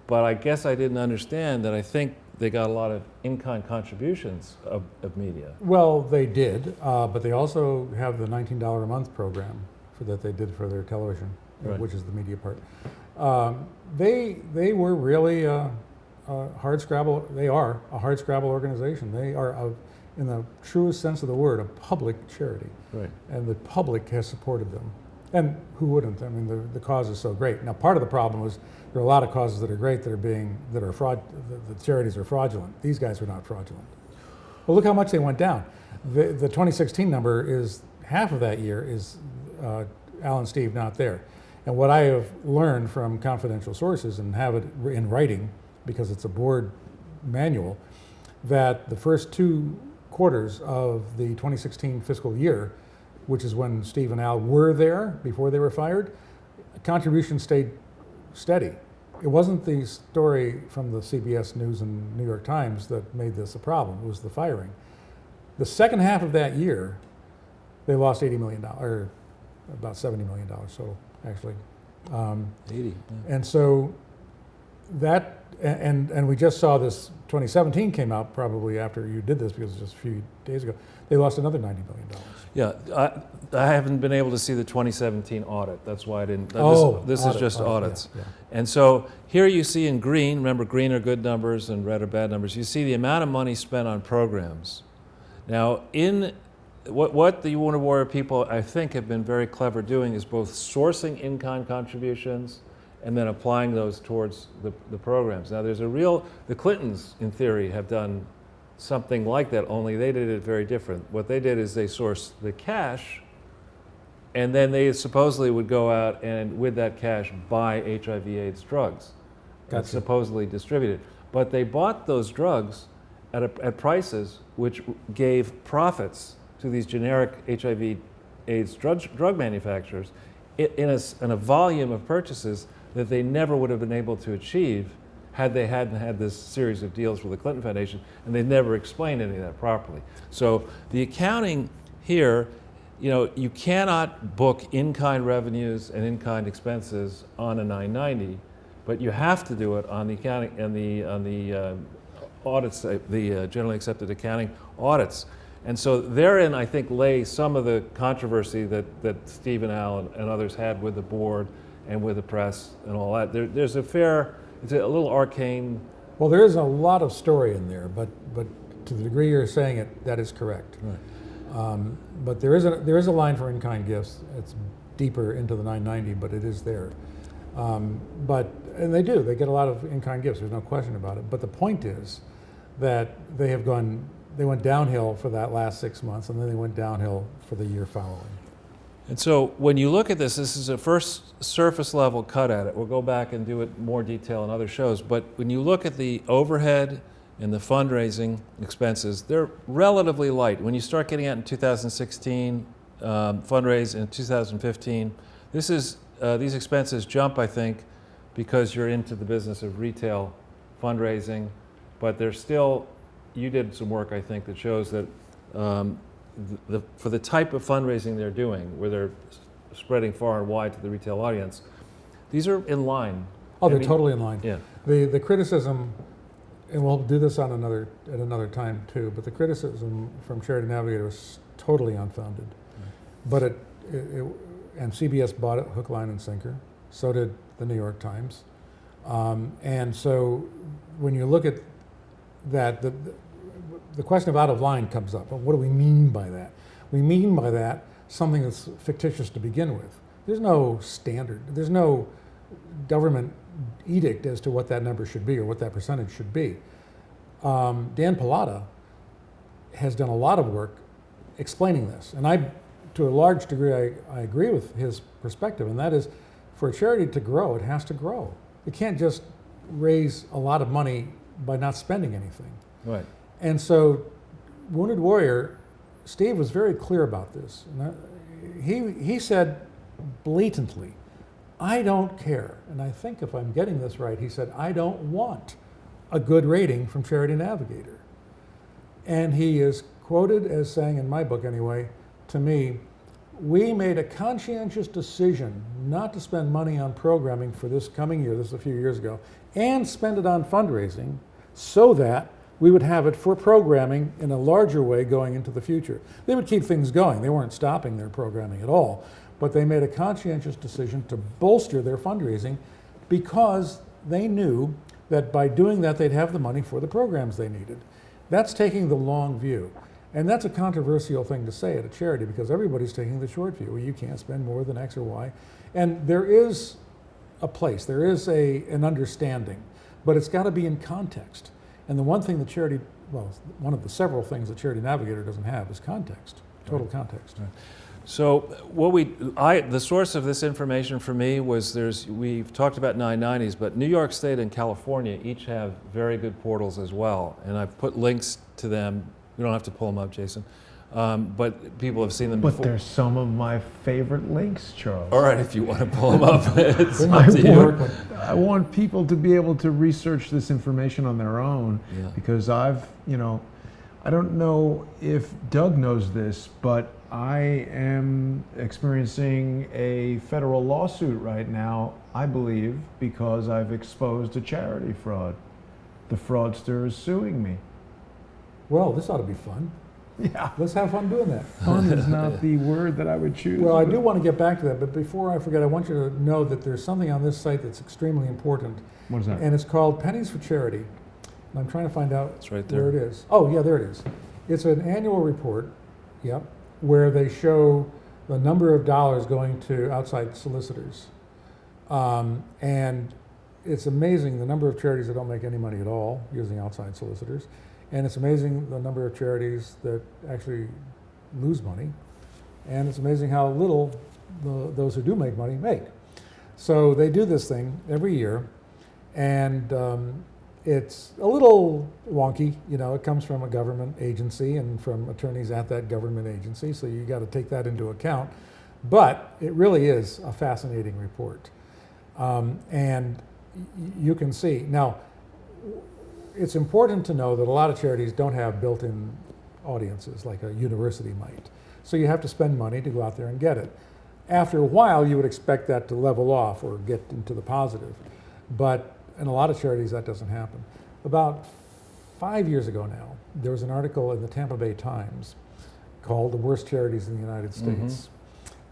But I guess I didn't understand that I think they got a lot of in-kind contributions of media. Well, they did, but they also have the $19 a month program that they did for their television, Right. which is the media part. They were really a hard scrabble. They are a hard scrabble organization. They are, in the truest sense of the word, a public charity, Right. and the public has supported them. And who wouldn't? I mean, the cause is so great. Now, part of the problem was there are a lot of causes that are great that are fraud. The charities are fraudulent. These guys are not fraudulent. Well, look how much they went down. The 2016 number is half of that year is Al and Steve not there. And what I have learned from confidential sources and have it in writing, because it's a board manual, that the first 2 quarters of the 2016 fiscal year, which is when Steve and Al were there before they were fired, contributions stayed steady. It wasn't the story from the CBS News and New York Times that made this a problem. It was the firing. The second half of that year, they lost $80 million, or about $70 million total, actually. 80. And so that, and we just saw this, 2017 came out probably after you did this, because it was just a few days ago. They lost another $90 million. Yeah, I haven't been able to see the 2017 audit. That's why I didn't. This is just audits. Yeah. And so here you see in green, remember green are good numbers and red are bad numbers, you see the amount of money spent on programs. Now, in what the Wounded Warrior people, I think, have been very clever doing is both sourcing in-kind contributions and then applying those towards the programs. Now, the Clintons, in theory, have done something like that, only they did it very different. What they did is they sourced the cash, and then they supposedly would go out and, with that cash, buy HIV/AIDS drugs and Gotcha. supposedly distribute it. But they bought those drugs at prices which gave profits to these generic HIV/AIDS drug manufacturers in a volume of purchases that they never would have been able to achieve had they hadn't had this series of deals with the Clinton Foundation, and they never explained any of that properly. So the accounting here, you cannot book in-kind revenues and in-kind expenses on a 990, but you have to do it on the accounting and the audits, the generally accepted accounting audits. And so therein, I think, lay some of the controversy that Steve and Al and others had with the board and with the press and all that. There's it's a little arcane. Well, there is a lot of story in there, but to the degree you're saying it, that is correct. Right. But there is a line for in-kind gifts. It's deeper into the 990, but it is there. And they get a lot of in-kind gifts. There's no question about it. But the point is that they went downhill for that last 6 months, and then they went downhill for the year following. And so when you look at this is a first surface level cut at it. We'll go back and do it in more detail in other shows. But when you look at the overhead and the fundraising expenses, they're relatively light. When you start getting out in 2016, fundraise in 2015, these expenses jump, I think, because you're into the business of retail fundraising. But they're still, you did some work, I think, that shows that for the type of fundraising they're doing, where they're spreading far and wide to the retail audience, these are in line. Oh, they're totally in line. Yeah. The criticism, and we'll do this at another time too, but the criticism from Charity Navigator was totally unfounded. But and CBS bought it hook, line, and sinker. So did the New York Times. And so when you look at that, the question of out of line comes up. What do we mean by that? We mean by that something that's fictitious to begin with. There's no standard. There's no government edict as to what that number should be or what that percentage should be. Dan Pallotta has done a lot of work explaining this. And to a large degree, I agree with his perspective, and that is, for a charity to grow, it has to grow. It can't just raise a lot of money by not spending anything. Right. And so Wounded Warrior, Steve was very clear about this. And he said blatantly, I don't care. And I think if I'm getting this right, he said, I don't want a good rating from Charity Navigator. And he is quoted as saying, in my book anyway, to me, we made a conscientious decision not to spend money on programming for this coming year, this is a few years ago, and spend it on fundraising so that we would have it for programming in a larger way going into the future. They would keep things going. They weren't stopping their programming at all, but they made a conscientious decision to bolster their fundraising because they knew that by doing that, they'd have the money for the programs they needed. That's taking the long view. And that's a controversial thing to say at a charity because everybody's taking the short view. Well, you can't spend more than X or Y. And there is a place, there is an understanding, but it's got to be in context. And the one thing the charity, well, one of the several things the Charity Navigator doesn't have is context, total context. Right. So the source of this information for me was we've talked about 990s, but New York State and California each have very good portals as well. And I've put links to them. You don't have to pull them up, Jason. But people have seen them before. But they're some of my favorite links, Charles. All right, if you want to pull them up, it's up to you. I want people to be able to research this information on their own because I don't know if Doug knows this, but I am experiencing a federal lawsuit right now, I believe, because I've exposed a charity fraud. The fraudster is suing me. Well, this ought to be fun. Yeah. Let's have fun doing that. Fun is not the word that I would choose. Well, I do want to get back to that, but before I forget, I want you to know that there's something on this site that's extremely important. What is that? And it's called Pennies for Charity. And I'm trying to find out It's right there. where it is. Oh, yeah, there it is. It's an annual report, where they show the number of dollars going to outside solicitors. And it's amazing the number of charities that don't make any money at all using outside solicitors. And it's amazing the number of charities that actually lose money. And it's amazing how little those who do make money make. So they do this thing every year, and it's a little wonky. It comes from a government agency and from attorneys at that government agency, so you got to take that into account. But it really is a fascinating report. And you can see. Now, it's important to know that a lot of charities don't have built-in audiences like a university might. So you have to spend money to go out there and get it. After a while, you would expect that to level off or get into the positive. But in a lot of charities, that doesn't happen. About 5 years ago now, there was an article in the Tampa Bay Times called The Worst Charities in the United States.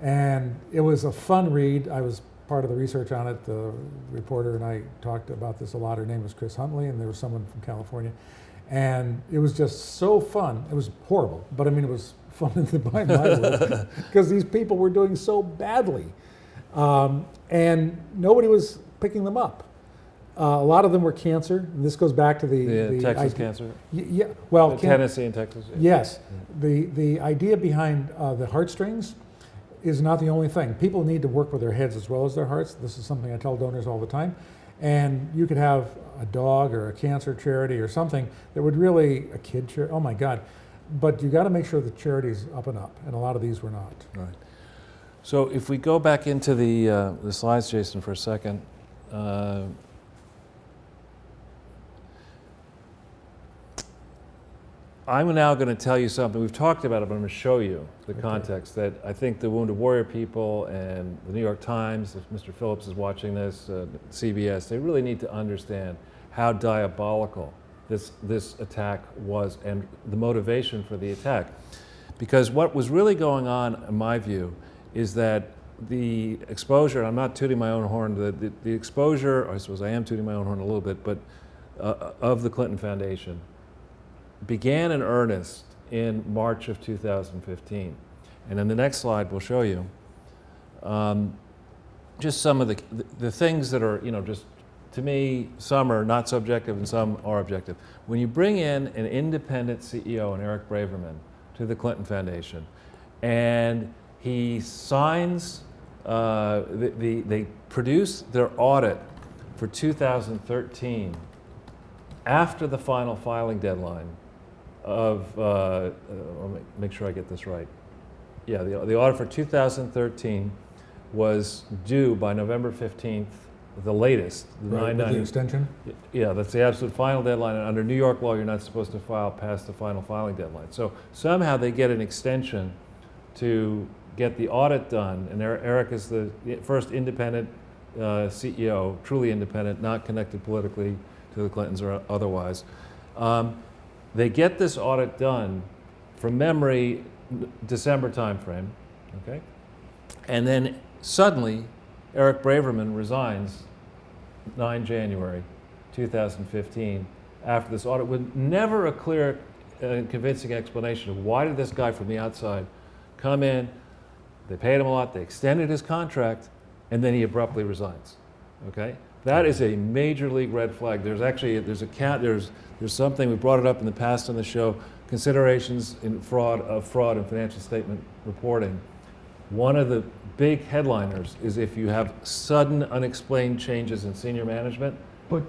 And it was a fun read. I was part of the research on it. The reporter and I talked about this a lot. Her name was Chris Huntley, and there was someone from California. And it was just so fun. It was horrible, but I mean, it was fun in the my world because these people were doing so badly. And nobody was picking them up. A lot of them were cancer. And this goes back to the Texas cancer. Yeah, well, Tennessee and Texas. Yes, the idea behind the heartstrings is not the only thing. People need to work with their heads as well as their hearts. This is something I tell donors all the time. And you could have a dog or a cancer charity or something that would really, a kid charity, oh my God. But you got to make sure the charity's up and up, and a lot of these were not. Right. So if we go back into the slides, Jason, for a second. I'm now going to tell you something. We've talked about it, but I'm going to show you the context that I think the Wounded Warrior people and the New York Times, if Mr. Phillips is watching this, CBS, they really need to understand how diabolical this attack was and the motivation for the attack. Because what was really going on, in my view, is that the exposure, and I'm not tooting my own horn, the exposure, or I suppose I am tooting my own horn a little bit, but of the Clinton Foundation began in earnest in March of 2015. And in the next slide, we'll show you just some of the things that are, just to me, some are not so objective and some are objective. When you bring in an independent CEO, and Eric Braverman, to the Clinton Foundation, and he signs, they produce their audit for 2013 after the final filing deadline of, I'll make sure I get this right. Yeah, the audit for 2013 was due by November 15th, the latest. The Right, with the extension? Yeah, that's the absolute final deadline. And under New York law, you're not supposed to file past the final filing deadline. So somehow they get an extension to get the audit done. And Eric is the first independent CEO, truly independent, not connected politically to the Clintons or otherwise. They get this audit done, from memory, December timeframe, okay? And then suddenly, Eric Braverman resigns 9 January 2015 after this audit with never a clear and convincing explanation of why did this guy from the outside come in, they paid him a lot, they extended his contract, and then he abruptly resigns, okay? That is a major league red flag. There's something, we brought it up in the past on the show, considerations in fraud and financial statement reporting. One of the big headliners is if you have sudden unexplained changes in senior management. But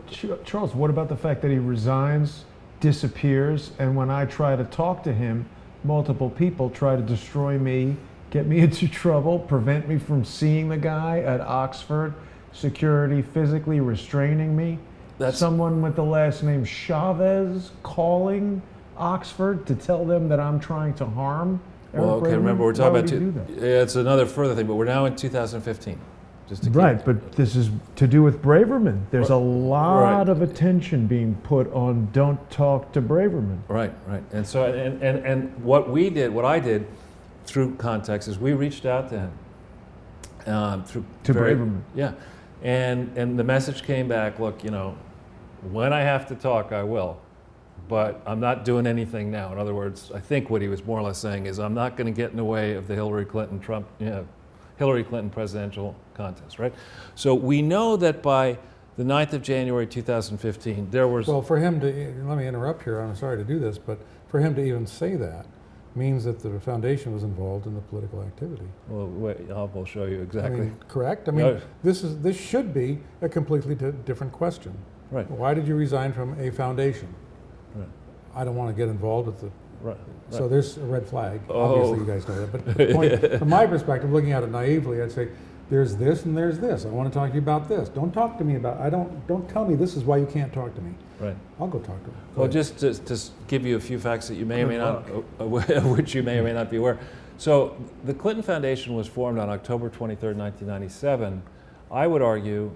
Charles, what about the fact that he resigns, disappears, and when I try to talk to him, multiple people try to destroy me, get me into trouble, prevent me from seeing the guy at Oxford, security physically restraining me. That's someone with the last name Chavez calling Oxford to tell them that I'm trying to harm Eric Well, okay, Braverman? remember we're talking Why about would he do that? yeah, it's another further thing, but we're now in 2015. Just to keep Right, but this is to do with Braverman. There's a lot Right. of attention being put on don't talk to Braverman. Right, right. And so, and what I did through context is we reached out to him through To Braverman. Yeah, and the message came back. Look, when I have to talk, I will, but I'm not doing anything now. In other words, I think what he was more or less saying is I'm not going to get in the way of the Hillary Clinton presidential contest, right? So we know that by the 9th of January 2015, there was... Well, for him to, let me interrupt here, I'm sorry to do this, but for him to even say that means that the foundation was involved in the political activity. Well, wait, I'll show you exactly. I mean, correct? I mean, this should be a completely different question. Right. Why did you resign from a foundation? Right. I don't want to get involved with the... Right. So there's a red flag. Oh. Obviously, you guys know that. But the point, from my perspective, looking at it naively, I'd say, there's this and there's this. I want to talk to you about this. Don't talk to me about... Don't tell me this is why you can't talk to me. Right. I'll go talk to him. Well, just to give you a few facts that you may or may not, which you may or may not be aware. So the Clinton Foundation was formed on October 23rd, 1997. I would argue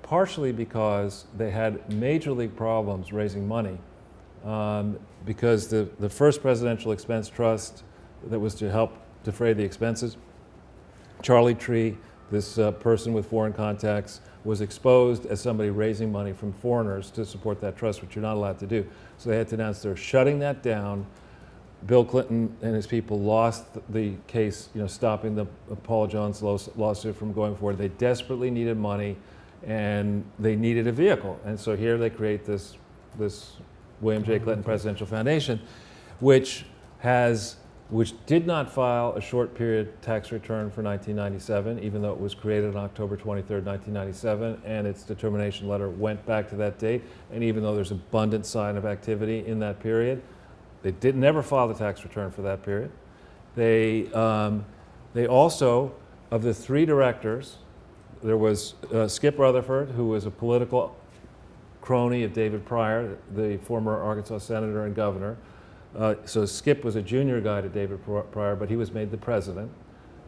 partially because they had major league problems raising money, because the first presidential expense trust that was to help defray the expenses, Charlie Tree, this person with foreign contacts, was exposed as somebody raising money from foreigners to support that trust, which you're not allowed to do. So they had to announce they're shutting that down. Bill Clinton and his people lost the case, stopping the Paul Jones lawsuit from going forward. They desperately needed money, and they needed a vehicle. And so here they create this William J. Clinton Presidential Foundation, which did not file a short period tax return for 1997, even though it was created on October 23rd, 1997, and its determination letter went back to that date. And even though there's abundant sign of activity in that period, they never filed a tax return for that period. They also, of the 3 directors, there was Skip Rutherford, who was a political crony of David Pryor, the former Arkansas senator and governor. So Skip was a junior guy to David Pryor, but he was made the president.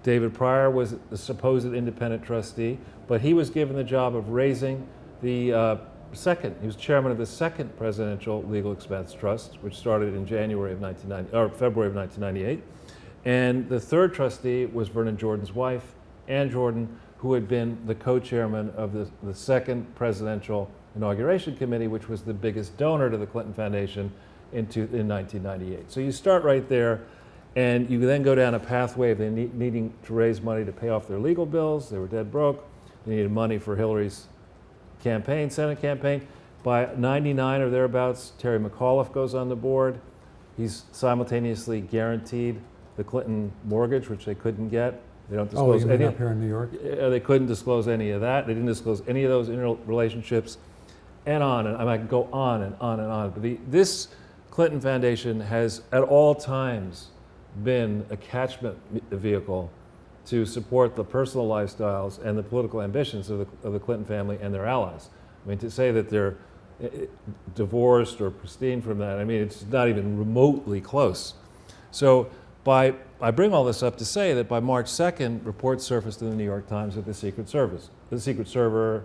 David Pryor was the supposed independent trustee, but he was given the job of raising the second. He was chairman of the second presidential legal expense trust, which started in February of 1998. And the third trustee was Vernon Jordan's wife, Ann Jordan, who had been the co-chairman of the second presidential inauguration committee, which was the biggest donor to the Clinton Foundation in 1998. So you start right there, and you then go down a pathway of needing to raise money to pay off their legal bills. They were dead broke. They needed money for Hillary's campaign, Senate campaign. By 99 or thereabouts, Terry McAuliffe goes on the board. He's simultaneously guaranteed the Clinton mortgage, which they couldn't get. They don't disclose you any. mean up here in New York? They couldn't disclose any of that. They didn't disclose any of those interrelationships, and on. And I can go on and on and on. But this Clinton Foundation has at all times been a catchment vehicle to support the personal lifestyles and the political ambitions of the Clinton family and their allies. I mean, to say that they're divorced or pristine from that, I mean, it's not even remotely close. So I bring all this up to say that by March 2nd, reports surfaced in the New York Times of the Secret Server,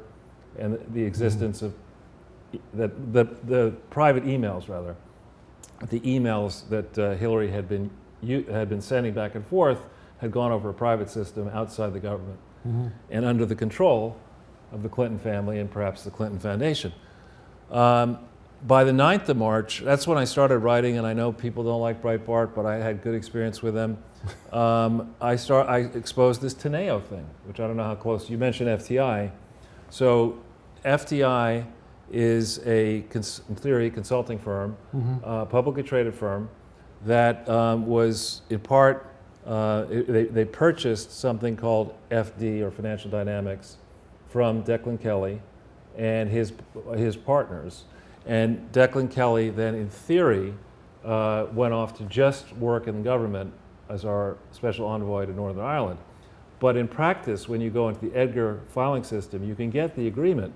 and the existence of the private emails, rather, the emails that Hillary had been sending back and forth had gone over a private system outside the government and under the control of the Clinton family and perhaps the Clinton Foundation. By the 9th of March, that's when I started writing, and I know people don't like Breitbart, but I had good experience with them. I exposed this Teneo thing, which I don't know how close, you mentioned FTI. So FTI is in theory, consulting firm, publicly traded firm, that was in part, they purchased something called FD, or Financial Dynamics, from Declan Kelly and his partners. And Declan Kelly then, in theory, went off to just work in the government as our special envoy to Northern Ireland. But in practice, when you go into the Edgar filing system, you can get the agreement,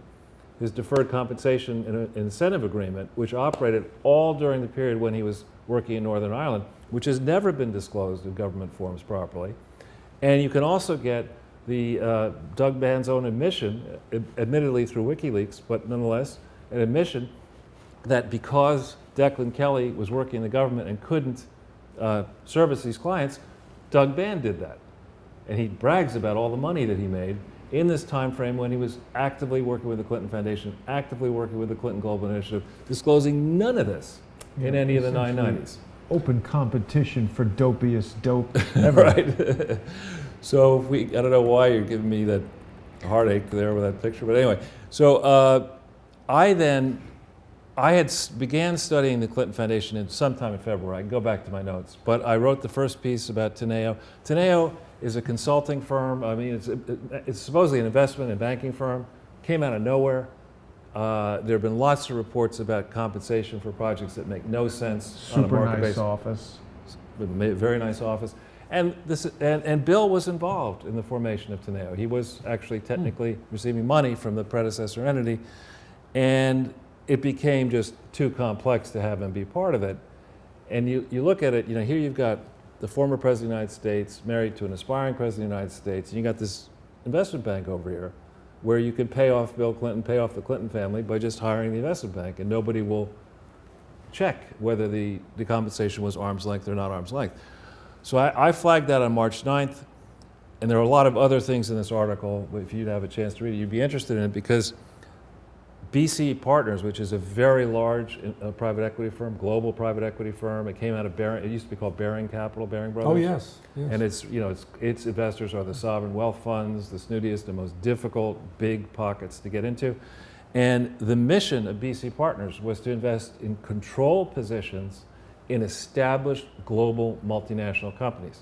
his deferred compensation and incentive agreement, which operated all during the period when he was working in Northern Ireland, which has never been disclosed in government forms properly. And you can also get the Doug Band's own admission, admittedly through WikiLeaks, but nonetheless, an admission that because Declan Kelly was working in the government and couldn't service these clients, Doug Band did that. And he brags about all the money that he made in this time frame when he was actively working with the Clinton Foundation, actively working with the Clinton Global Initiative, disclosing none of this in any of the 990s. Open competition for dopiest dope ever. Right. So I don't know why you're giving me that heartache there with that picture, but anyway. So I had began studying the Clinton Foundation sometime in February. I can go back to my notes. But I wrote the first piece about Teneo. Teneo is a consulting firm. I mean, it's supposedly an investment and banking firm. Came out of nowhere. There have been lots of reports about compensation for projects that make no sense on a market basis. Super nice office. Very nice office. And Bill was involved in the formation of Teneo. He was actually technically receiving money from the predecessor entity. And it became just too complex to have him be part of it. And you look at it, here you've got the former President of the United States married to an aspiring President of the United States, and you got this investment bank over here where you could pay off Bill Clinton, pay off the Clinton family by just hiring the investment bank, and nobody will check whether the compensation was arm's length or not arm's length. So I flagged that on March 9th, and there are a lot of other things in this article. If you'd have a chance to read it, you'd be interested in it, because BC Partners, which is a very large private equity firm, global private equity firm. It came out of Baring. It used to be called Baring Capital, Baring Brothers. Oh yes, yes. And its investors are the sovereign wealth funds, the snootiest and most difficult big pockets to get into. And the mission of BC Partners was to invest in control positions in established global multinational companies.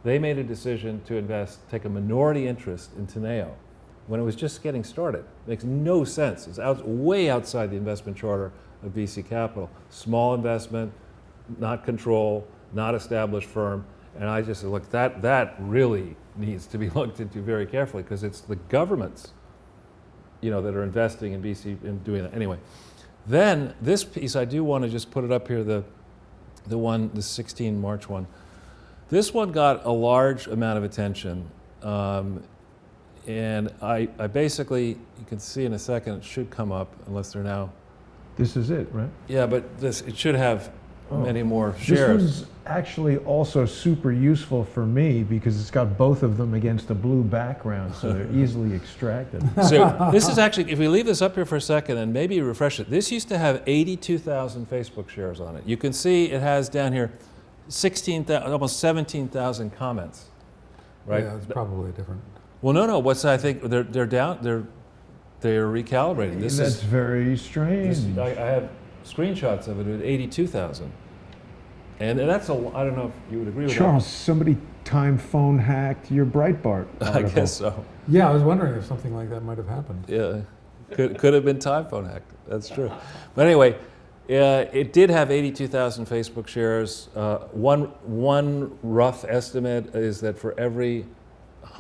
They made a decision to take a minority interest in Teneo when it was just getting started. It makes no sense. It's way outside the investment charter of BC Capital. Small investment, not control, not established firm. And I just said, look, that really needs to be looked into very carefully, because it's the governments, that are investing in BC and doing that. Anyway, then this piece, I do want to just put it up here, the 16 March one. This one got a large amount of attention. And I basically, you can see in a second, it should come up, unless they're now. This is it, right? Yeah, but it should have many more shares. This one's actually also super useful for me, because it's got both of them against a blue background, so they're easily extracted. So this is actually, if we leave this up here for a second and maybe refresh it, this used to have 82,000 Facebook shares on it. You can see it has down here almost 17,000 comments, right? Yeah, it's probably different. Well, no. I think they're down. They're recalibrating. That's very strange. I have screenshots of it at 82,000, and that's I don't know if you would agree with Charles, somebody time phone hacked your Breitbart that. article. I guess so. Yeah, I was wondering if something like that might have happened. Yeah, could have been time phone hacked. That's true. But anyway, it did have 82,000 Facebook shares. One rough estimate is that for every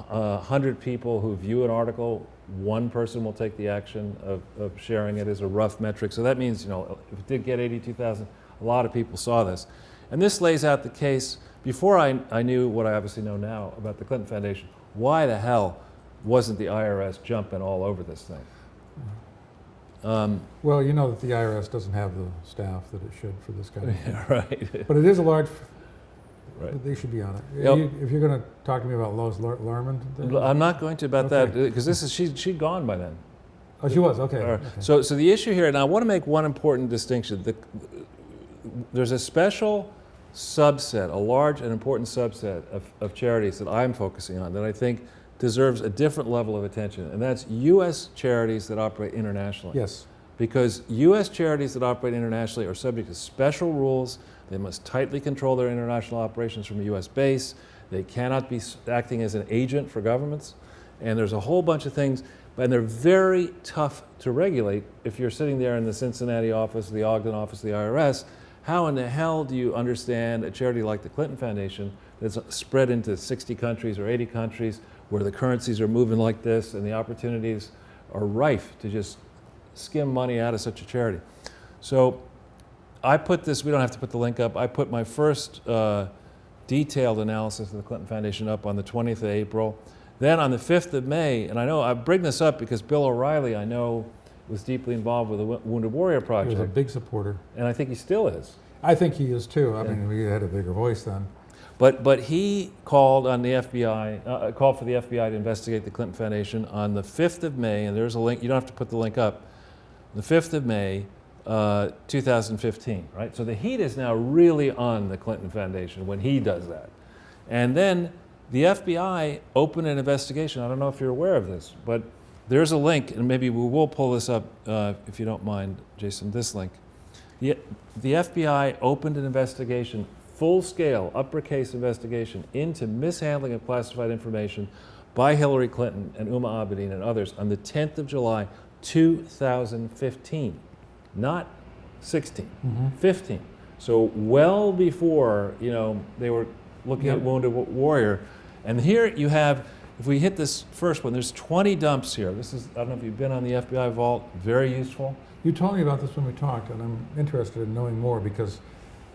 100 people who view an article, one person will take the action of sharing it as a rough metric. So that means, if it did get 82,000, a lot of people saw this. And this lays out the case, before I knew what I obviously know now about the Clinton Foundation, why the hell wasn't the IRS jumping all over this thing? Well, you know that the IRS doesn't have the staff that it should for this kind of thing. Yeah, right. But it is a large, Right. they should be on it. Yep. If you're going to talk to me about Lois Lerman. I'm not going to about Okay. that, because she'd gone by then. Oh, she was, okay. All right. Okay. So the issue here, and I want to make one important distinction. There's a special subset, a large and important subset of charities that I'm focusing on that I think deserves a different level of attention, and that's U.S. charities that operate internationally. Yes. Because U.S. charities that operate internationally are subject to special rules. They must tightly control their international operations from a U.S. base. They cannot be acting as an agent for governments. And there's a whole bunch of things, and they're very tough to regulate. If you're sitting there in the Cincinnati office, the Ogden office, the IRS, how in the hell do you understand a charity like the Clinton Foundation that's spread into 60 countries or 80 countries where the currencies are moving like this and the opportunities are rife to just skim money out of such a charity? So I put this, we don't have to put the link up, I put my first detailed analysis of the Clinton Foundation up on the 20th of April. Then on the 5th of May, and I know I bring this up because Bill O'Reilly, I know, was deeply involved with the Wounded Warrior He Project. was a big supporter. And I think he still is. I think he is too. I Yeah. mean, we had a bigger voice then. But he called on the FBI, called for the FBI to investigate the Clinton Foundation on the 5th of May, and there's a link, you don't have to put the link up, the 5th of May, 2015, right? So the heat is now really on the Clinton Foundation when he does that. And then the FBI opened an investigation. I don't know if you're aware of this, but there's a link, and maybe we will pull this up, if you don't mind, Jason, this link. The FBI opened an investigation, full-scale, uppercase investigation into mishandling of classified information by Hillary Clinton and Uma Abedin and others on the 10th of July, 2015. Not 16, 15. So well before, they were looking at Wounded Warrior. And here you have, if we hit this first one, there's 20 dumps here. This is, I don't know if you've been on the FBI vault, very useful. You told me about this when we talked, and I'm interested in knowing more because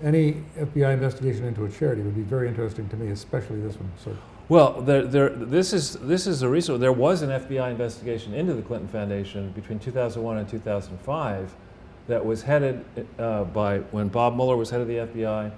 any FBI investigation into a charity would be very interesting to me, especially this one. So, well, this is a resource. There was an FBI investigation into the Clinton Foundation between 2001 and 2005 that was headed by, when Bob Mueller was head of the FBI,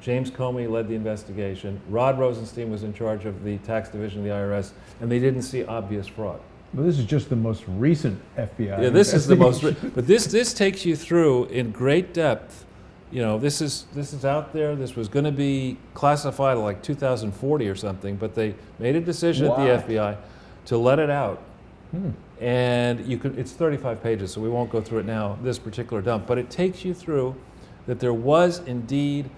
James Comey led the investigation, Rod Rosenstein was in charge of the tax division of the IRS, and they didn't see obvious fraud. Well, this is just the most recent FBI. Yeah, this is the most, but this takes you through in great depth. This is out there. This was going to be classified like 2040 or something, but they made a decision at the FBI to let it out. And it's 35 pages, so we won't go through it now, this particular dump, but it takes you through that there was indeed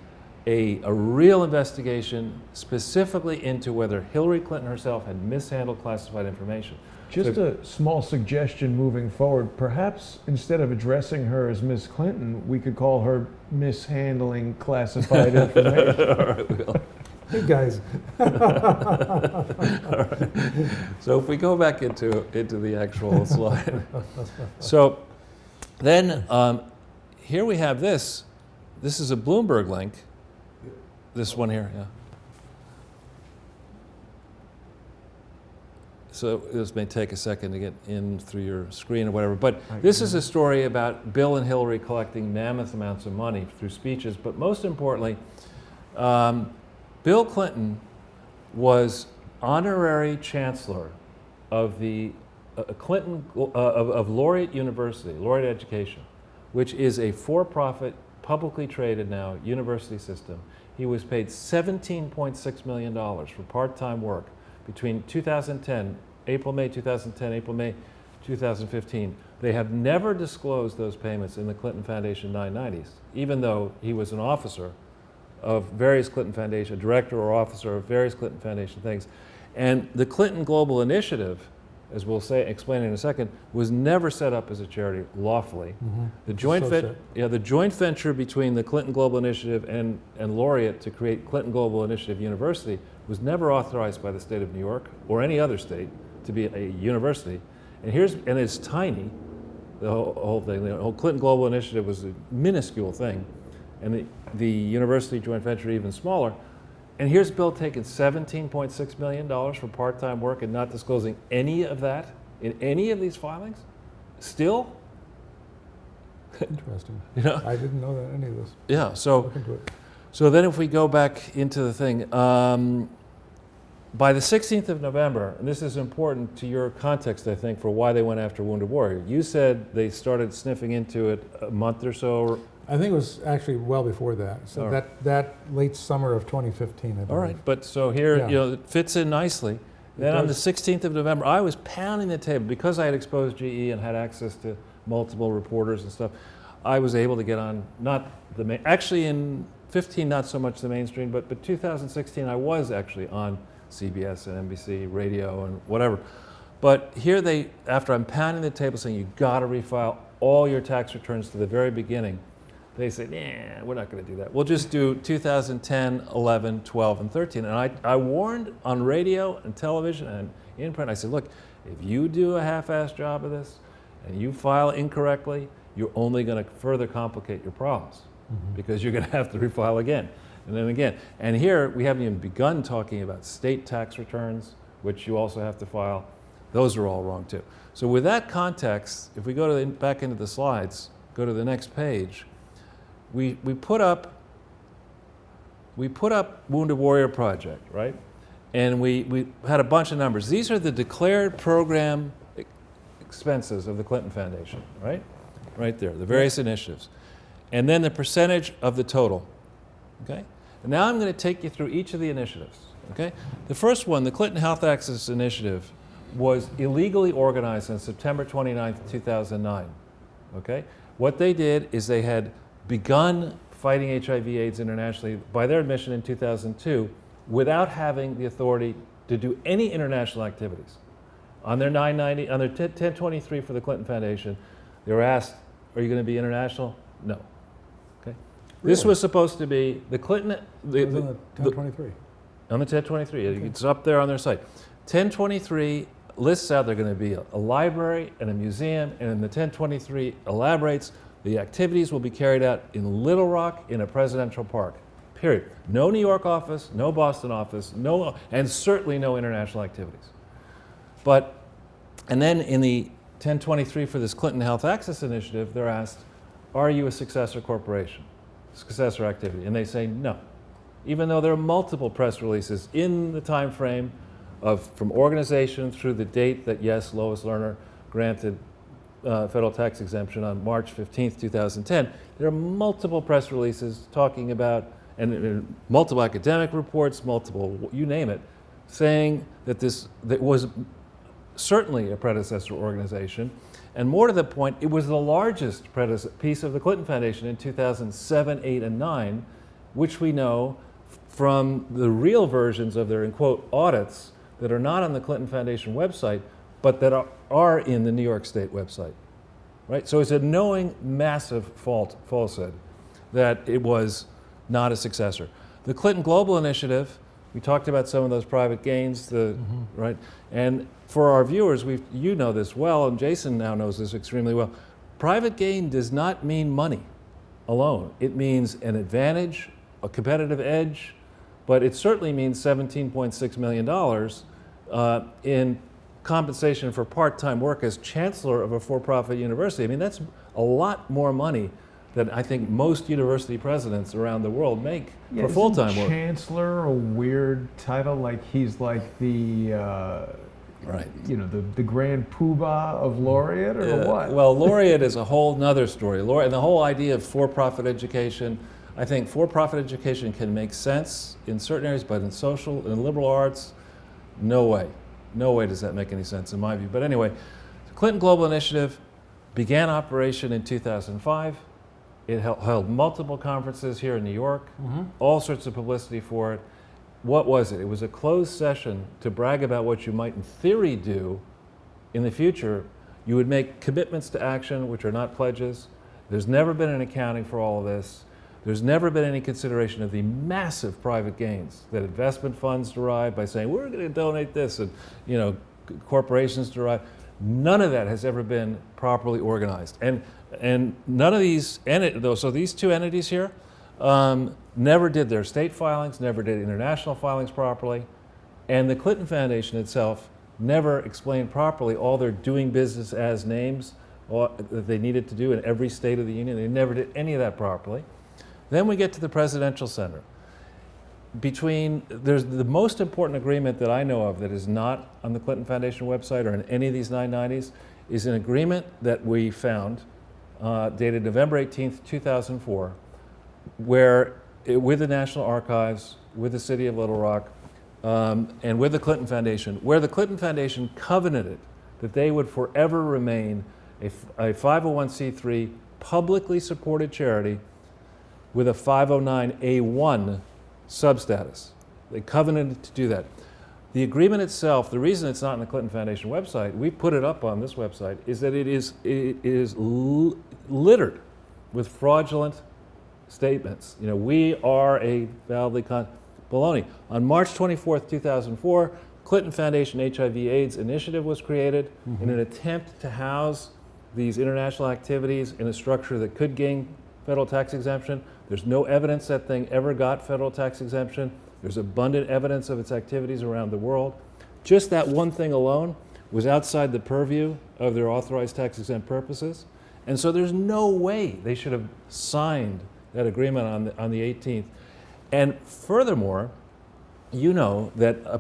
a real investigation specifically into whether Hillary Clinton herself had mishandled classified information. Just a small suggestion moving forward. Perhaps instead of addressing her as Miss Clinton, we could call her mishandling classified information. All right, we will. you guys. All right. So if we go back into the actual slide. So then here we have this. This is a Bloomberg link. This one here, yeah. So this may take a second to get in through your screen or whatever, but this is a story about Bill and Hillary collecting mammoth amounts of money through speeches, but most importantly, Bill Clinton was honorary chancellor of the of Laureate University, Laureate Education, which is a for-profit, publicly traded now university system. He was paid $17.6 million for part-time work between 2010, April-May 2010, April-May 2015. They have never disclosed those payments in the Clinton Foundation 990s, even though he was an officer of various Clinton Foundation, director or officer of various Clinton Foundation things. And the Clinton Global Initiative, as we'll explain in a second, was never set up as a charity lawfully. The joint venture between the Clinton Global Initiative and Laureate to create Clinton Global Initiative University was never authorized by the state of New York or any other state to be a university. And it's tiny, the whole thing. The whole Clinton Global Initiative was a minuscule thing, and the university joint venture even smaller. And here's Bill taking $17.6 million for part-time work and not disclosing any of that in any of these filings? Still? Interesting. You know? I didn't know that, any of this. Yeah, so Look into it. then if we go back into the thing, by the 16th of November, and this is important to your context, I think, for why they went after Wounded Warrior. You said they started sniffing into it a month or so. I think it was actually well before that. So All that late summer of 2015, I believe. All right, but so here, Yeah. you know, it fits in nicely. Then on the does. 16th of November, I was pounding the table because I had exposed GE and had access to multiple reporters and stuff. I was able to get on, not the main, actually in 15, not so much the mainstream, but 2016, I was actually on CBS and NBC, radio and whatever. But here they, after I'm pounding the table saying you gotta refile all your tax returns to the very beginning, they say, nah, we're not gonna do that. We'll just do 2010, 11, 12, and 13. And I warned on radio and television and in print, I said, look, if you do a half-assed job of this and you file incorrectly, you're only gonna further complicate your problems because you're gonna have to refile again. And then again, and here we haven't even begun talking about state tax returns, which you also have to file. Those are all wrong too. So with that context, if we go to back into the slides, go to the next page, we put up Wounded Warrior Project, right? And we had a bunch of numbers. These are the declared program expenses of the Clinton Foundation, right? Right there, the various initiatives. And then the percentage of the total. Okay? And now I'm going to take you through each of the initiatives. Okay? The first one, the Clinton Health Access Initiative, was illegally organized on September 29th, 2009. Okay? What they did is they had begun fighting HIV/AIDS internationally by their admission in 2002 without having the authority to do any international activities. On their 990, on their 1023 for the Clinton Foundation, they were asked, "Are you going to be international?" No. This was supposed to be the Clinton. It was on the 1023. On the 1023, it's up there on their site. 1023 lists out they're going to be a library and a museum, and in the 1023 elaborates the activities will be carried out in Little Rock in a presidential park. Period. No New York office, no Boston office, no, and certainly no international activities. And then in the 1023 for this Clinton Health Access Initiative, they're asked, "Are you a successor corporation?" Successor activity, and they say no, even though there are multiple press releases in the time frame of from organization through the date that yes, Lois Lerner granted federal tax exemption on March 15th, 2010. There are multiple press releases talking about and multiple academic reports, multiple you name it, saying that that was certainly a predecessor organization. And more to the point, it was the largest piece of the Clinton Foundation in 2007, 8, and 9, which we know from the real versions of their, in quote, audits that are not on the Clinton Foundation website, but that are in the New York State website, right? So it's a knowing, massive falsehood that it was not a successor. The Clinton Global Initiative, we talked about some of those private gains, right? And for our viewers, you know this well, and Jason now knows this extremely well. Private gain does not mean money alone. It means an advantage, a competitive edge, but it certainly means $17.6 million in compensation for part-time work as chancellor of a for-profit university. I mean, that's a lot more money than I think most university presidents around the world make for full-time work. Chancellor a weird title, like he's like the right. You know, the grand poobah of laureate, or what? Well, laureate is a whole nother story. And the whole idea of for-profit education, I think for-profit education can make sense in certain areas, but in social and liberal arts, no way. No way does that make any sense in my view. But anyway, the Clinton Global Initiative began operation in 2005. It held multiple conferences here in New York, all sorts of publicity for it. What was it? It was a closed session to brag about what you might in theory do in the future. You would make commitments to action, which are not pledges. There's never been an accounting for all of this. There's never been any consideration of the massive private gains that investment funds derive by saying, we're going to donate this, and corporations derive. None of that has ever been properly organized. And none of these, so these two entities here never did their state filings, never did international filings properly, and the Clinton Foundation itself never explained properly all their doing business as names that they needed to do in every state of the union. They never did any of that properly. Then we get to the Presidential Center. There's the most important agreement that I know of that is not on the Clinton Foundation website or in any of these 990s is an agreement that we found dated November 18th, 2004, where with the National Archives, with the City of Little Rock, and with the Clinton Foundation, where the Clinton Foundation covenanted that they would forever remain a 501c3 publicly supported charity with a 509A1 substatus. They covenanted to do that. The agreement itself, the reason it's not on the Clinton Foundation website, we put it up on this website, is that it is littered with fraudulent statements. We are a validly baloney. On March 24th, 2004, Clinton Foundation HIV/AIDS initiative was created in an attempt to house these international activities in a structure that could gain federal tax exemption. There's no evidence that thing ever got federal tax exemption. There's abundant evidence of its activities around the world. Just that one thing alone was outside the purview of their authorized tax exempt purposes. And so there's no way they should have signed that agreement on the 18th. And furthermore, that a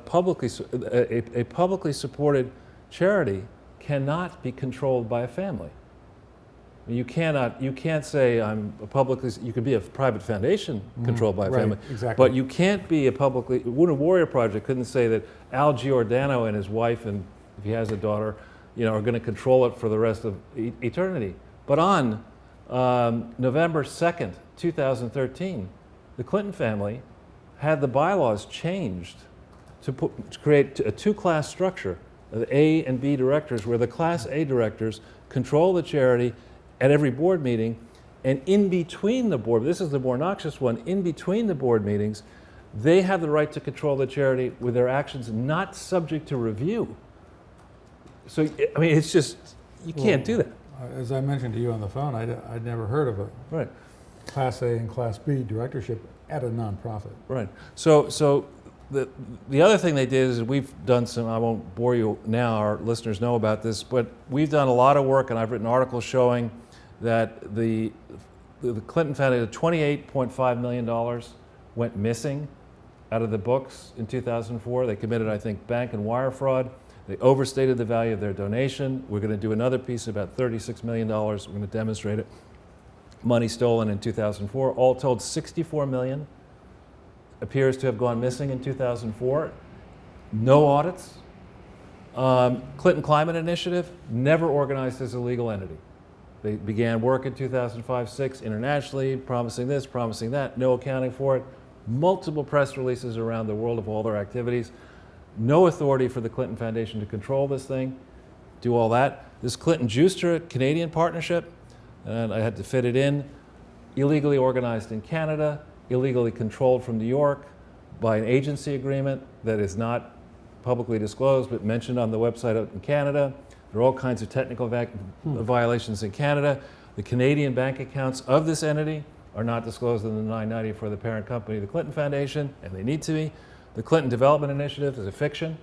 publicly supported charity cannot be controlled by a family. You can't say you could be a private foundation controlled by a family, exactly. But you can't be Wounded Warrior Project couldn't say that Al Giordano and his wife, and if he has a daughter, are going to control it for the rest of eternity. But on November 2nd, 2013, the Clinton family had the bylaws changed to create a two-class structure, the A and B directors, where the Class A directors control the charity at every board meeting, and in between the board, this is the more noxious one, in between the board meetings, they have the right to control the charity with their actions not subject to review. So, it's just, you can't do that. As I mentioned to you on the phone, I'd never heard of a Class A and Class B directorship at a nonprofit. Right. So the other thing they did is we've done some, I won't bore you now, our listeners know about this, but we've done a lot of work, and I've written articles showing that the Clinton Foundation, $28.5 million went missing out of the books in 2004. They committed, I think, bank and wire fraud. They overstated the value of their donation. We're going to do another piece about $36 million. We're going to demonstrate it. Money stolen in 2004. All told, $64 million appears to have gone missing in 2004. No audits. Clinton Climate Initiative, never organized as a legal entity. They began work in 2005-06 internationally, promising this, promising that, no accounting for it. Multiple press releases around the world of all their activities. No authority for the Clinton Foundation to control this thing, do all that. This Clinton-Juster Canadian partnership, and I had to fit it in, illegally organized in Canada, illegally controlled from New York by an agency agreement that is not publicly disclosed but mentioned on the website out in Canada. There are all kinds of technical violations in Canada. The Canadian bank accounts of this entity are not disclosed in the 990 for the parent company, the Clinton Foundation, and they need to be. The Clinton Development Initiative is a fiction.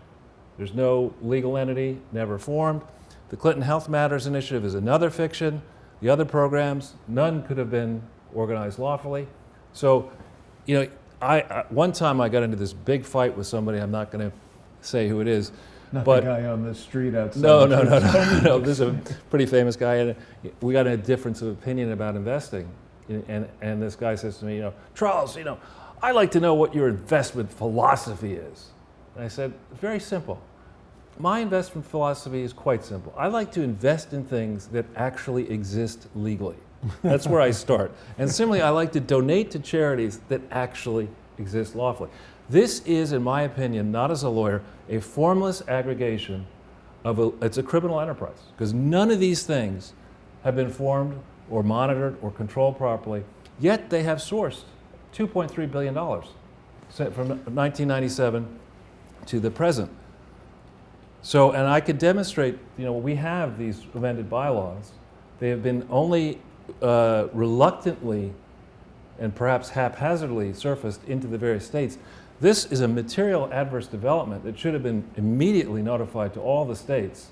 There's no legal entity, never formed. The Clinton Health Matters Initiative is another fiction. The other programs, none could have been organized lawfully. So, one time I got into this big fight with somebody, I'm not going to say who it is. Not but the guy on the street outside. No. This is a pretty famous guy, and we got a difference of opinion about investing. And this guy says to me, Charles, I'd like to know what your investment philosophy is. And I said, very simple. My investment philosophy is quite simple. I like to invest in things that actually exist legally. That's where I start. And similarly, I like to donate to charities that actually exist lawfully. This is, in my opinion, not as a lawyer, a formless aggregation it's a criminal enterprise, because none of these things have been formed or monitored or controlled properly. Yet they have sourced $2.3 billion from 1997 to the present. So, and I could demonstrate, we have these amended bylaws. They have been only reluctantly and perhaps haphazardly surfaced into the various states. This is a material adverse development that should have been immediately notified to all the states.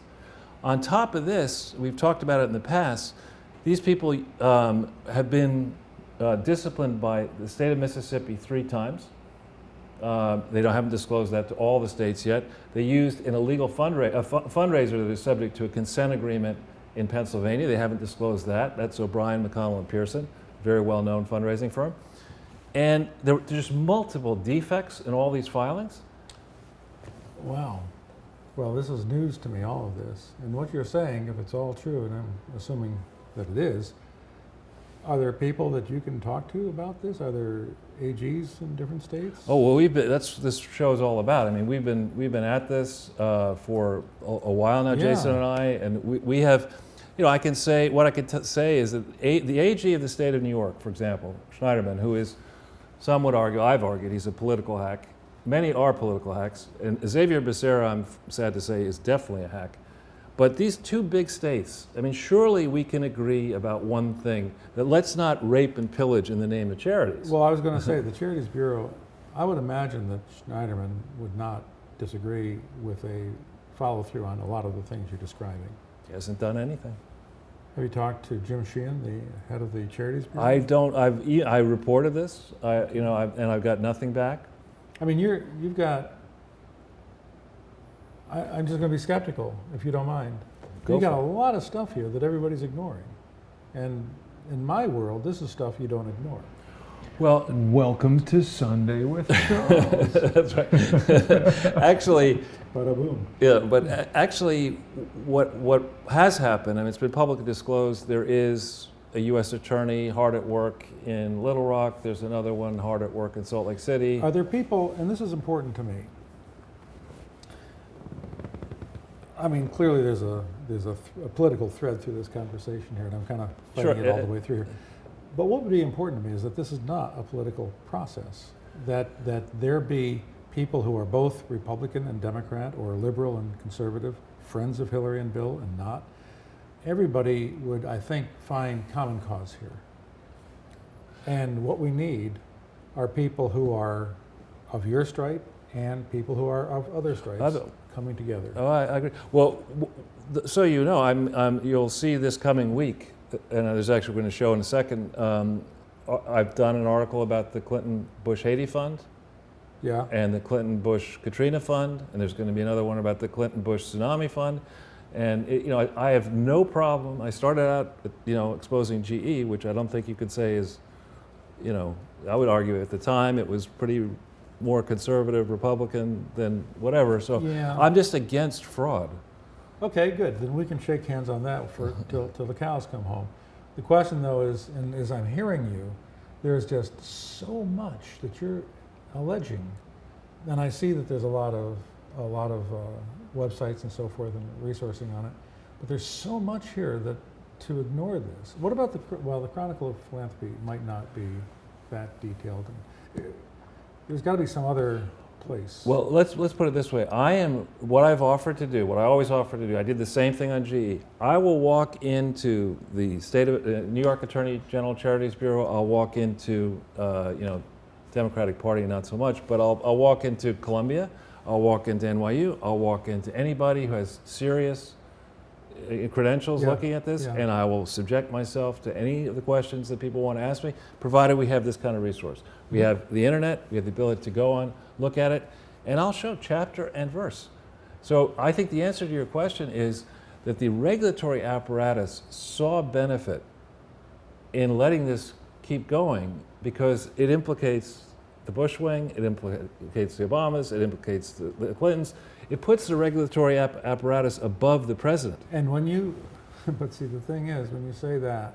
On top of this, we've talked about it in the past, these people have been disciplined by the state of Mississippi 3 times. They haven't disclosed that to all the states yet. They used an illegal fundraiser that is subject to a consent agreement in Pennsylvania. They haven't disclosed that. That's O'Brien, McConnell, and Pearson, very well-known fundraising firm. And there's just multiple defects in all these filings. Wow. Well, this is news to me, all of this. And what you're saying, if it's all true, and I'm assuming that it is, are there people that you can talk to about this? Are there AGs in different states? Oh well, that's this show is all about. I mean, we've been at this for a while now, Jason and I, and we have, I can say what I could say is that the AG of the state of New York, for example, Schneiderman, who is, some would argue, I've argued, he's a political hack. Many are political hacks, and Xavier Becerra, I'm sad to say, is definitely a hack. But these 2 big states, I mean, surely we can agree about one thing, that let's not rape and pillage in the name of charities. Well, I was going to say, the Charities Bureau, I would imagine that Schneiderman would not disagree with a follow-through on a lot of the things you're describing. He hasn't done anything. Have you talked to Jim Sheehan, the head of the Charities Bureau? I don't. I reported this, and I've got nothing back. I mean, you've got, I'm just going to be skeptical, if you don't mind. You've got a lot of stuff here that everybody's ignoring. And in my world, this is stuff you don't ignore. Well, welcome to Sunday with Charles. That's right. Actually, bada boom. Yeah, but actually, what has happened, and it's been publicly disclosed, there is a U.S. attorney hard at work in Little Rock. There's another one hard at work in Salt Lake City. Are there people, and this is important to me, I mean, clearly there's a political thread through this conversation here, and I'm kind of fighting it all the way through here. But what would be important to me is that this is not a political process, that there be people who are both Republican and Democrat, or liberal and conservative, friends of Hillary and Bill and not. Everybody would, I think, find common cause here. And what we need are people who are of your stripe and people who are of other stripes coming together. Oh, I agree. Well, so you'll see this coming week, and there's actually going to show in a second. I've done an article about the Clinton-Bush Haiti Fund, and the Clinton-Bush-Katrina Fund, and there's going to be another one about the Clinton-Bush Tsunami Fund. And I have no problem. I started out, exposing GE, which I don't think you could say is, I would argue at the time it was pretty more conservative Republican than whatever. So I'm just against fraud. Okay, good. Then we can shake hands on that till the cows come home. The question, though, is, and as I'm hearing you, there's just so much that you're alleging, and I see that there's a lot of websites and so forth and resourcing on it, but there's so much here that to ignore this. What about the Chronicle of Philanthropy might not be that detailed. There's got to be some other place. Well, let's put it this way. What I've offered to do, what I always offer to do, I did the same thing on GE. I will walk into the state of New York Attorney General Charities Bureau. I'll walk into, Democratic Party, not so much, but I'll walk into Columbia. I'll walk into NYU. I'll walk into anybody who has serious credentials looking at this, and I will subject myself to any of the questions that people want to ask me, provided we have this kind of resource. We have the internet, we have the ability to go on, look at it, and I'll show chapter and verse. So I think the answer to your question is that the regulatory apparatus saw benefit in letting this keep going because it implicates the Bush wing, it implicates the Obamas, it implicates the Clintons. It puts the regulatory apparatus above the president. And when you, but see, the thing is, when you say that,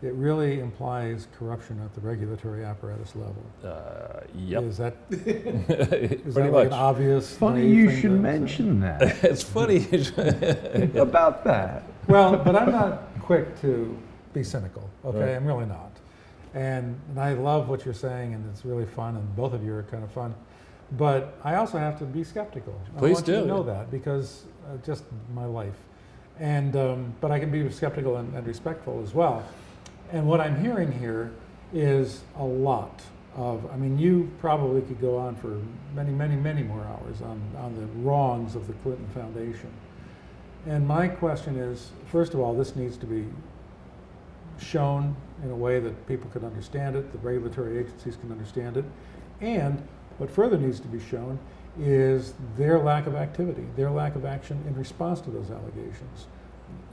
it really implies corruption at the regulatory apparatus level. Yep. Is that, is that like an obvious? Funny you should mention that. It's funny. About that. Well, but I'm not quick to be cynical, okay? Right. I'm really not. And I love what you're saying, and it's really fun, and both of you are kind of fun. But I also have to be skeptical. Please I want you do. to know that, because just my life. And but I can be skeptical and respectful as well. And what I'm hearing here is a lot of, I mean, you probably could go on for many, many, many more hours on the wrongs of the Clinton Foundation. And my question is, first of all, this needs to be shown in a way that people can understand it, the regulatory agencies can understand it, and what further needs to be shown is their lack of activity, their lack of action in response to those allegations.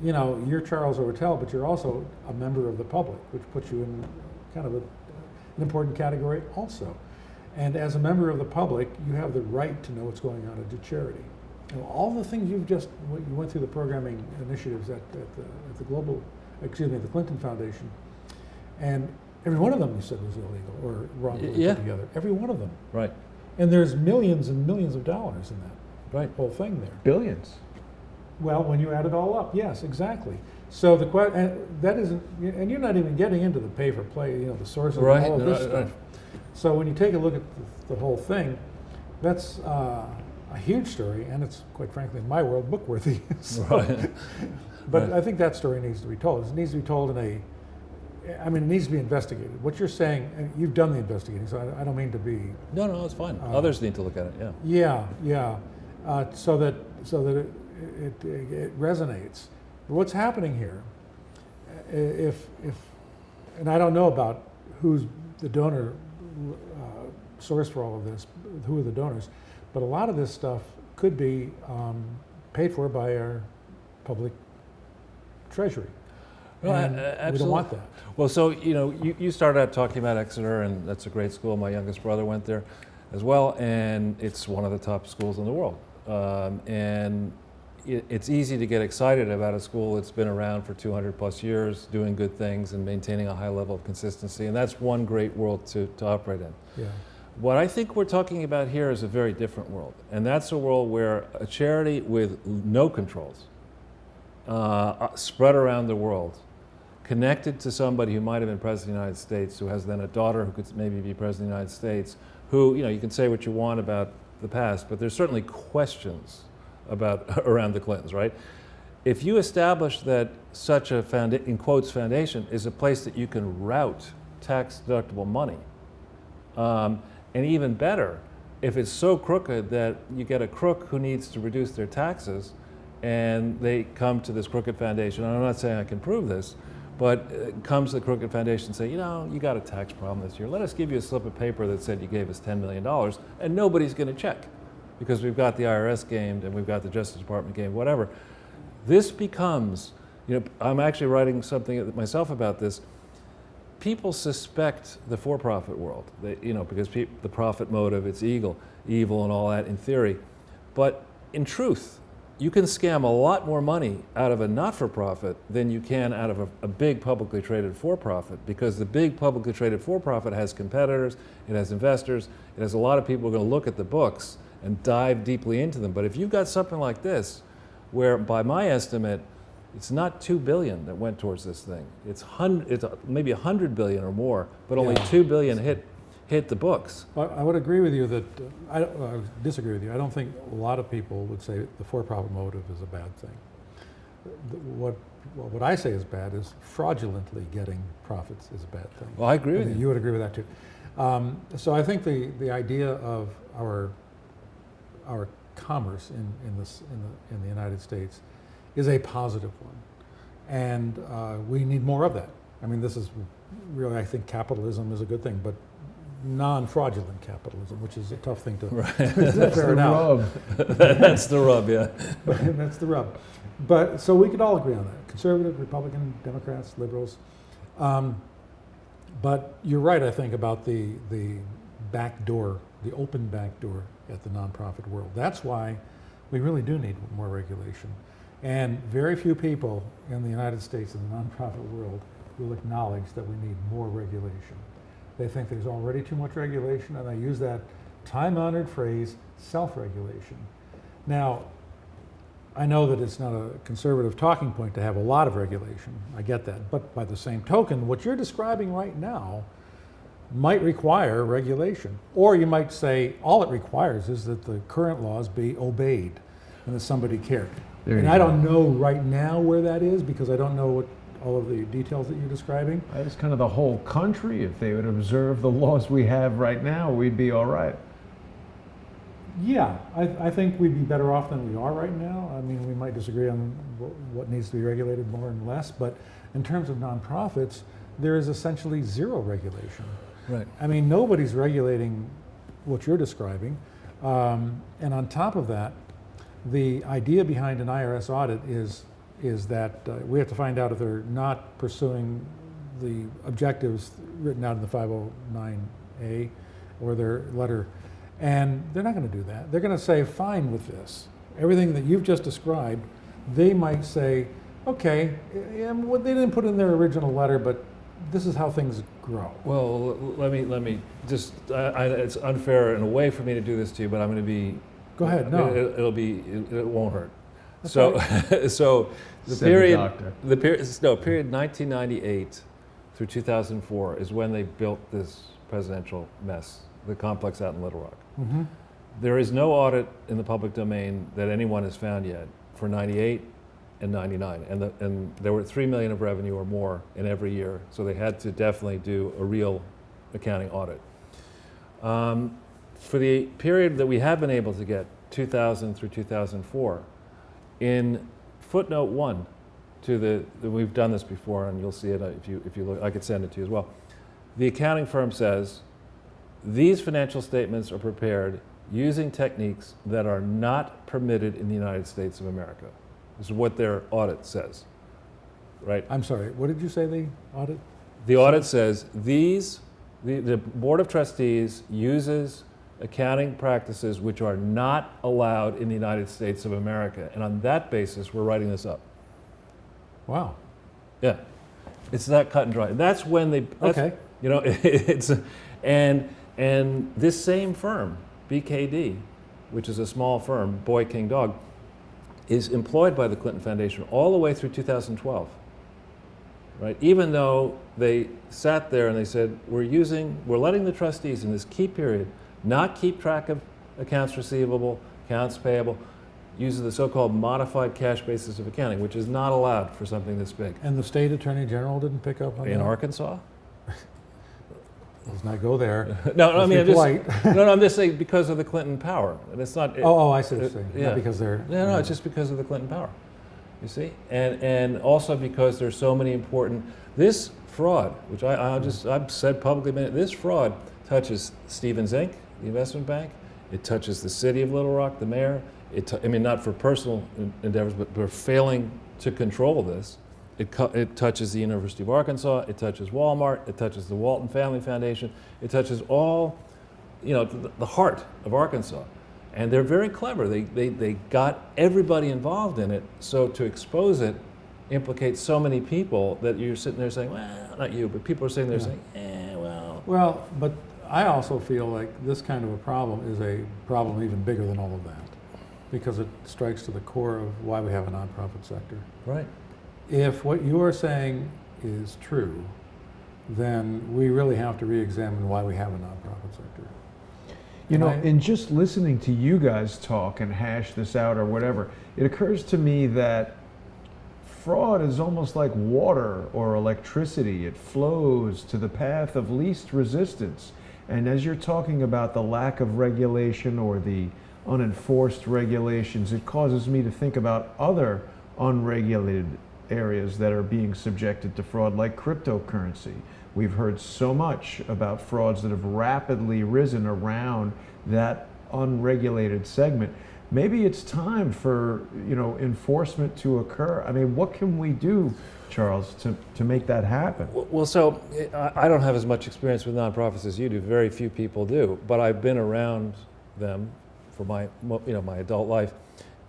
You know, you're Charles Ortel, but you're also a member of the public, which puts you in kind of an important category also. And as a member of the public, you have the right to know what's going on at the charity. You know, all the things you went through the programming initiatives at the the Clinton Foundation, and every one of them you said was illegal or wrongfully put together. Every one of them. Right. And there's millions and millions of dollars in that whole thing there. Billions. Well, when you add it all up, yes, exactly. So that isn't, and you're not even getting into the pay for play, you know, the source of all of this stuff. So when you take a look at the whole thing, that's a huge story, and it's, quite frankly, in my world, book-worthy. But I think that story needs to be told. It needs to be told it needs to be investigated. What you're saying, and you've done the investigating, so I don't mean to be... No, it's fine. Others need to look at it, yeah. So that it resonates. But what's happening here, and I don't know about who's the donor source for all of this, who are the donors, but a lot of this stuff could be paid for by our public treasury. Well, and we don't want that. Well, so, you know, you started out talking about Exeter, and that's a great school. My youngest brother went there as well, and it's one of the top schools in the world. And it's easy to get excited about a school that's been around for 200 plus years, doing good things and maintaining a high level of consistency, and that's one great world to operate in. Yeah. What I think we're talking about here is a very different world, and that's a world where a charity with no controls, spread around the world, connected to somebody who might have been president of the United States, who has then a daughter who could maybe be president of the United States, who, you know, you can say what you want about the past, but there's certainly questions about around the Clintons, right? If you establish that such a in quotes foundation is a place that you can route tax deductible money, and even better, if it's so crooked that you get a crook who needs to reduce their taxes, and they come to this crooked foundation, and I'm not saying I can prove this, but comes to the crooked foundation and say, you know, you got a tax problem this year. Let us give you a slip of paper that said you gave us $10 million, and nobody's going to check, because we've got the IRS gamed and we've got the Justice Department gamed, whatever. This becomes, you know, I'm actually writing something myself about this. People suspect the for-profit world, you know, because the profit motive, it's evil and all that in theory. But in truth, you can scam a lot more money out of a not-for-profit than you can out of a big publicly traded for-profit, because the big publicly traded for-profit has competitors, it has investors, it has a lot of people who are going to look at the books and dive deeply into them. But if you've got something like this, where by my estimate, it's not $2 billion that went towards this thing. It's maybe $100 billion or more, but only $2 billion hit the books. I would agree with you that, I disagree with you. I don't think a lot of people would say the for-profit motive is a bad thing. What I say is bad is fraudulently getting profits is a bad thing. Well, I agree with you. You would agree with that too. So I think the idea of our commerce in the United States is a positive one, and we need more of that. I mean, this is really, I think capitalism is a good thing, but non-fraudulent capitalism, which is a tough thing to ferret out. That's the rub, yeah. That's the rub. But so we could all agree on that: conservative, Republican, Democrats, liberals. But you're right, I think, about the back door, the open back door at the nonprofit world. That's why we really do need more regulation. And very few people in the United States in the nonprofit world will acknowledge that we need more regulation. They think there's already too much regulation, and they use that time-honored phrase, self-regulation. Now, I know that it's not a conservative talking point to have a lot of regulation. I get that. But by the same token, what you're describing right now might require regulation. Or you might say all it requires is that the current laws be obeyed and that somebody cared. And I don't know right now where that is because I don't know what all of the details that you're describing. It's kind of the whole country. If they would observe the laws we have right now, we'd be all right. Yeah, I think we'd be better off than we are right now. I mean, we might disagree on what needs to be regulated more and less, but in terms of nonprofits, there is essentially zero regulation. Right. I mean, nobody's regulating what you're describing. And on top of that, the idea behind an IRS audit is that we have to find out if they're not pursuing the objectives written out in the 509A or their letter. And they're not going to do that. They're going to say, fine with this. Everything that you've just described, they might say, okay, well, they didn't put in their original letter, but this is how things grow. Well, let me just, it's unfair in a way for me to do this to you, but I'm going to be. Go ahead, no. It won't hurt. That's So, right. so Said the period 1998 through 2004 is when they built this presidential mess, the complex out in Little Rock. Mm-hmm. There is no audit in the public domain that anyone has found yet for 98 and 99, and there were 3 million of revenue or more in every year, so they had to definitely do a real accounting audit. For the period that we have been able to get, 2000 through 2004, in footnote 1 to we've done this before, and you'll see it if you look. I could send it to you as well. The accounting firm says these financial statements are prepared using techniques that are not permitted in the United States of America. This is what their audit says, right? I'm sorry, what did you say the audit? The audit says the Board of Trustees uses accounting practices which are not allowed in the United States of America. And on that basis, we're writing this up. Wow. Yeah. It's that cut and dry. That's when they, Okay. You know, it's, and this same firm, BKD, which is a small firm, Boy King Dog, is employed by the Clinton Foundation all the way through 2012. Right? Even though they sat there and they said, we're letting the trustees in this key period not keep track of accounts receivable, accounts payable, uses the so-called modified cash basis of accounting, which is not allowed for something this big. And the state attorney general didn't pick up on that? In Arkansas? Let's not go there. No, I mean, I'm just saying because of the Clinton power. And it's not. I see what you're saying. Yeah. Not because they're. No, it's just because of the Clinton power. You see, and also because there's so many important. This fraud, which I've said publicly, this fraud touches Stevens Inc., the investment bank. It touches the city of Little Rock, the mayor. I mean, not for personal endeavors, but for failing to control this. It touches the University of Arkansas. It touches Walmart. It touches the Walton Family Foundation. It touches all, the heart of Arkansas. And they're very clever. They got everybody involved in it. So to expose it implicates so many people that you're sitting there saying, well, not you, but people are sitting there saying, well. Well, but I also feel like this kind of a problem is a problem even bigger than all of that, because it strikes to the core of why we have a nonprofit sector. Right. If what you are saying is true, then we really have to re-examine why we have a nonprofit sector. In just listening to you guys talk and hash this out or whatever, it occurs to me that fraud is almost like water or electricity. It flows to the path of least resistance. And as you're talking about the lack of regulation or the unenforced regulations, it causes me to think about other unregulated areas that are being subjected to fraud, like cryptocurrency. We've heard so much about frauds that have rapidly risen around that unregulated segment. Maybe it's time for enforcement to occur. I mean, what can we do, Charles, to make that happen? Well, so I don't have as much experience with nonprofits as you do. Very few people do, but I've been around them for my adult life,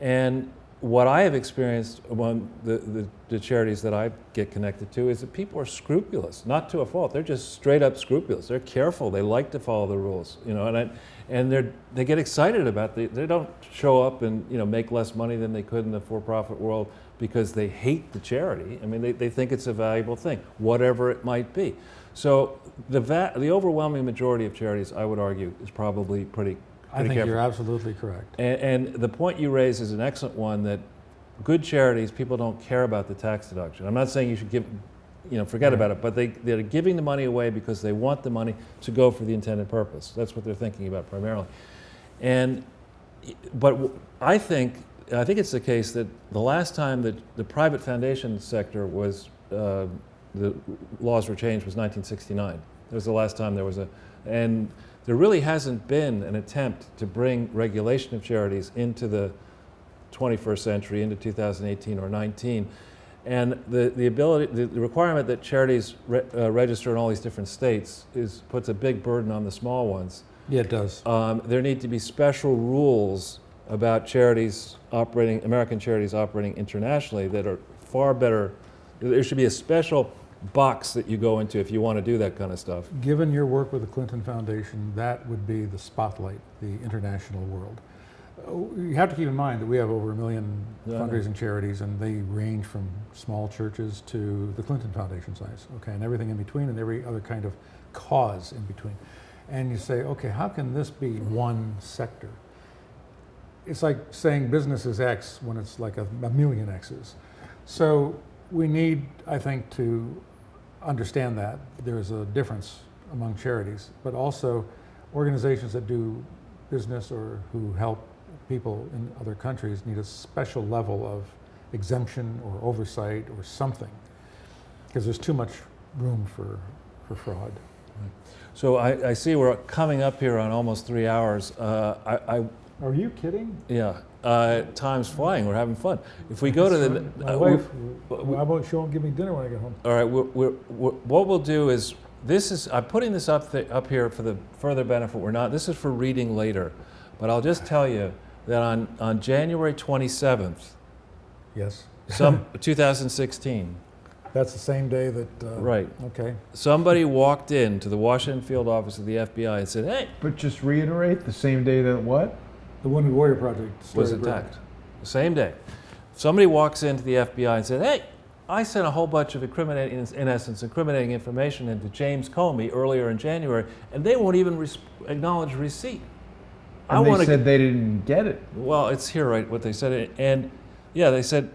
and what I have experienced among the charities that I get connected to is that people are scrupulous, not to a fault. They're just straight up scrupulous. They're careful. They like to follow the rules, you know, and they get excited about it. They don't show up and, you know, make less money than they could in the for-profit world because they hate the charity. I mean, they think it's a valuable thing, whatever it might be. So the overwhelming majority of charities, I would argue, is probably pretty I think careful. you're absolutely correct. And the point you raise is an excellent one, that good charities, people don't care about the tax deduction. I'm not saying you should forget about it, but they're giving the money away because they want the money to go for the intended purpose. That's what they're thinking about primarily. But I think it's the case that the last time that the private foundation sector was, the laws were changed was 1969. That was the last time there was and there really hasn't been an attempt to bring regulation of charities into the 21st century, into 2018 or 19. And the requirement that charities register in all these different states puts a big burden on the small ones. Yeah, it does. There need to be special rules about American charities operating internationally that are far better. There should be a special box that you go into if you want to do that kind of stuff. Given your work with the Clinton Foundation, that would be the spotlight, the international world. You have to keep in mind that we have over 1 million fundraising charities, and they range from small churches to the Clinton Foundation size, okay, and everything in between, and every other kind of cause in between. And you say, okay, how can this be one sector? It's like saying business is X when it's like a million X's. So we need, I think, to understand that there's a difference among charities, but also organizations that do business or who help people in other countries need a special level of exemption or oversight or something, because there's too much room for fraud. So I see we're coming up here on almost 3 hours. Are you kidding? Yeah, time's flying. We're having fun. If we go to the my wife, she won't give me dinner when I get home. all right, what we'll do is I'm putting this up here for the further benefit. This is for reading later, but I'll just tell you that on January 27th, Yes. 2016. That's the same day that. Right. Okay. Somebody walked into the Washington field office of the FBI and said, "Hey," But just reiterate, the same day that what? The Wounded Warrior Project was attacked. The same day. Somebody walks into the FBI and said, "Hey, I sent a whole bunch of incriminating information into James Comey earlier in January, and they won't even acknowledge receipt." And they said they didn't get it. Well, it's here, right, what they said. And yeah, they said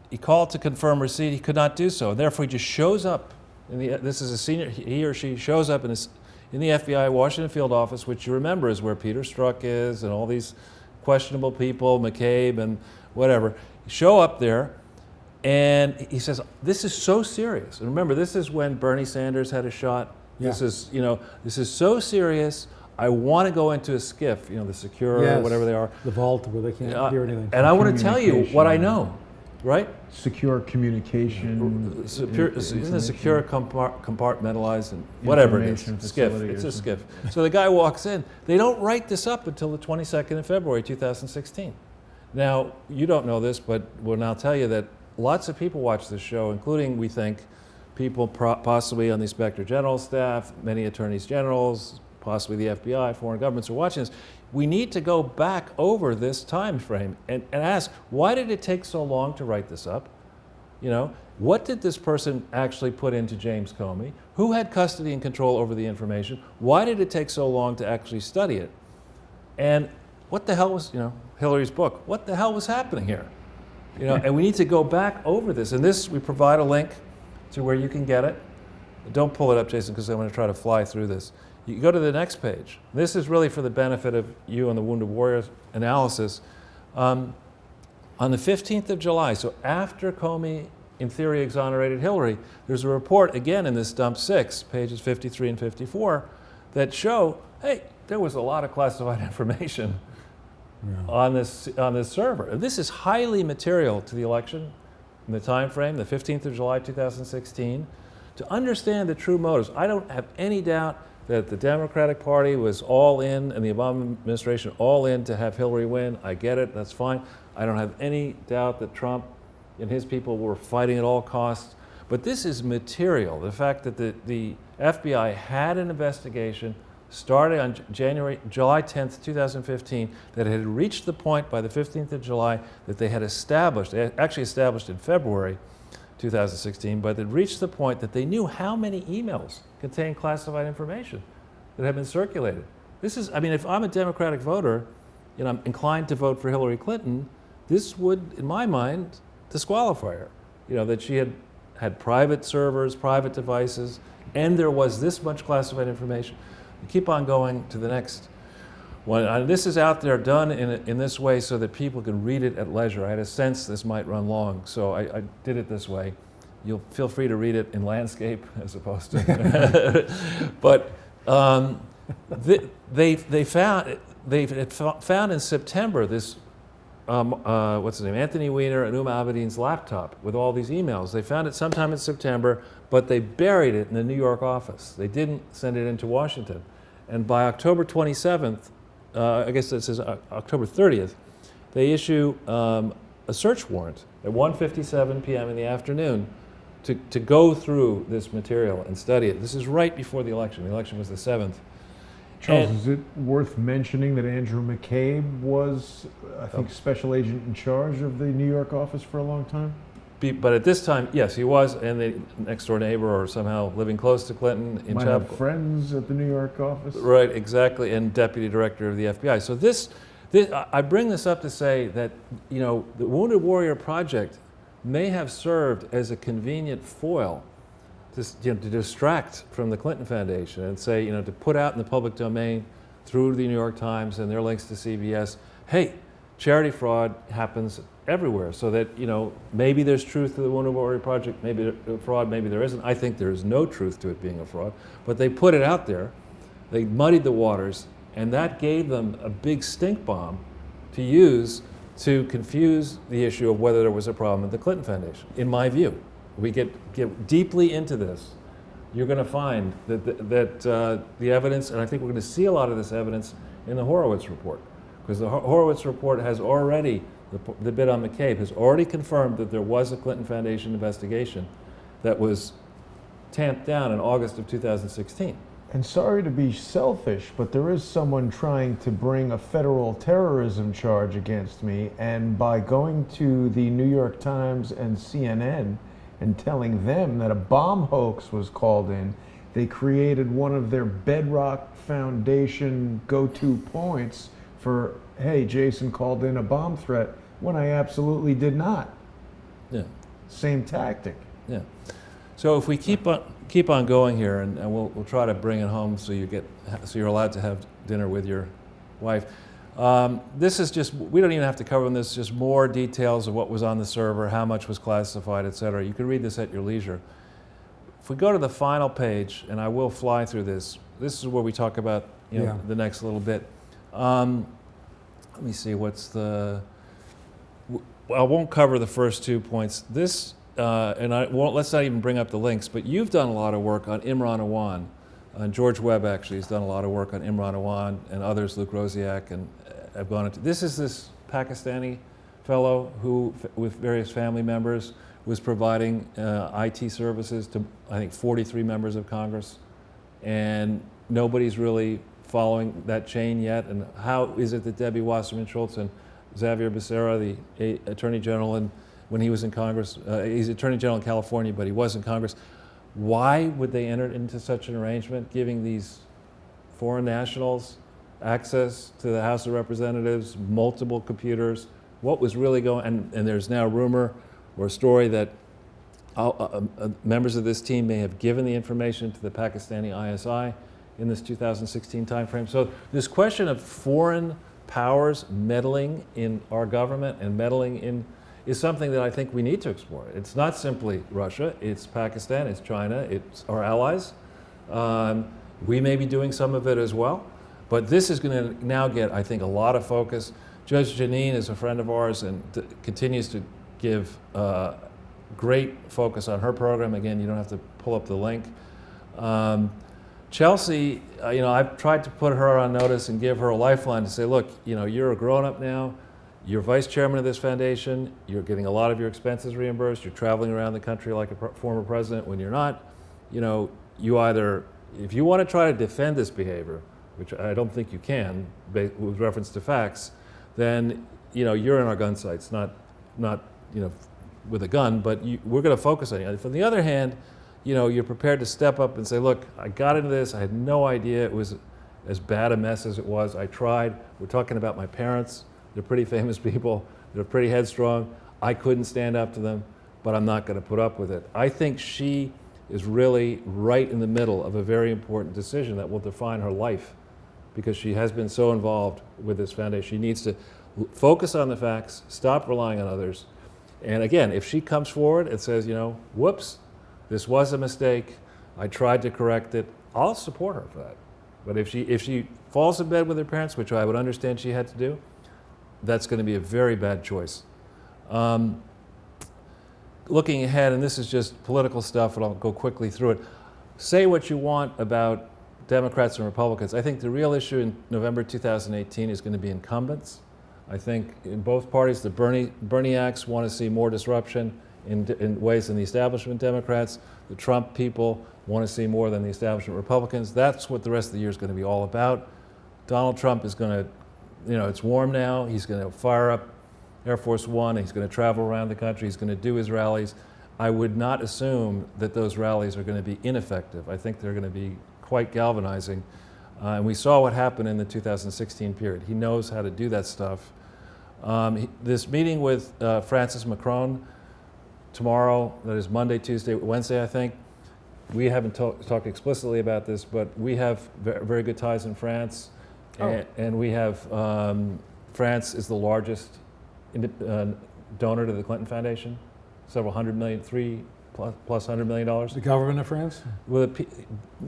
he called to confirm receipt. He could not do so. And therefore, he just shows up. This is a senior, he or she shows up in the FBI Washington field office, which you remember is where Peter Strzok is and all these questionable people, McCabe and whatever, show up there. And he says, "This is so serious." And remember, this is when Bernie Sanders had a shot. Yeah. This is so serious. I want to go into a SCIF, the secure, Yes. whatever they are. The vault where they can't hear anything. And I want to tell you what I know, right? Secure communication. Isn't it secure, compartmentalized, and whatever it is? Information SCIF. facility It's or a SCIF. So the guy walks in. They don't write this up until the 22nd of February, 2016. Now, you don't know this, but we'll now tell you that lots of people watch this show, including, we think, people possibly on the Inspector General staff, many attorneys generals, possibly the FBI, foreign governments are watching this. We need to go back over this time frame and ask, why did it take so long to write this up? What did this person actually put into James Comey? Who had custody and control over the information? Why did it take so long to actually study it? And what the hell was, Hillary's book, what the hell was happening here? And we need to go back over this. And this, we provide a link to where you can get it. Don't pull it up, Jason, because I'm going to try to fly through this. You go to the next page. This is really for the benefit of you on the Wounded Warriors analysis. On the 15th of July, so after Comey, in theory, exonerated Hillary, there's a report, again in this dump 6, pages 53 and 54, that show, hey, there was a lot of classified information on this server. This is highly material to the election in the time frame, the 15th of July, 2016, to understand the true motives. I don't have any doubt that the Democratic Party was all in, and the Obama administration all in to have Hillary win. I get it, that's fine. I don't have any doubt that Trump and his people were fighting at all costs. But this is material. The fact that the FBI had an investigation started on July 10th, 2015, that had reached the point by the 15th of July that they had established, actually established in February 2016, but had reached the point that they knew how many emails contained classified information that had been circulated. This is, I mean, if I'm a Democratic voter and I'm inclined to vote for Hillary Clinton, this would, in my mind, disqualify her. You know, that she had private servers, private devices, and there was this much classified information. We keep on going to the next one. This is out there done in this way so that people can read it at leisure. I had a sense this might run long, so I did it this way. You'll feel free to read it in landscape as opposed to. But they found in September this what's his name, Anthony Weiner and Uma Abedin's laptop with all these emails. They found it sometime in September, but they buried it in the New York office. They didn't send it into Washington. And by October 27th, I guess this is October 30th, they issue a search warrant at 1:57 p.m. in the afternoon to go through this material and study it. This is right before the election. The election was the 7th. Charles, is it worth mentioning that Andrew McCabe was, I think, special agent in charge of the New York office for a long time? But at this time, yes, he was, and the next door neighbor or somehow living close to Clinton in Might Chapel. have friends at the New York office? Right, exactly, and deputy director of the FBI. So this, I bring this up to say that, you know, the Wounded Warrior Project may have served as a convenient foil to distract from the Clinton Foundation and say, you know, to put out in the public domain through the New York Times and their links to CBS, hey, charity fraud happens everywhere, so that, you know, maybe there's truth to the Wounded Warrior Project, maybe fraud, maybe there isn't. I think there is no truth to it being a fraud, but they put it out there, they muddied the waters, and that gave them a big stink bomb to use to confuse the issue of whether there was a problem at the Clinton Foundation, in my view. We get deeply into this, you're going to find that the evidence, and I think we're going to see a lot of this evidence in the Horowitz report, because the Horowitz report has already, the bit on McCabe, has already confirmed that there was a Clinton Foundation investigation that was tamped down in August of 2016. And sorry to be selfish, but there is someone trying to bring a federal terrorism charge against me, and by going to the New York Times and CNN and telling them that a bomb hoax was called in, they created one of their bedrock foundation go-to points for, hey, Jason called in a bomb threat, when I absolutely did not. Yeah. Same tactic. Yeah. So if we keep on going here, and we'll try to bring it home so you're allowed to have dinner with your wife. This is just, we don't even have to cover this, just more details of what was on the server, how much was classified, et cetera. You can read this at your leisure. If we go to the final page, and I will fly through this is where we talk about, you know, the next little bit. Let me see, I won't cover the first 2 points. This, and I won't, let's not even bring up the links, but you've done a lot of work on Imran Awan. And George Webb actually has done a lot of work on Imran Awan and others, Luke Rosiak, and have gone into, this is this Pakistani fellow who, with various family members, was providing IT services to, I think, 43 members of Congress. And nobody's really following that chain yet. And how is it that Debbie Wasserman Schultz and Xavier Becerra, the Attorney General, and when he was in Congress, he's Attorney General in California, but he was in Congress, why would they enter into such an arrangement, giving these foreign nationals access to the House of Representatives, multiple computers? What was really going on? And there's now rumor or a story that members of this team may have given the information to the Pakistani ISI in this 2016 timeframe. So this question of foreign powers meddling in our government and meddling in is something that I think we need to explore. It's not simply Russia, it's Pakistan, it's China, it's our allies. We may be doing some of it as well, but this is going to now get, I think, a lot of focus. Judge Janine is a friend of ours and continues to give great focus on her program. Again, you don't have to pull up the link. Chelsea, I've tried to put her on notice and give her a lifeline to say, look, you're a grown-up now. You're vice chairman of this foundation. You're getting a lot of your expenses reimbursed. You're traveling around the country like a former president. When you're not, you either, if you want to try to defend this behavior, which I don't think you can, with reference to facts, then you're in our gun sights, not with a gun, but we're going to focus on you. From the other hand, you're prepared to step up and say, look, I got into this. I had no idea it was as bad a mess as it was. I tried. We're talking about my parents. They're pretty famous people. They're pretty headstrong. I couldn't stand up to them, but I'm not going to put up with it. I think she is really right in the middle of a very important decision that will define her life, because she has been so involved with this foundation. She needs to focus on the facts, stop relying on others. And again, if she comes forward and says, whoops, this was a mistake, I tried to correct it, I'll support her for that. But if she falls in bed with her parents, which I would understand she had to do, that's going to be a very bad choice. Looking ahead, and this is just political stuff, and I'll go quickly through it. Say what you want about Democrats and Republicans. I think the real issue in November 2018 is going to be incumbents. I think in both parties, the Berniacs want to see more disruption in ways than the establishment Democrats. The Trump people want to see more than the establishment Republicans. That's what the rest of the year is going to be all about. Donald Trump is going to, it's warm now. He's going to fire up Air Force One. He's going to travel around the country. He's going to do his rallies. I would not assume that those rallies are going to be ineffective. I think they're going to be quite galvanizing. And we saw what happened in the 2016 period. He knows how to do that stuff. This meeting with Francis Macron tomorrow, that is Monday, Tuesday, Wednesday, I think. We haven't talked explicitly about this, but we have very good ties in France. Oh. And we have, France is the largest donor to the Clinton Foundation, several hundred million, plus $100 million. The government of France? Well,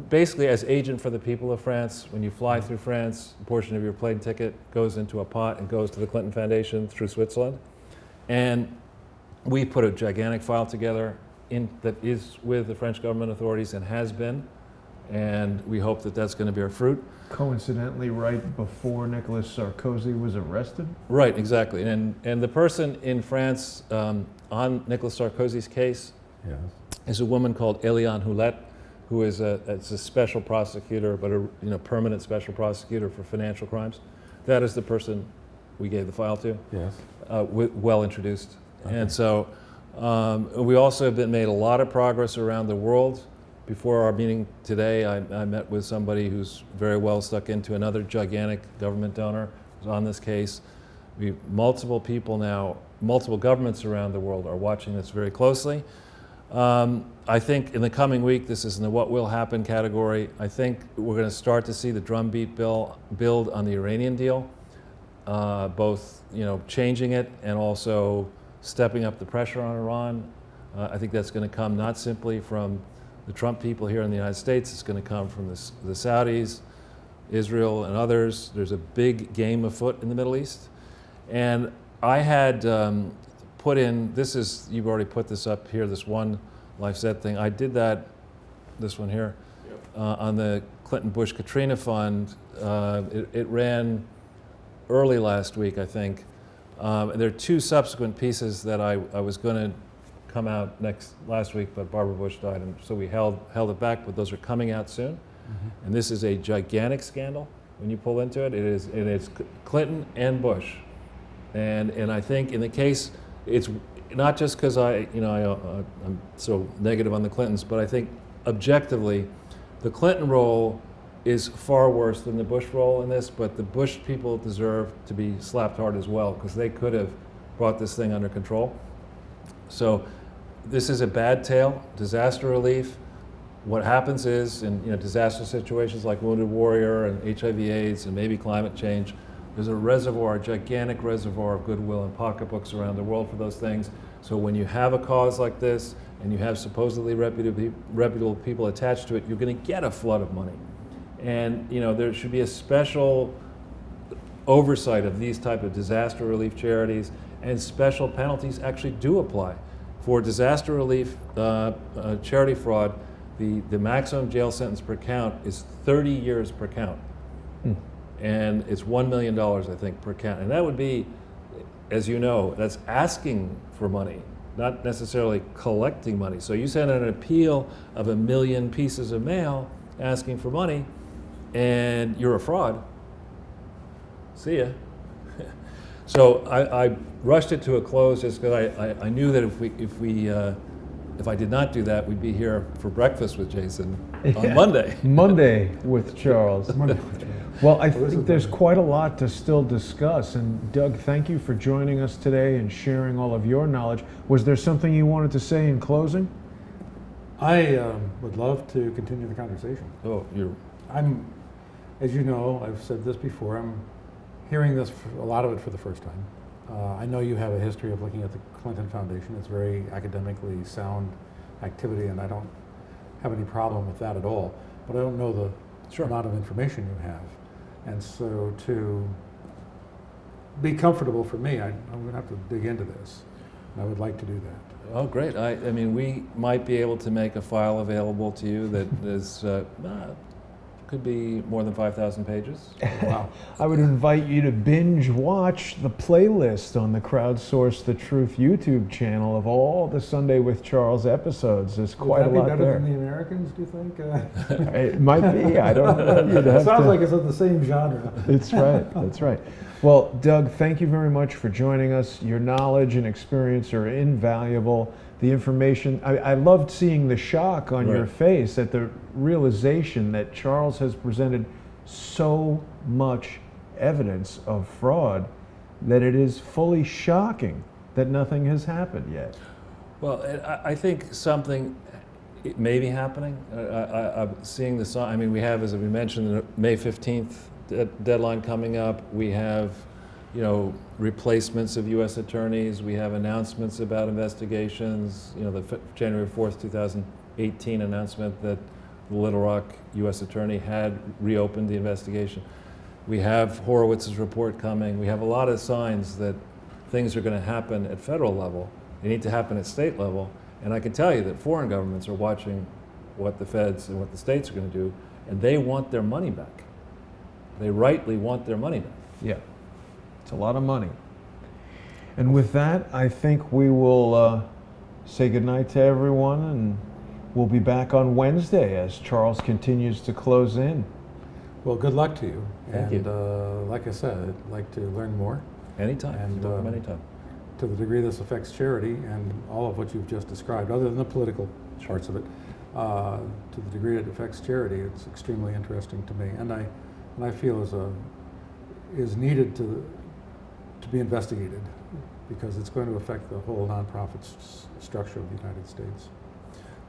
basically as agent for the people of France. When you fly through France, a portion of your plane ticket goes into a pot and goes to the Clinton Foundation through Switzerland. And we put a gigantic file together that is with the French government authorities and has been, and we hope that that's going to bear fruit. Coincidentally, right before Nicolas Sarkozy was arrested? Right, exactly. And the person in France on Nicolas Sarkozy's case is a woman called Eliane Houlette, who is a special prosecutor, but a permanent special prosecutor for financial crimes. That is the person we gave the file to. Yes. Well introduced. Okay. And so we also have made a lot of progress around the world. Before our meeting today, I met with somebody who's very well stuck into another gigantic government donor who's on this case. Multiple people now, multiple governments around the world are watching this very closely. I think in the coming week, this is in the what will happen category. I think we're going to start to see the drumbeat build on the Iranian deal, both changing it and also stepping up the pressure on Iran. I think that's going to come not simply from the Trump people here in the United States, it's going to come from the Saudis, Israel, and others. There's a big game afoot in the Middle East. And I had put in, you've already put this up here, this one LifeZet thing. I did that, this one here, on the Clinton-Bush-Katrina Fund. It ran early last week, I think. There are two subsequent pieces that I was going to come out last week, but Barbara Bush died, and so we held it back, but those are coming out soon. Mm-hmm. And this is a gigantic scandal when you pull into it. It's Clinton and Bush. And I think in the case, it's not just because I'm so negative on the Clintons, but I think objectively, the Clinton role is far worse than the Bush role in this, but the Bush people deserve to be slapped hard as well, because they could have brought this thing under control. So this is a bad tale, disaster relief. What happens is, in disaster situations like Wounded Warrior and HIV/AIDS and maybe climate change, there's a gigantic reservoir of goodwill and pocketbooks around the world for those things. So when you have a cause like this and you have supposedly reputable people attached to it, you're going to get a flood of money. And there should be a special oversight of these type of disaster relief charities, and special penalties actually do apply For disaster relief charity fraud, the maximum jail sentence per count is 30 years per count. And it's $1 million, I think, per count. And that would be, as you know, that's asking for money, not necessarily collecting money. So you send an appeal of 1 million pieces of mail asking for money, and you're a fraud. See ya. So I rushed it to a close just because I knew that if I did not do that, we'd be here for breakfast with Jason on Monday. Monday with Charles. Monday. Well, I think there's quite a lot to still discuss. And Doug, thank you for joining us today and sharing all of your knowledge. Was there something you wanted to say in closing? I would love to continue the conversation. Oh, As you know, I've said this before, I'm hearing this, a lot of it for the first time. I know you have a history of looking at the Clinton Foundation. It's very academically sound activity, and I don't have any problem with that at all. But I don't know the amount of information you have. And so to be comfortable for me, I'm going to have to dig into this. I would like to do that. oh, great. I mean, we might be able to make a file available to you that is could be more than 5,000 pages. Wow. I would invite you to binge watch the playlist on the Crowdsource the Truth YouTube channel of all the Sunday with Charles episodes. There's quite a lot Would that be better there. than the Americans, do you think? It might be. I don't know. You'd have Sounds to- like it's of the same genre. That's right. That's right. Well, Doug, thank you very much for joining us. Your knowledge and experience are invaluable. The information, I loved seeing the shock on your Right. face at the realization that Charles has presented so much evidence of fraud that it is fully shocking that nothing has happened yet. Well, I think something it may be happening. I'm seeing the sign. I mean, we have, as we mentioned, the May 15th deadline coming up. We have, replacements of U.S. attorneys. We have announcements about investigations. The January 4th, 2018 announcement that the Little Rock U.S. attorney had reopened the investigation. We have Horowitz's report coming. We have a lot of signs that things are going to happen at federal level. They need to happen at state level. And I can tell you that foreign governments are watching what the feds and what the states are going to do, and they want their money back. They rightly want their money back. Yeah. It's a lot of money. And with that, I think we will say goodnight to everyone, and we'll be back on Wednesday as Charles continues to close in. Well, good luck to you. Thank and you. Like I said, I'd like to learn more. Anytime. And, You're welcome anytime. To the degree this affects charity and all of what you've just described, other than the political parts of it, to the degree it affects charity, it's extremely interesting to me, and I feel is needed to be investigated, because it's going to affect the whole nonprofit structure of the United States.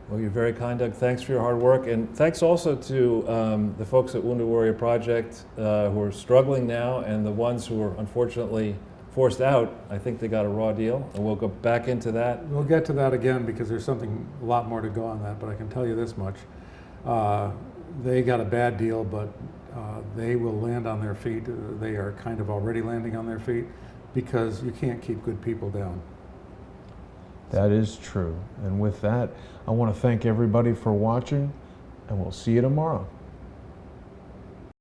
Well, you're very kind, Doug. Thanks for your hard work. And thanks also to the folks at Wounded Warrior Project who are struggling now, and the ones who are unfortunately forced out. I think they got a raw deal, and we'll go back into that. We'll get to that again, because there's a lot more to go on that, but I can tell you this much. They got a bad deal, but they will land on their feet. They are kind of already landing on their feet, because you can't keep good people down. That is true. And with that, I want to thank everybody for watching, and we'll see you tomorrow.